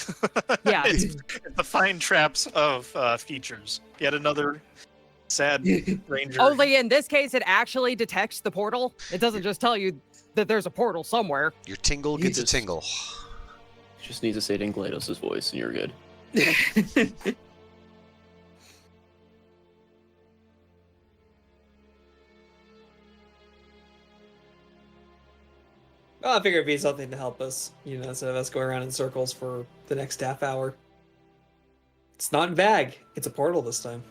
Speaker 3: Yeah.
Speaker 1: it's the find traps of features. Yet another sad ranger.
Speaker 3: Only in this case, it actually detects the portal. It doesn't just tell you that there's a portal somewhere.
Speaker 8: Your tingle
Speaker 6: You
Speaker 8: gets
Speaker 6: just-
Speaker 8: a tingle.
Speaker 6: Just need to say it in GLaDOS' voice and you're good.
Speaker 5: Well, I figured it'd be something to help us, instead of us going around in circles for the next half hour. It's not vague. It's a portal this time.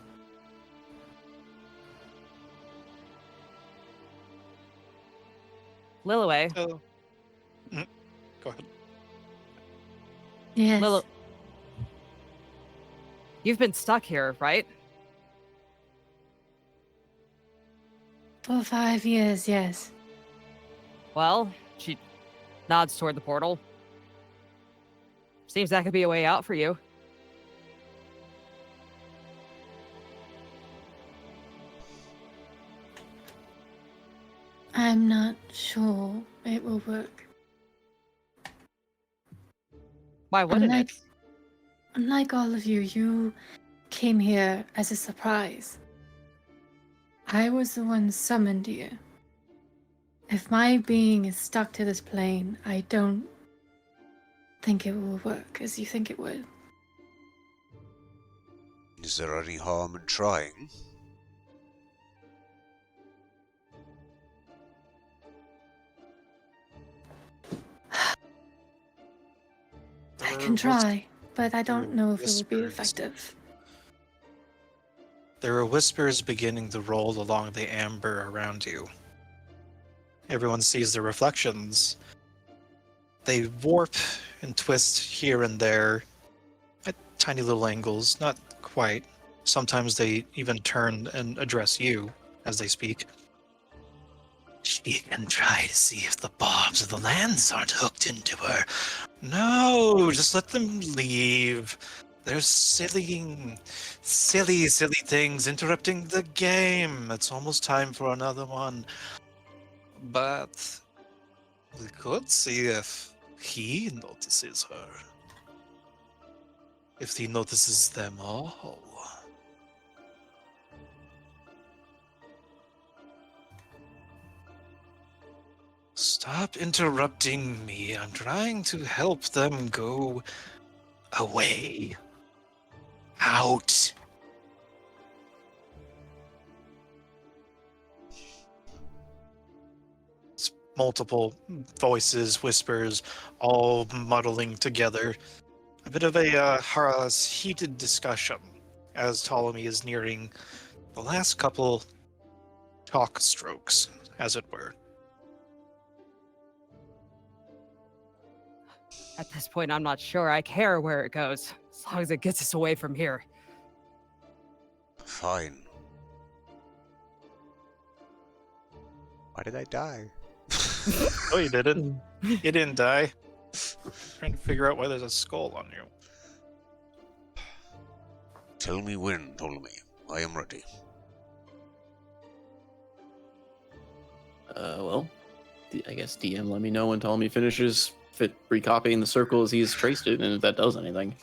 Speaker 3: Lilaway.
Speaker 1: So, go ahead.
Speaker 7: Yes.
Speaker 3: Lil, you've been stuck here, right?
Speaker 7: For 5 years, yes.
Speaker 3: Well, she nods toward the portal. Seems that could be a way out for you.
Speaker 7: I'm not sure it will work.
Speaker 3: Why wouldn't it?
Speaker 7: Unlike all of you, you came here as a surprise. I was the one summoned here. If my being is stuck to this plane, I don't think it will work as you think it would.
Speaker 8: Is there any harm in trying?
Speaker 7: I can try, but I don't know if it will be
Speaker 1: whispers.
Speaker 7: effective.
Speaker 1: There are whispers beginning to roll along the amber around you. Everyone sees the reflections. They warp and twist here and there at tiny little angles, not quite. Sometimes they even turn and address you as they speak. She can try to see if the bombs of the lands aren't hooked into her. No, just let them leave. They're silly things interrupting the game. It's almost time for another one. But we could see if he notices her. If he notices them all. Stop interrupting me. I'm trying to help them go away. Out. It's multiple voices, whispers, all muddling together. A bit of a heated discussion as Ptolemy is nearing the last couple talk strokes, as it were.
Speaker 3: At this point, I'm not sure I care where it goes, as long as it gets us away from here.
Speaker 8: Fine. Why did I die?
Speaker 1: Oh, you didn't? You didn't die. Trying to figure out why there's a skull on you.
Speaker 4: Tell me when, Ptolemy. I am ready.
Speaker 6: Well, I guess DM let me know when Ptolemy finishes recopying the circle as he's traced it, and if that does anything.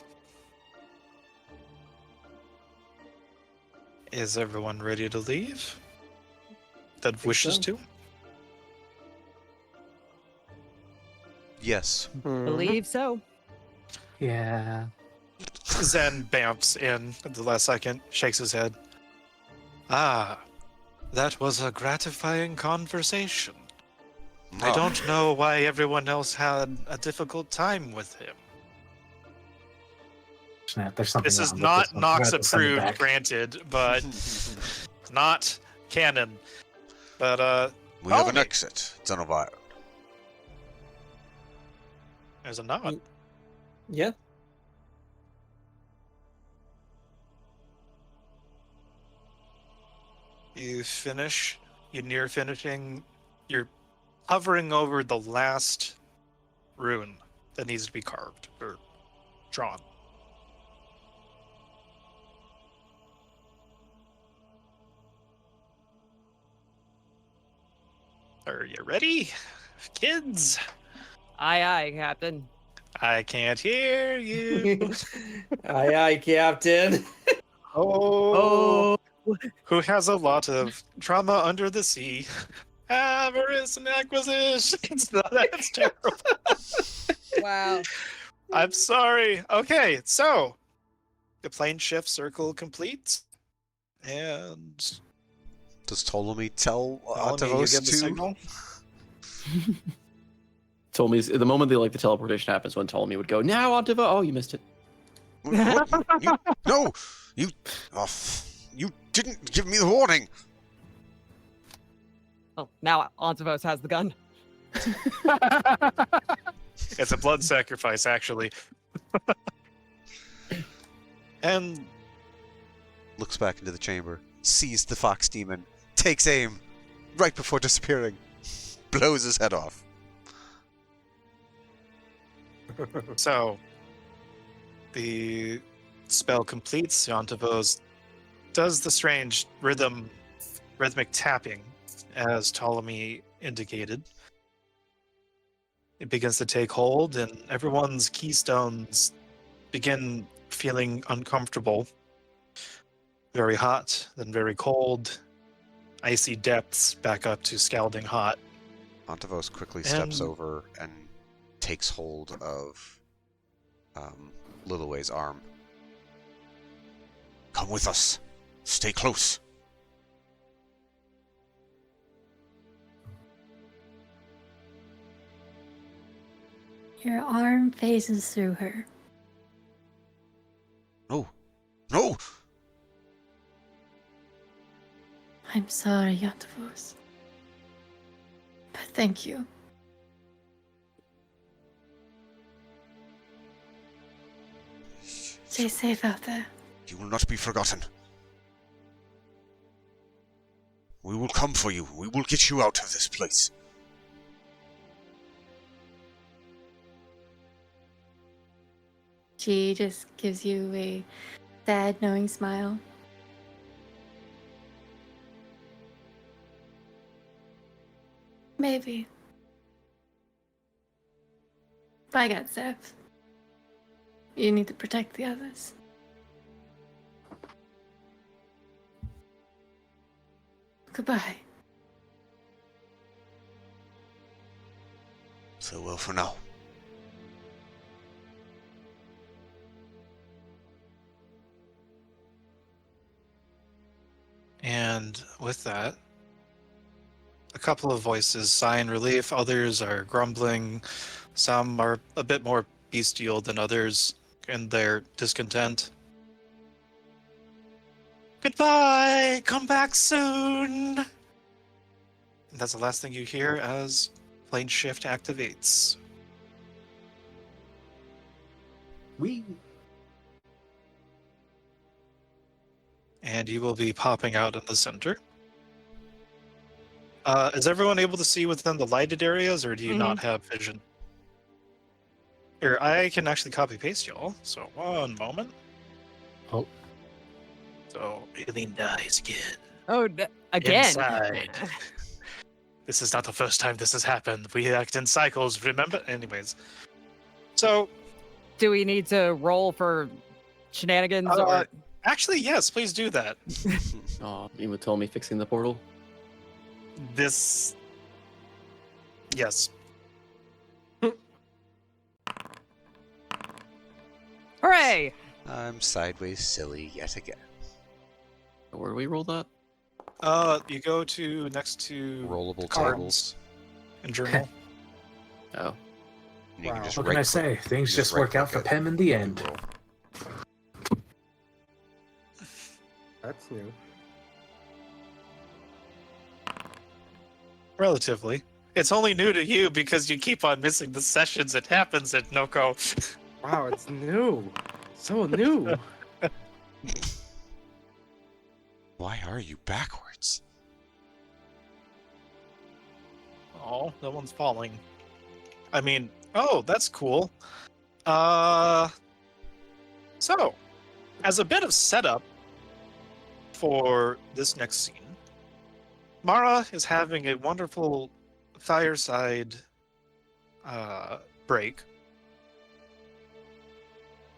Speaker 1: Is everyone ready to leave? That wishes
Speaker 5: so.
Speaker 1: to?
Speaker 8: Yes.
Speaker 3: Believe so.
Speaker 2: Yeah.
Speaker 1: Zen bamps in at the last second, shakes his head. Ah, that was a gratifying conversation. I
Speaker 4: Ah,
Speaker 1: don't know why everyone else had a difficult time with him.
Speaker 2: Snap, there's something
Speaker 1: This is
Speaker 2: wrong with
Speaker 1: not
Speaker 2: this one.
Speaker 1: Nox
Speaker 2: I'm gonna send it
Speaker 1: approved,
Speaker 2: back.
Speaker 1: granted, but not canon. But
Speaker 4: we have an
Speaker 1: Ptolemy.
Speaker 4: exit. It's on a wire.
Speaker 1: There's a nod.
Speaker 5: Yeah.
Speaker 1: You finish. You're near finishing. You're hovering over the last rune that needs to be carved or drawn. Are you ready, kids?
Speaker 3: Aye, Captain.
Speaker 1: I can't hear you.
Speaker 5: Aye, aye, Captain.
Speaker 1: Oh, who has a lot of trauma under the sea? Avarice and acquisitions. No, that's terrible.
Speaker 3: Wow.
Speaker 1: I'm sorry. Okay, so the plane shift circle completes, and
Speaker 4: Does Ptolemy tell
Speaker 1: Ptolemy, you
Speaker 4: Atavos
Speaker 1: get the
Speaker 4: to?
Speaker 1: signal.
Speaker 6: Ptolemy's the moment the teleportation happens when Ptolemy would go, now on to oh, you missed it.
Speaker 4: What? No! You... Oh, you didn't give me the warning!
Speaker 3: Oh, now Ontavos has the gun.
Speaker 1: It's a blood sacrifice, actually. And
Speaker 8: Looks back into the chamber, sees the fox demon, takes aim, right before disappearing, blows his head off.
Speaker 1: so the spell completes. Yontavos does the strange rhythmic tapping, as Ptolemy indicated. It begins to take hold, and everyone's keystones begin feeling uncomfortable. Very hot, then very cold. Icy depths back up to scalding hot.
Speaker 8: Antavos quickly steps
Speaker 1: And-
Speaker 8: over and takes hold of Lilaway's arm.
Speaker 4: Come with us. Stay close.
Speaker 7: Your arm phases through her.
Speaker 4: No. No!
Speaker 7: I'm sorry, Yantavos. But thank you. Stay safe out there.
Speaker 4: You will not be forgotten. We will come for you. We will get you out of this place.
Speaker 7: She just gives you a sad, knowing smile. Maybe. I got Zeph. You need to protect the others. Goodbye.
Speaker 4: Farewell for now.
Speaker 1: And with that, a couple of voices sigh in relief, others are grumbling, some are a bit more bestial than others in their discontent. Goodbye! Come back soon! And that's the last thing you hear as plane shift activates.
Speaker 2: We
Speaker 1: And you will be popping out in the center. Is everyone able to see within the lighted areas, or do you not have vision? Here, I can actually copy paste y'all. So 1 moment.
Speaker 2: Oh,
Speaker 1: So Aileen dies again.
Speaker 3: Oh, again.
Speaker 1: Inside. This is not the first time this has happened. We act in cycles, remember? Anyways. So,
Speaker 3: Do we need to roll for shenanigans or?
Speaker 1: actually, yes, please do that.
Speaker 6: Oh, you would tell me fixing the portal.
Speaker 1: This. Yes.
Speaker 3: Hooray!
Speaker 8: I'm sideways silly yet again.
Speaker 6: Where do we roll that?
Speaker 1: You go to next to
Speaker 8: Rollable
Speaker 1: cards
Speaker 8: tables.
Speaker 1: and journal.
Speaker 6: Oh.
Speaker 8: You can
Speaker 9: Wow.
Speaker 8: just
Speaker 2: what can I
Speaker 8: right-click-
Speaker 2: say? Things just
Speaker 8: right
Speaker 2: work out for
Speaker 8: click it.
Speaker 2: Pem in the end.
Speaker 8: Roll.
Speaker 9: That's new.
Speaker 1: Relatively. It's only new to you because you keep on missing the sessions. It happens at Noko.
Speaker 9: Wow, it's new. So new.
Speaker 8: Why are you backwards?
Speaker 1: Oh, no one's falling. I mean, oh, that's cool. So, as a bit of setup for this next scene, Mara is having a wonderful fireside break.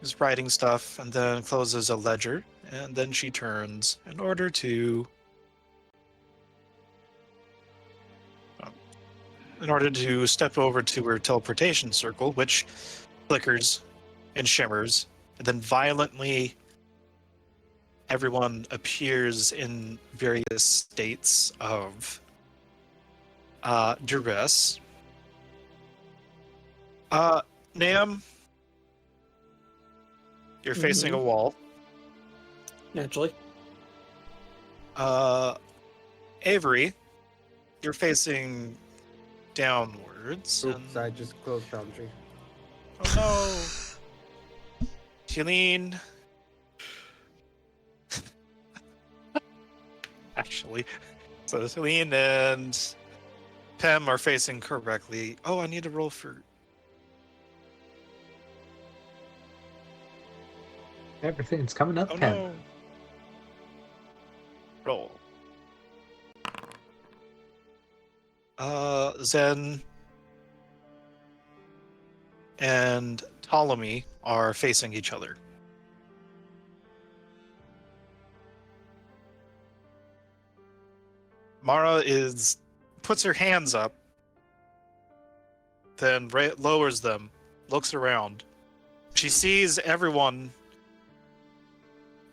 Speaker 1: Is writing stuff and then closes a ledger, and then she turns in order to step over to her teleportation circle, which flickers and shimmers, and then violently everyone appears in various states of duress. Nam, you're facing a wall.
Speaker 5: Naturally.
Speaker 1: Avery, you're facing downwards.
Speaker 9: Oops,
Speaker 1: and-
Speaker 9: I just closed Foundry.
Speaker 1: Oh no. Jeline. Actually. So Jeline and Pem are facing correctly. Oh, I need to roll for.
Speaker 2: Everything's coming up,
Speaker 1: Oh
Speaker 2: Pem.
Speaker 1: no. Roll. Zen and Ptolemy are facing each other. Mara puts her hands up, then lowers them, looks around. She sees everyone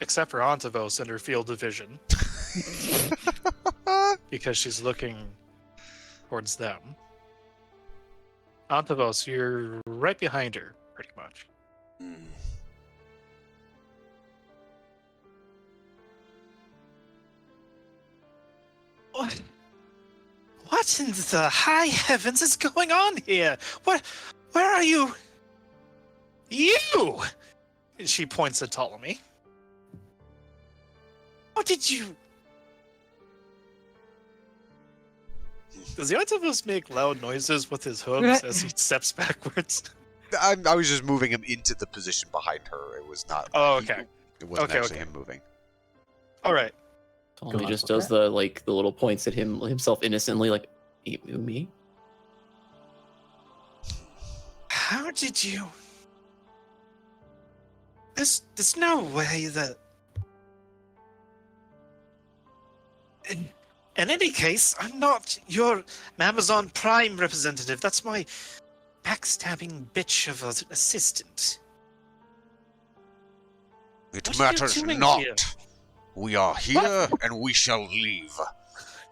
Speaker 1: except for Antavos in her field of vision because she's looking towards them. Antavos, you're right behind her, pretty much. What? What in the high heavens is going on here? Where are you? You! She points at Ptolemy. How did you? Does the Octopus make loud noises with his hooves as he steps backwards?
Speaker 8: I was just moving him into the position behind her. It was not.
Speaker 1: Oh, okay.
Speaker 8: It wasn't
Speaker 1: Okay,
Speaker 8: actually
Speaker 1: okay.
Speaker 8: him moving.
Speaker 1: All right.
Speaker 6: Ptolemy
Speaker 2: on,
Speaker 6: just
Speaker 2: what's
Speaker 6: does the little points at himself innocently, like me.
Speaker 1: How did you? There's no way that. In any case, I'm not your Amazon Prime representative. That's my backstabbing bitch of an assistant.
Speaker 8: It
Speaker 1: What are you
Speaker 8: matters
Speaker 1: doing
Speaker 8: not.
Speaker 1: here?
Speaker 8: We are here and we shall leave.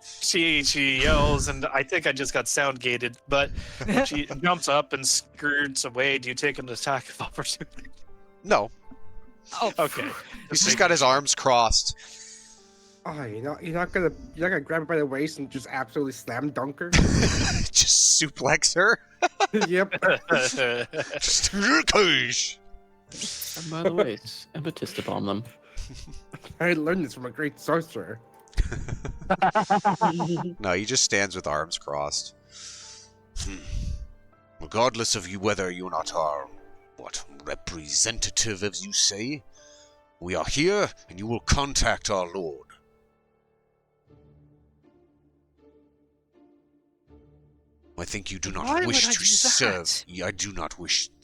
Speaker 1: She yells, and I think I just got sound gated, but she jumps up and skirts away. Do you take an attack of opportunity?
Speaker 8: No,
Speaker 3: Oh,
Speaker 1: Okay.
Speaker 8: he's just got his arms crossed.
Speaker 9: Oh, you're not gonna grab her by the waist and just absolutely slam dunk her?
Speaker 8: Just suplex her.
Speaker 9: Yep.
Speaker 8: Just Kush.
Speaker 6: And by the way, it's Amethyst bomb them.
Speaker 9: I learned this from a great sorcerer.
Speaker 8: No, he just stands with arms crossed. Regardless of whether you or not are
Speaker 4: what, representative, as you say? We are here, and you will contact our lord. I think you do not
Speaker 1: Why
Speaker 4: wish
Speaker 1: would I
Speaker 4: to
Speaker 1: do
Speaker 4: serve.
Speaker 1: that?
Speaker 4: I do not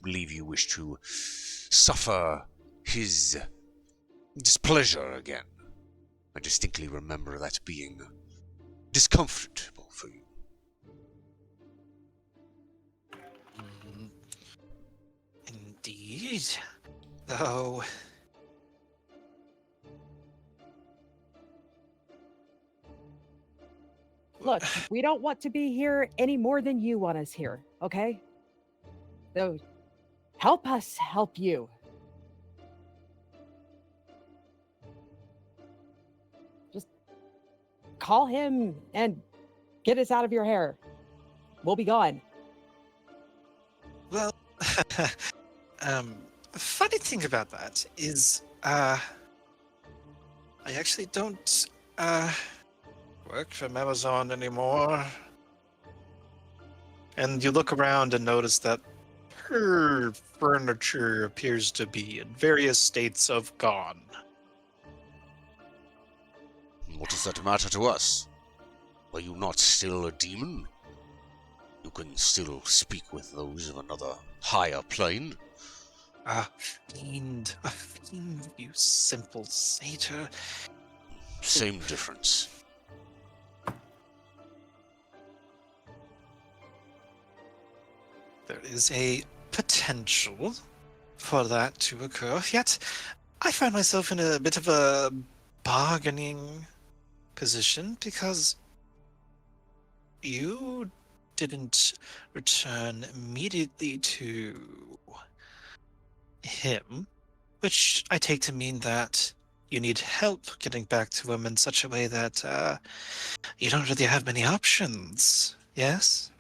Speaker 4: believe you wish to suffer his displeasure again. I distinctly remember that being discomfortable for you.
Speaker 1: Mm, Indeed. Though.
Speaker 3: Look, we don't want to be here any more than you want us here, okay? So help us help you. Just call him and get us out of your hair. We'll be gone.
Speaker 1: Well, funny thing about that is, I actually don't, work for Amazon anymore. And you look around and notice that her furniture appears to be in various states of gone.
Speaker 4: What does that matter to us? Are you not still a demon? You can still speak with those of another higher plane.
Speaker 1: A fiend, you simple satyr.
Speaker 4: Same difference.
Speaker 1: There is a potential for that to occur, yet I find myself in a bit of a bargaining position because you didn't return immediately to him, which I take to mean that you need help getting back to him in such a way that you don't really have many options, yes?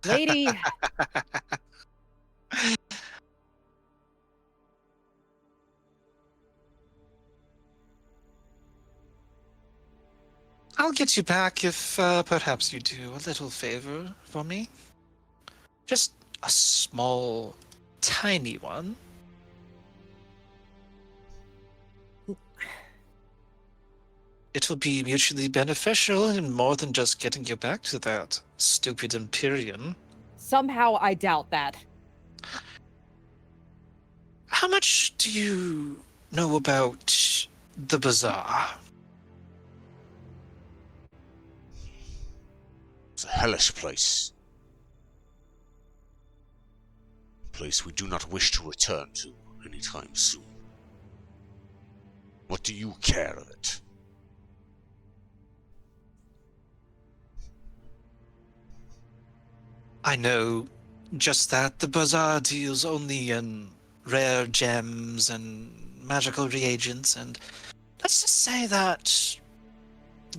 Speaker 3: Lady,
Speaker 1: I'll get you back if perhaps you do a little favor for me. Just a small, tiny one. It will be mutually beneficial and more than just getting you back to that stupid Empyrean.
Speaker 3: somehow I doubt that.
Speaker 1: How much do you know about the bazaar?
Speaker 4: It's a hellish place. A place we do not wish to return to anytime soon. What do you care of it?
Speaker 1: I know just that the bazaar deals only in rare gems and magical reagents, and let's just say that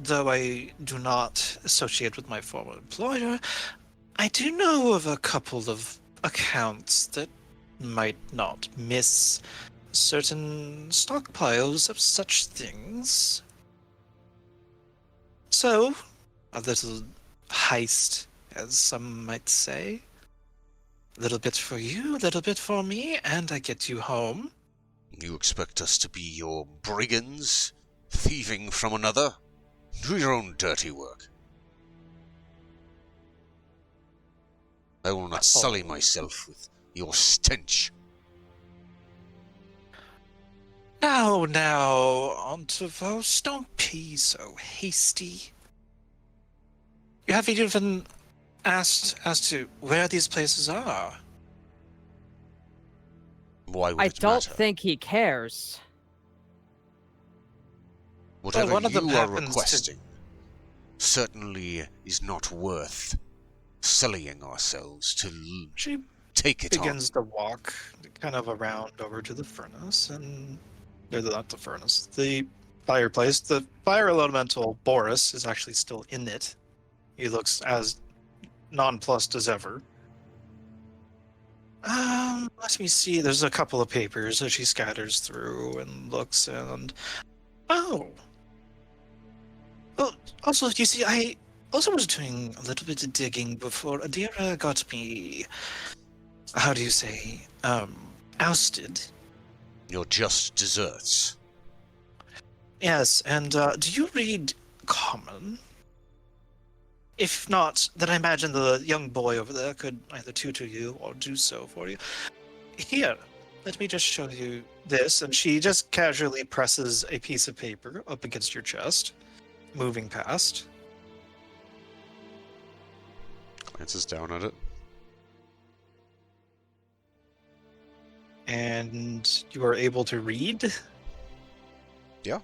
Speaker 1: though I do not associate with my former employer, I do know of a couple of accounts that might not miss certain stockpiles of such things. So, a little heist, as some might say. A little bit for you, a little bit for me, and I get you home.
Speaker 4: You expect us to be your brigands? Thieving from another? Do your own dirty work. I will not sully myself with your stench.
Speaker 1: Now, Ontivos, don't be so hasty. You haven't even asked as to where these places are.
Speaker 4: Why would
Speaker 3: I
Speaker 4: it
Speaker 3: don't
Speaker 4: matter?
Speaker 3: think he cares.
Speaker 4: Whatever
Speaker 1: one of them
Speaker 4: you are
Speaker 1: happens to-
Speaker 4: requesting certainly is not worth sullying ourselves to
Speaker 1: She
Speaker 4: take it
Speaker 1: begins
Speaker 4: on.
Speaker 1: to walk kind of around over to the furnace, and not the furnace, the fireplace. The fire elemental Boris is actually still in it. He looks as nonplussed as ever. Let me see. There's a couple of papers that she scatters through and looks, and oh, well. Also, you see, also was doing a little bit of digging before Adira got me, how do you say, ousted.
Speaker 8: You're just desserts.
Speaker 1: Yes, and do you read Common? If not, then I imagine the young boy over there could either tutor you or do so for you. Here, let me just show you this. And she just casually presses a piece of paper up against your chest, moving past.
Speaker 8: Glances down at it.
Speaker 1: And you are able to read.
Speaker 8: Yeah.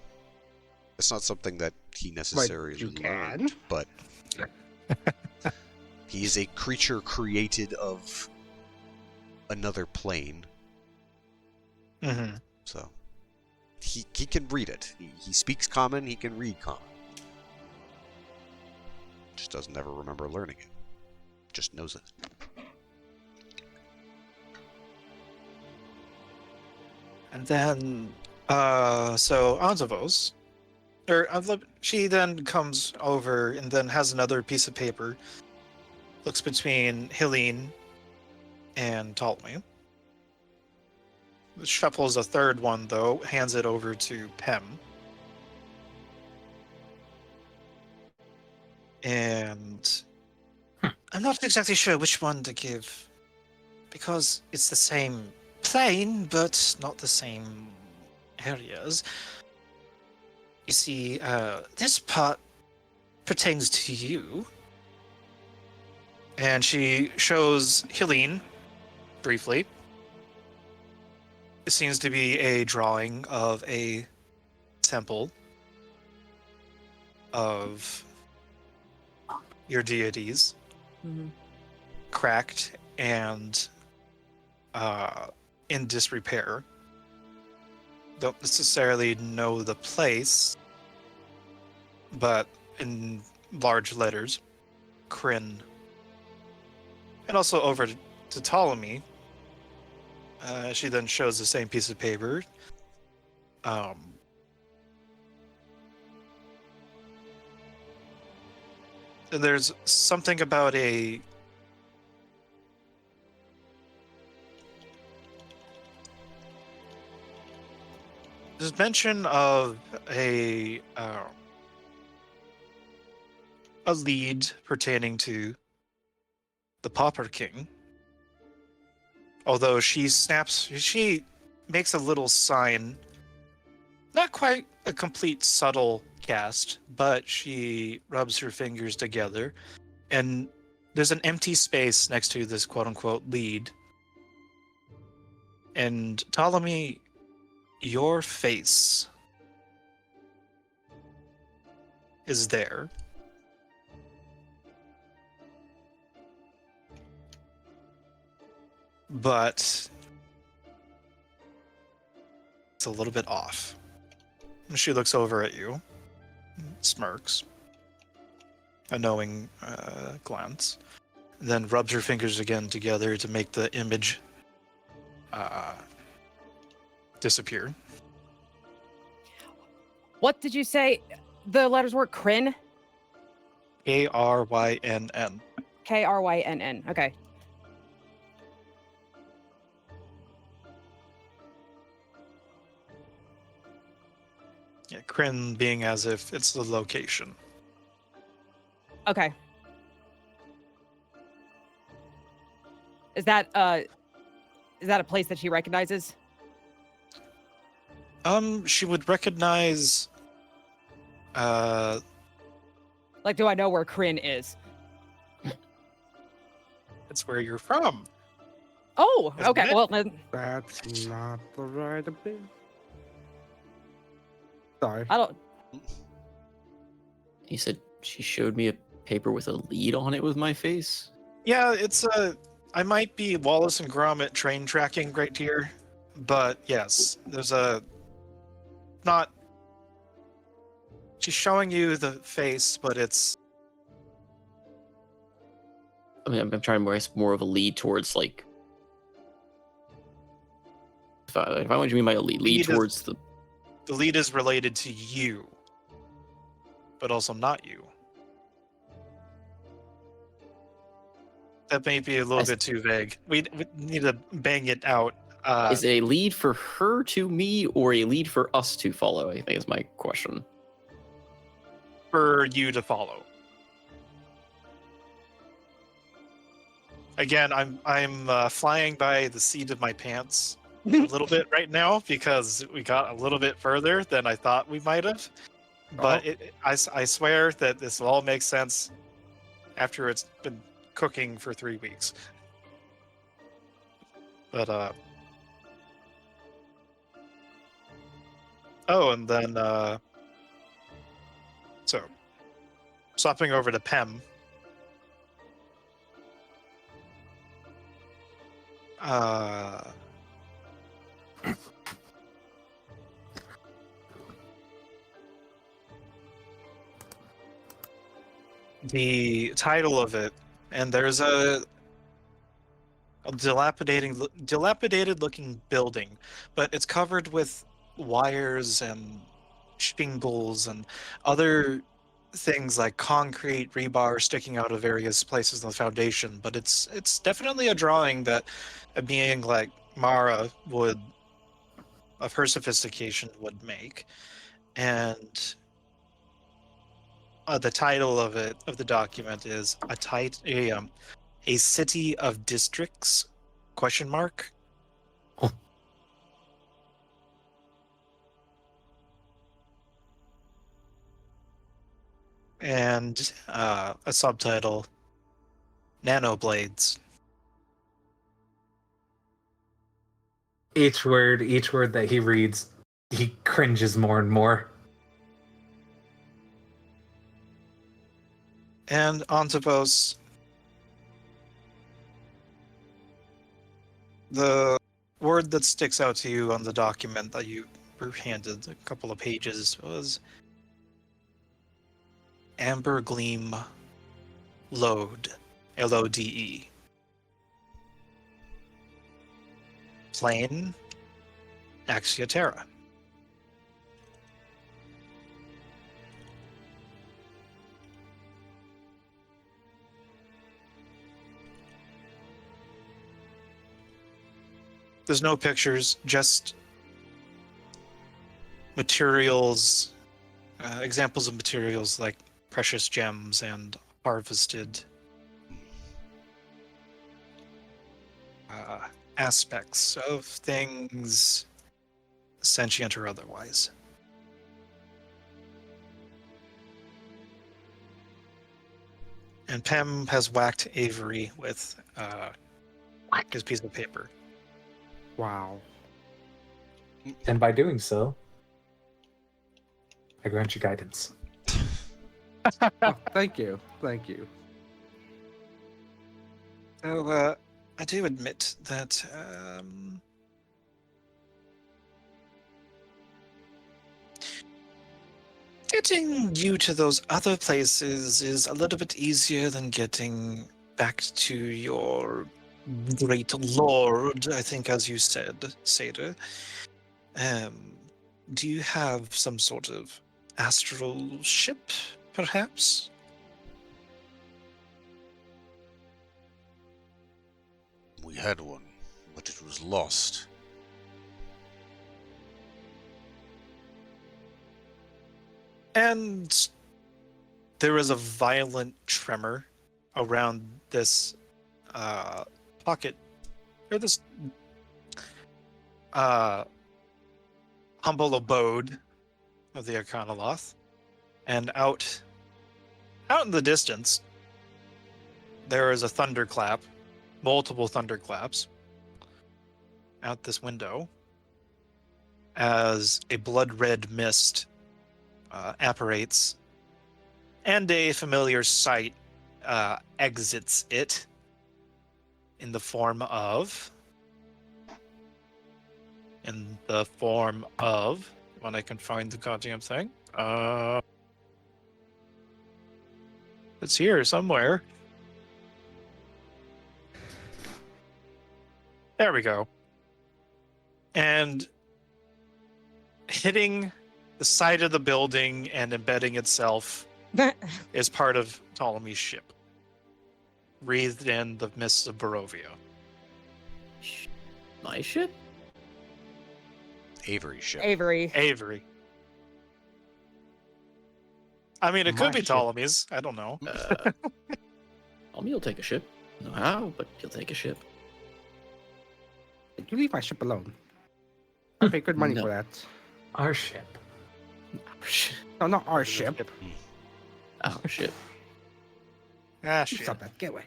Speaker 8: It's not something that he
Speaker 9: But
Speaker 8: necessarily
Speaker 9: you
Speaker 8: learned,
Speaker 9: can.
Speaker 8: but he is a creature created of another plane,
Speaker 1: Mm-hmm.
Speaker 8: so he can read it. He speaks Common, he can read Common. Just doesn't ever remember learning it. Just knows it.
Speaker 1: And then, so Anzavos, she then comes over and then has another piece of paper, looks between Helene and Ptolemy. Shuffles a third one, though, hands it over to Pem. And I'm not exactly sure which one to give, because it's the same plane, but not the same areas. You see, this part pertains to you. And she shows Helene briefly. It seems to be a drawing of a temple of your deities,
Speaker 3: Mhm.
Speaker 1: cracked and in disrepair. Don't necessarily know the place, but in large letters, Kryn. And also over to Ptolemy. She then shows the same piece of paper. And there's something about a there's mention of a lead pertaining to the Pauper King. Although she makes a little sign, not quite a complete subtle cast, but she rubs her fingers together, and there's an empty space next to this quote-unquote lead. And Ptolemy, your face is there. But it's a little bit off. She looks over at you, smirks, a knowing glance, then rubs her fingers again together to make the image disappear.
Speaker 3: What did you say the letters were? Kryn?
Speaker 1: Krynn.
Speaker 3: Krynn. Okay.
Speaker 1: Yeah, Kryn being as if it's the location.
Speaker 3: Okay. Is that a place that she recognizes?
Speaker 1: She would recognize
Speaker 3: Like, do I know where Kryn is?
Speaker 1: it's where you're from.
Speaker 3: Oh,
Speaker 1: Isn't
Speaker 3: okay.
Speaker 1: it?
Speaker 3: Well, then
Speaker 9: That's not the right opinion. Sorry.
Speaker 3: I don't.
Speaker 6: He said she showed me a paper with a lead on it with my face.
Speaker 1: Yeah, it's I might be Wallace and Gromit train tracking right here, but yes, there's a not. She's showing you the face, but it's
Speaker 6: I mean, I'm trying to raise more of a lead towards like. If I want you to mean by a lead
Speaker 1: Lead is-
Speaker 6: towards the.
Speaker 1: the lead is related to you, but also not you. That may be a little bit too vague. We need to bang it out.
Speaker 6: Is it a lead for her to me or a lead for us to follow? I think is my question.
Speaker 1: For you to follow. Again, I'm flying by the seat of my pants a little bit right now because we got a little bit further than I thought we might have. But I swear that this will all make sense after it's been cooking for 3 weeks. But oh, and then so swapping over to Pem. The title of it, and there's a dilapidated looking building, but it's covered with wires and shingles and other things like concrete rebar sticking out of various places in the foundation. But it's definitely a drawing that a being like Mara would, of her sophistication, would make. And the title of the document is a city of districts ?
Speaker 2: Oh.
Speaker 1: And a subtitle, Nanoblades.
Speaker 2: Each word that he reads, he cringes more and more.
Speaker 1: And Antipos, the word that sticks out to you on the document that you were handed a couple of pages was Amber Gleam Lode, Lode. Plane, Axia Terra. There's no pictures, just materials, examples of materials like precious gems and harvested aspects of things, sentient or otherwise. And Pem has whacked Avery with his piece of paper.
Speaker 9: Wow.
Speaker 2: And by doing so, I grant you guidance.
Speaker 9: Oh, thank you. Thank you.
Speaker 1: So, I do admit that getting you to those other places is a little bit easier than getting back to your great lord, I think, as you said, Seder. Do you have some sort of astral ship, perhaps?
Speaker 4: We had one, but it was lost.
Speaker 1: And there is a violent tremor around this pocket, or this humble abode of the Arcanoloth. And out in the distance, there is a thunderclap, multiple thunderclaps, out this window, as a blood-red mist apparates, and a familiar sight exits it in the form of, when I can find the goddamn thing, it's here somewhere. There we go. And hitting the side of the building and embedding itself is part of Ptolemy's ship. breathed in the mists of Barovia.
Speaker 6: My ship?
Speaker 8: Avery's ship.
Speaker 3: Avery.
Speaker 1: Avery. I mean, it could
Speaker 9: My
Speaker 1: be
Speaker 9: ship.
Speaker 1: Ptolemy's. I don't know.
Speaker 6: He'll take a ship. I don't know how, but he'll take a ship.
Speaker 9: You leave my ship alone. I pay good money
Speaker 6: No.
Speaker 9: for that.
Speaker 2: Our ship.
Speaker 9: No, not our ship.
Speaker 6: Our ship.
Speaker 1: Ah,
Speaker 9: You
Speaker 1: shit.
Speaker 9: stop that. Get away.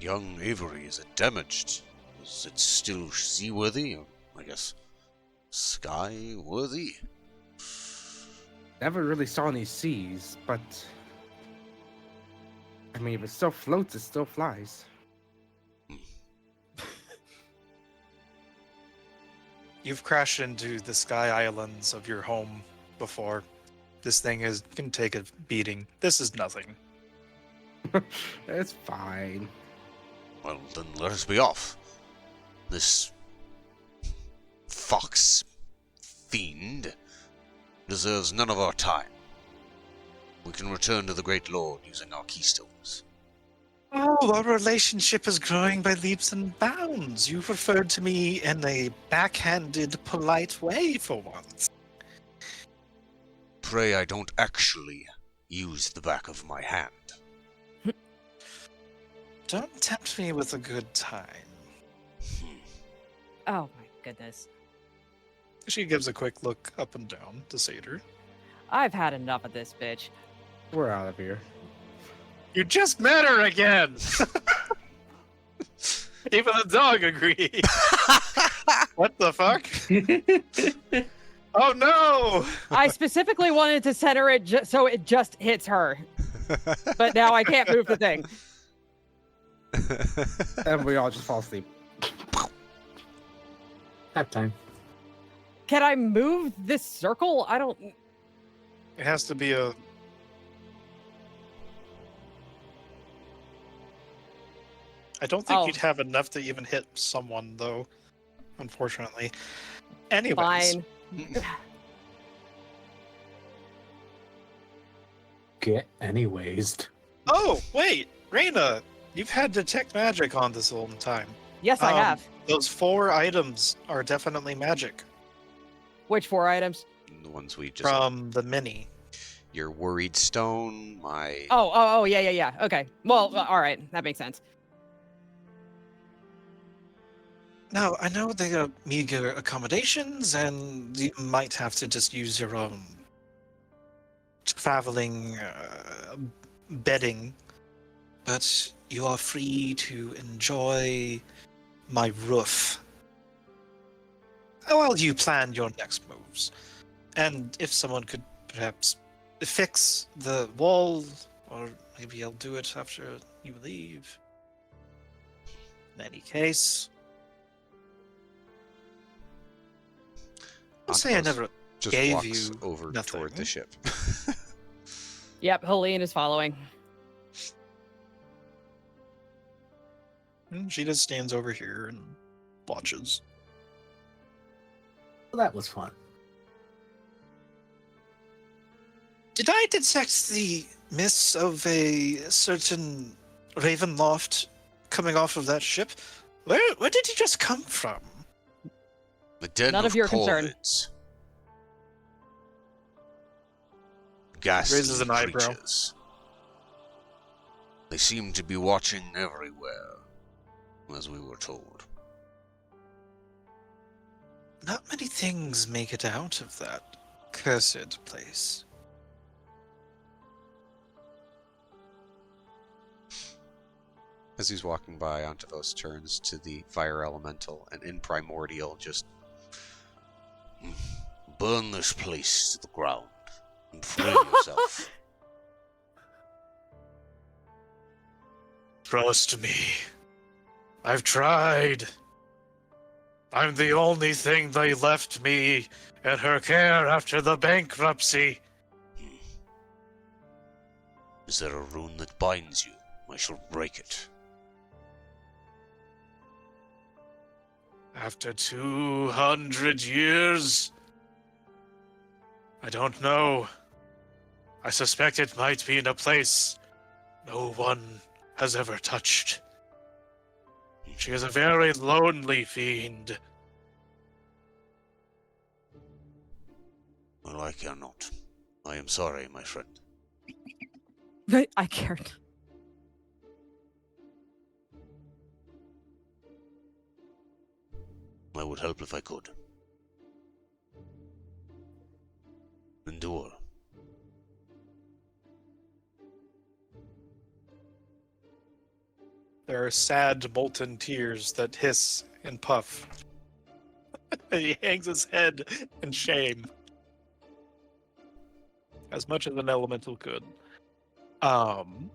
Speaker 4: Young Avery, is it damaged? Is it still seaworthy? Or, I guess, sky-worthy?
Speaker 9: Never really saw any seas, but I mean, if it still floats, it still flies.
Speaker 1: You've crashed into the sky islands of your home before. This thing can take a beating. This is nothing.
Speaker 9: It's fine.
Speaker 4: Well, then let us be off. This fox fiend deserves none of our time. We can return to the Great Lord using our keystones.
Speaker 1: Oh, our relationship is growing by leaps and bounds. You referred to me in a backhanded, polite way for once.
Speaker 4: Pray I don't actually use the back of my hand.
Speaker 1: Don't tempt me with a good time.
Speaker 3: Oh my goodness.
Speaker 1: She gives a quick look up and down to Seder.
Speaker 3: I've had enough of this bitch.
Speaker 9: We're out of here.
Speaker 1: You just met her again! Even the dog agreed. What the fuck? Oh no!
Speaker 3: I specifically wanted to center it so it just hits her. But now I can't move the thing.
Speaker 9: And we all just fall asleep.
Speaker 2: Nap time.
Speaker 3: Can I move this circle? I don't.
Speaker 1: It has to be a. I don't think
Speaker 3: Oh.
Speaker 1: you'd have enough to even hit someone, though. Unfortunately. Anyways,
Speaker 3: Fine.
Speaker 2: Get anyways.
Speaker 1: Oh wait, Reyna, you've had detect magic on this whole time.
Speaker 3: Yes, I have.
Speaker 1: Those 4 items are definitely magic
Speaker 3: Which 4 items?
Speaker 8: The ones we just.
Speaker 1: from the mini.
Speaker 8: Your worried stone, my.
Speaker 3: Oh, yeah. Okay. Well, all right. That makes sense.
Speaker 1: Now, I know they are meager accommodations, and you might have to just use your own traveling bedding, but you are free to enjoy my roof while you plan your next moves. And if someone could perhaps fix the wall, or maybe I'll do it after you leave. In any case, I'll say I
Speaker 8: Antos
Speaker 1: never
Speaker 8: just
Speaker 1: gave
Speaker 8: walks
Speaker 1: you
Speaker 8: over
Speaker 1: nothing.
Speaker 8: toward the ship.
Speaker 3: Yep, Helene is following.
Speaker 1: And she just stands over here and watches.
Speaker 2: Well, that was fun.
Speaker 1: Did I detect the mists of a certain Ravenloft coming off of that ship? Where did he just come from?
Speaker 4: The den
Speaker 3: None of your concern.
Speaker 4: corvids. Ghastly
Speaker 1: Raises an eyebrow.
Speaker 4: creatures. They seem to be watching everywhere, as we were told.
Speaker 1: Not many things make it out of that cursed place.
Speaker 8: As he's walking by, Antavos turns to the fire elemental and in primordial just
Speaker 4: Burn this place to the ground and free yourself.
Speaker 1: Trust me. I've tried. I'm the only thing they left me in her care after the bankruptcy.
Speaker 4: Is there a rune that binds you? I shall break it.
Speaker 1: After 200 years? I don't know. I suspect it might be in a place no one has ever touched. She is a very lonely fiend.
Speaker 4: Well, I cannot. I am sorry, my friend.
Speaker 3: I cared.
Speaker 4: I would help if I could. Endure.
Speaker 1: There are sad, molten tears that hiss and puff. He hangs his head in shame. As much as an elemental could. Am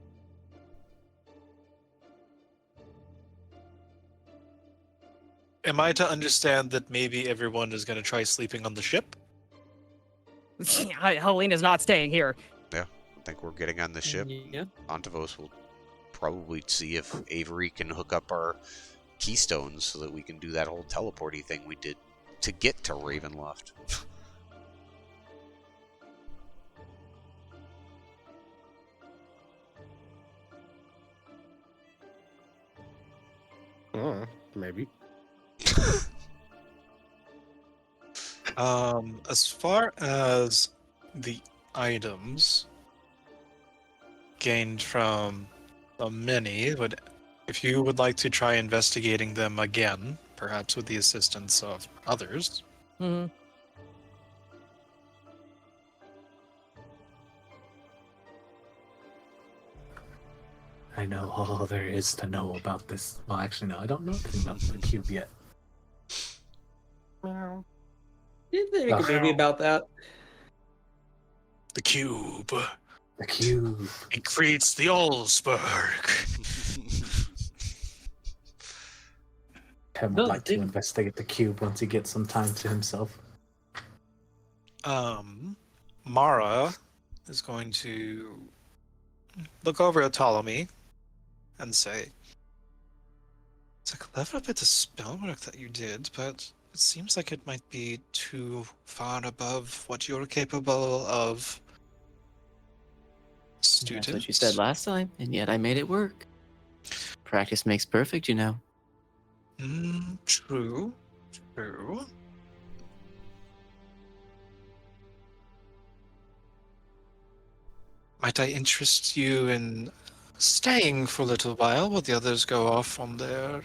Speaker 1: I to understand that maybe everyone is going to try sleeping on the ship?
Speaker 3: Helene is not staying here.
Speaker 8: I think we're getting on the ship.
Speaker 5: Yeah.
Speaker 8: Antavos will probably see if Avery can hook up our keystones so that we can do that whole teleporty thing we did to get to Ravenloft.
Speaker 9: Maybe.
Speaker 1: As far as the items gained from the mini, if you would like to try investigating them again, perhaps with the assistance of others.
Speaker 3: Hmm.
Speaker 2: I know all there is to know about this. Well, actually, no, I don't know anything about the cube yet.
Speaker 5: Didn't they make a movie about that?
Speaker 1: The cube.
Speaker 2: The cube.
Speaker 1: It creates the Allsberg.
Speaker 2: Ken
Speaker 5: No,
Speaker 2: would
Speaker 5: I
Speaker 2: like to
Speaker 5: didn't.
Speaker 2: investigate the cube once he gets some time to himself.
Speaker 1: Mara is going to look over at Ptolemy and say, "It's a clever bit of spellwork that you did, but it seems like it might be too far above what you're capable of." Students.
Speaker 6: That's what you said last time, and yet I made it work. Practice makes perfect, you know.
Speaker 1: True. True. Might I interest you in staying for a little while while the others go off on their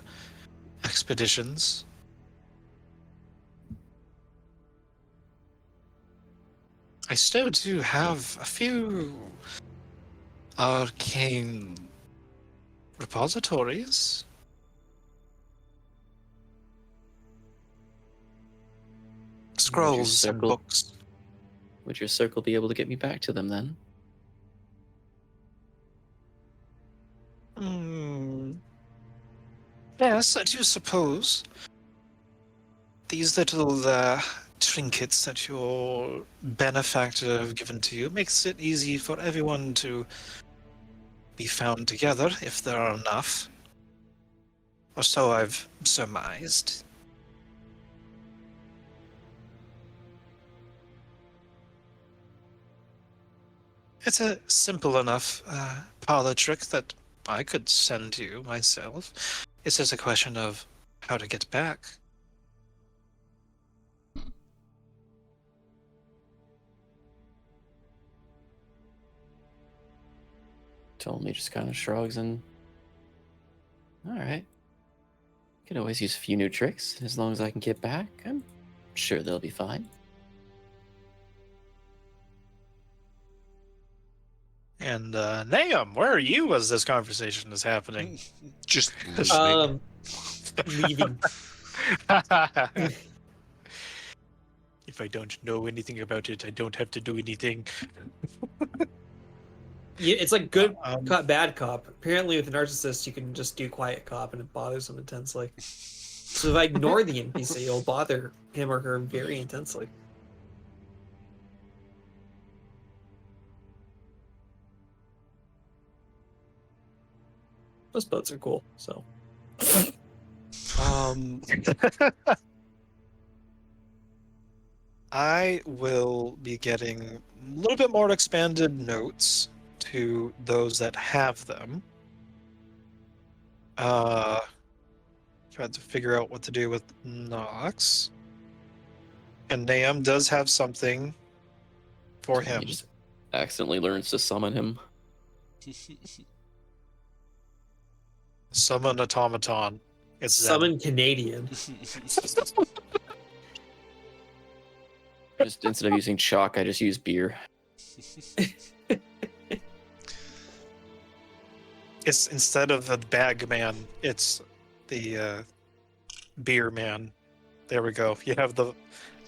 Speaker 1: expeditions? I still do have a few arcane repositories. Scrolls and
Speaker 6: circle?
Speaker 1: books.
Speaker 6: Would your circle be able to get me back to them then?
Speaker 1: Yes, I do suppose. These little trinkets that your benefactor have given to you makes it easy for everyone to be found together if there are enough. Or so I've surmised. It's a simple enough parlor trick that I could send you myself. It's just a question of how to get back.
Speaker 6: Ptolemy just kind of shrugs and... Alright. Could always use a few new tricks. As long as I can get back, I'm sure they'll be fine.
Speaker 1: And Nahum, where are you as this conversation is happening?
Speaker 8: Just listening.
Speaker 5: Leaving.
Speaker 1: If I don't know anything about it, I don't have to do anything.
Speaker 5: Yeah, it's like good
Speaker 1: Um,
Speaker 5: cop, bad cop. Apparently, with a narcissist, you can just do quiet cop, and it bothers them intensely. So if I ignore the NPC, it'll bother him or her very intensely. Those boats are cool. So
Speaker 1: I will be getting a little bit more expanded notes to those that have them. Tried to figure out what to do with Nox. And Naam does have something for
Speaker 6: He
Speaker 1: him.
Speaker 6: just accidentally learns to summon him.
Speaker 1: Summon automaton. It's Zen.
Speaker 5: Summon Canadian.
Speaker 6: Just instead of using chalk, I just use beer.
Speaker 1: It's instead of a bag man, it's the beer man. There we go. You have the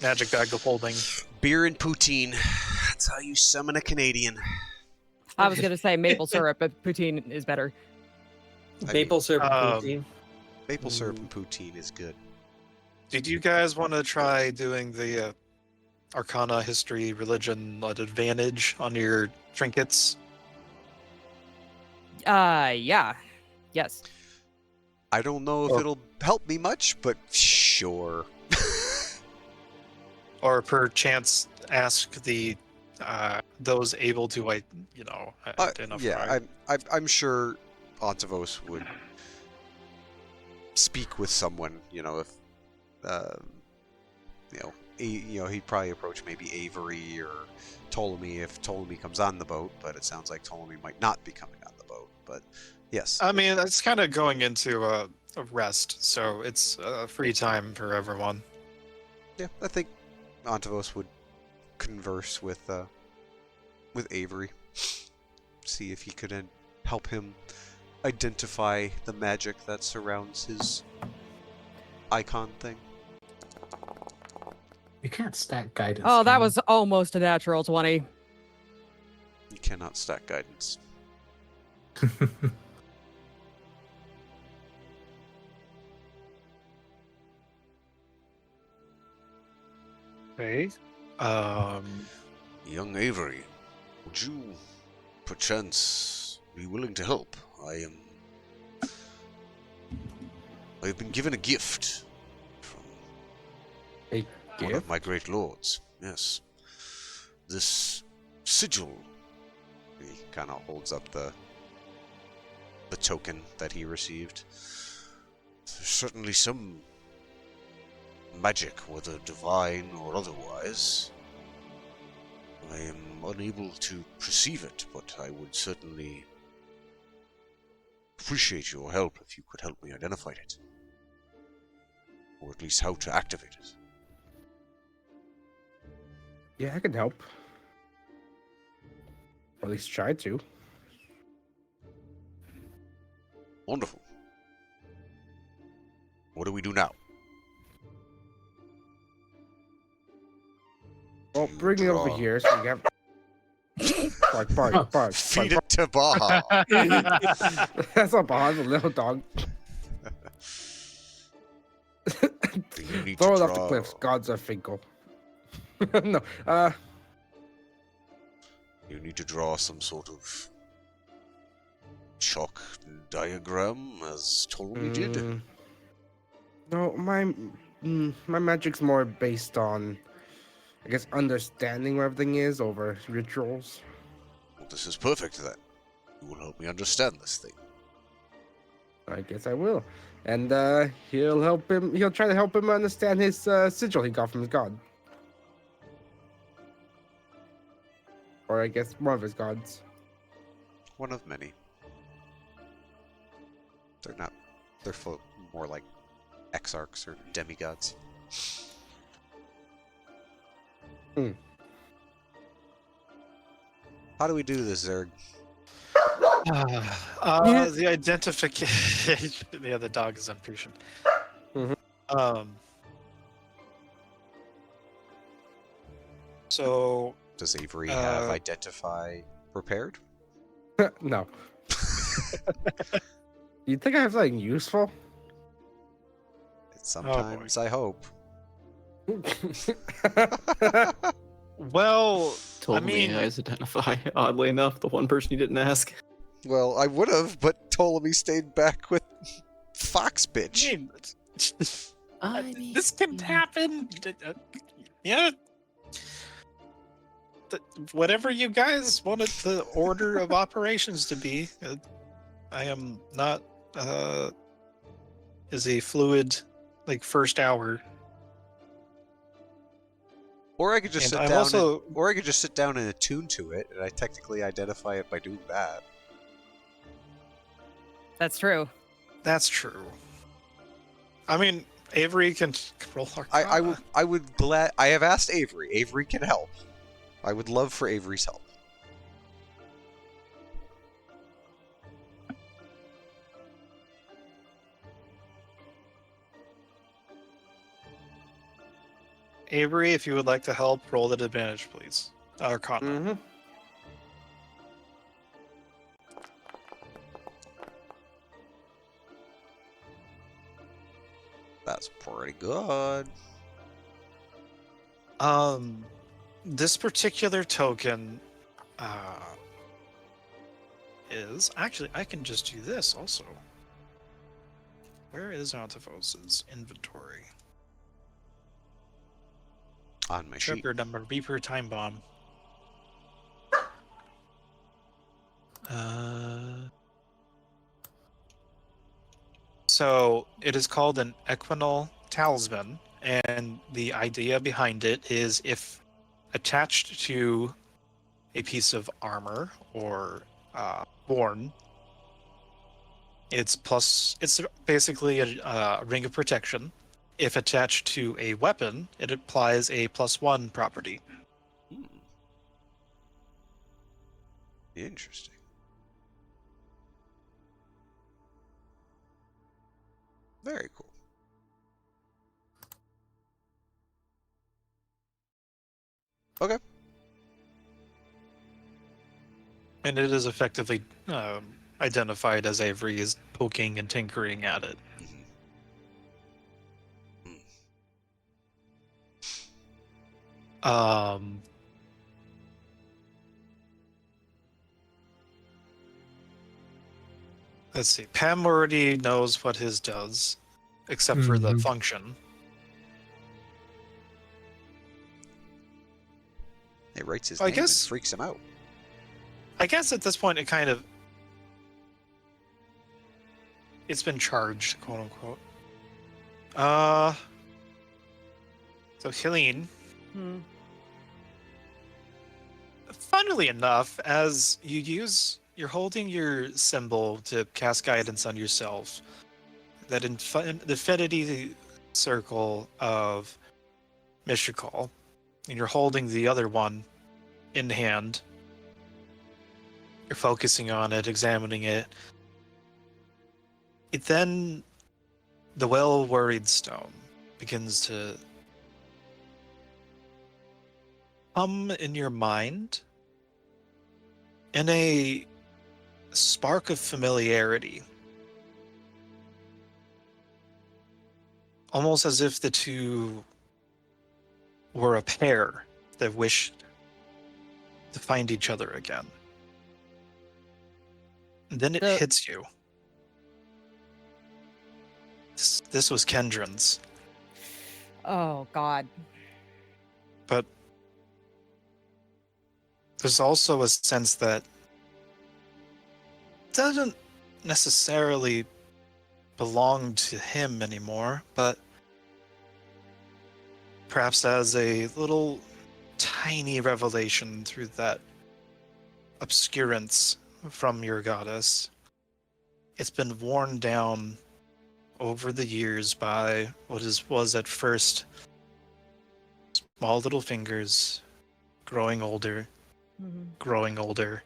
Speaker 1: magic bag of holding.
Speaker 8: Beer and poutine. That's how you summon a Canadian.
Speaker 3: I was gonna say maple syrup, but poutine is better.
Speaker 5: Maple syrup and poutine.
Speaker 8: Maple syrup and poutine is good.
Speaker 1: Did you guys want to try doing the Arcana, History, Religion at advantage on your trinkets?
Speaker 3: Yeah. Yes.
Speaker 8: I don't know if it'll help me much, but sure.
Speaker 1: Or perchance ask the those able to identify.
Speaker 8: Yeah, I'm sure Ontavos would speak with someone. If he'd probably approach maybe Avery or Ptolemy if Ptolemy comes on the boat. But it sounds like Ptolemy might not be coming on the boat. But yes,
Speaker 1: I mean, it's kind of going into a rest, so it's free time for everyone.
Speaker 8: yeah, I think Ontavos would converse with Avery, see if he could help him identify the magic that surrounds his icon thing.
Speaker 2: You can't stack guidance.
Speaker 3: Oh, that
Speaker 2: can you?
Speaker 3: was almost a natural 20.
Speaker 8: You cannot stack guidance.
Speaker 1: Okay.
Speaker 4: Young Avery, would you perchance be willing to help? I've been given a gift from one of my great lords. Yes. This sigil.
Speaker 8: He kind of holds up the token that he received.
Speaker 4: There's certainly some magic, whether divine or otherwise. I am unable to perceive it, but I would certainly appreciate your help if you could help me identify it. Or at least how to activate it.
Speaker 9: Yeah, I can help. Or at least try to.
Speaker 4: Wonderful. What do we do now?
Speaker 9: Well, bring it over here so we have. Bark.
Speaker 8: Feed it to Baja.
Speaker 9: That's not Baja's a little dog.
Speaker 4: You need
Speaker 9: Throw
Speaker 4: to
Speaker 9: it off the
Speaker 4: draw-
Speaker 9: cliffs. Gods are fickle. No,
Speaker 4: You need to draw some sort of chalk diagram, as Ptolemy did.
Speaker 9: No, my magic's more based on, I guess, understanding where everything is over rituals.
Speaker 4: Well, this is perfect then. You will help me understand this thing.
Speaker 9: I guess I will. And he'll help him. He'll try to help him understand his sigil he got from his god. Or I guess one of his gods.
Speaker 8: One of many. They're not. They're more like exarchs or demigods. How do we do this, Zerg?
Speaker 1: The identification. Yeah, the dog is impatient. So
Speaker 8: Does Avery have identify prepared?
Speaker 9: No. You think I have something useful?
Speaker 8: Sometimes I hope.
Speaker 1: well,
Speaker 6: Told
Speaker 1: I mean,
Speaker 6: me guys identify. Oddly enough, the one person you didn't ask.
Speaker 8: Well, I would have, but Ptolemy stayed back with Fox bitch.
Speaker 1: This can happen. Yeah. Whatever you guys wanted the order of operations to be. I am not is a fluid like first hour.
Speaker 8: Or I could just
Speaker 1: And
Speaker 8: sit
Speaker 1: I'm
Speaker 8: down
Speaker 1: also
Speaker 8: or I could just sit down and attune to it, and I technically identify it by doing that.
Speaker 3: That's true.
Speaker 1: that's true. I mean, Avery can roll Arcana.
Speaker 8: I would glad I have asked Avery. Avery can help. I would love for Avery's help.
Speaker 1: Avery, if you would like to help, roll at advantage, please. Arcana.
Speaker 9: Mm-hmm.
Speaker 8: That's pretty good.
Speaker 1: This particular token is actually I can just do this also. Where is Antivos's inventory?
Speaker 8: On my sheet.
Speaker 1: Trigger number, Reaper time bomb. So it is called an equinal talisman, and the idea behind it is if attached to a piece of armor or worn, it's basically a ring of protection. If attached to a weapon, it applies a +1 property.
Speaker 8: Interesting. Very cool. Okay.
Speaker 1: And it is effectively identified as Avery is poking and tinkering at it. Let's see. Pam already knows what his does, except for the
Speaker 2: Mhm.
Speaker 1: function.
Speaker 8: It writes his
Speaker 1: I
Speaker 8: name
Speaker 1: guess-
Speaker 8: and freaks him out.
Speaker 1: I guess at this point it kind of it's been charged, quote unquote. So Helene,
Speaker 3: Hmm.
Speaker 1: funnily enough, as you're holding your symbol to cast guidance on yourself, that infinity circle of Mishakal, and you're holding the other one in hand. You're focusing on it, examining it. Then the well-worried stone begins to come in your mind in a spark of familiarity. Almost as if the two were a pair that wished to find each other again. And then it
Speaker 3: The-
Speaker 1: hits you. This was Kendron's,
Speaker 3: Oh God.
Speaker 1: but there's also a sense that it doesn't necessarily belong to him anymore, but perhaps as a little tiny revelation through that obscurance from your goddess. It's been worn down over the years by what was at first small little fingers, growing older,
Speaker 3: Mhm.
Speaker 1: growing older,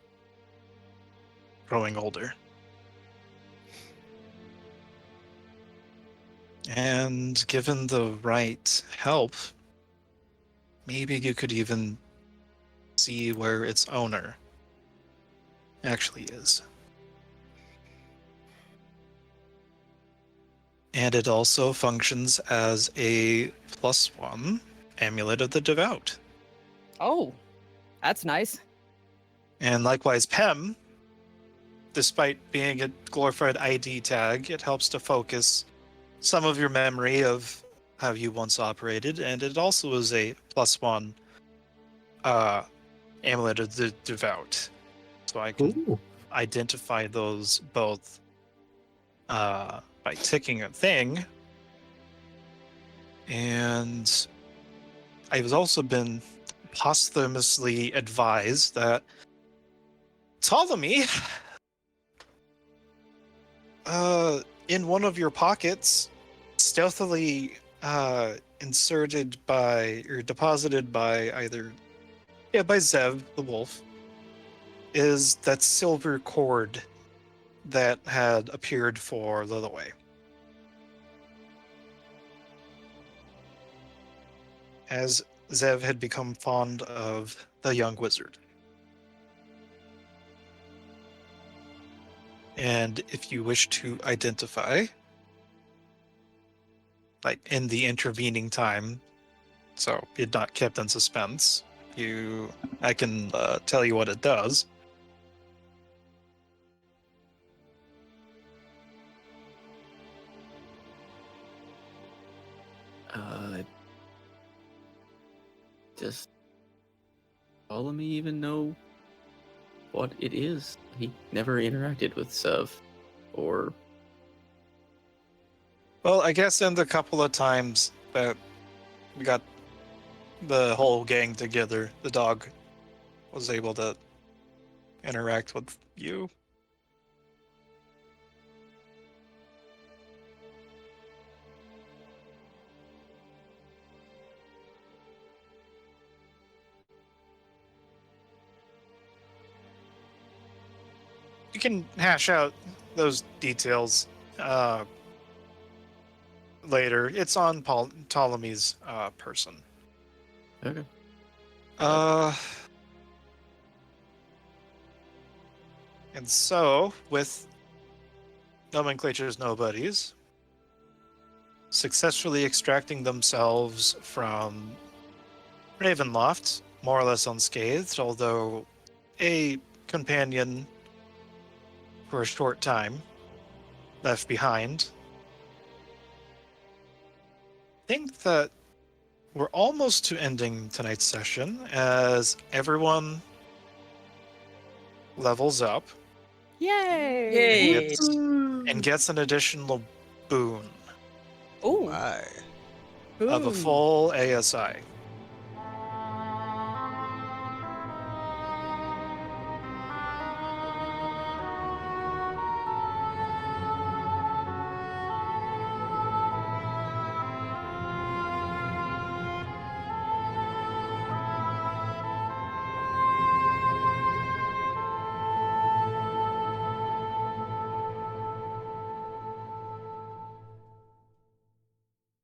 Speaker 1: growing older. And given the right help, maybe you could even see where its owner actually is. And it also functions as a +1 amulet of the devout.
Speaker 3: Oh, that's nice.
Speaker 1: And likewise, Pem, despite being a glorified ID tag, it helps to focus some of your memory of how you once operated, and it also is a +1 Amulet of the Devout. So I can
Speaker 2: Ooh.
Speaker 1: identify those both by ticking a thing. And I've also been posthumously advised that Ptolemy, in one of your pockets, stealthily inserted by or deposited by by Zev the wolf, is that silver cord that had appeared for Lilloway. As Zev had become fond of the young wizard. And if you wish to identify, like in the intervening time, so it's not kept in suspense, I can tell you what it does.
Speaker 6: Does Ptolemy even know what it is? He never interacted with Sev, or
Speaker 1: Well, I guess in the couple of times that we got the whole gang together, the dog was able to interact with you. You can hash out those details later. It's on Ptolemy's person.
Speaker 6: okay.
Speaker 1: And so, with Nomenclature's Nobodies successfully extracting themselves from Ravenloft, more or less unscathed, although a companion for a short time left behind, I think that we're almost to ending tonight's session as everyone levels up
Speaker 3: Yay!
Speaker 1: and gets an additional boon
Speaker 4: Oh
Speaker 10: Ooh.
Speaker 4: my.
Speaker 1: of a full ASI.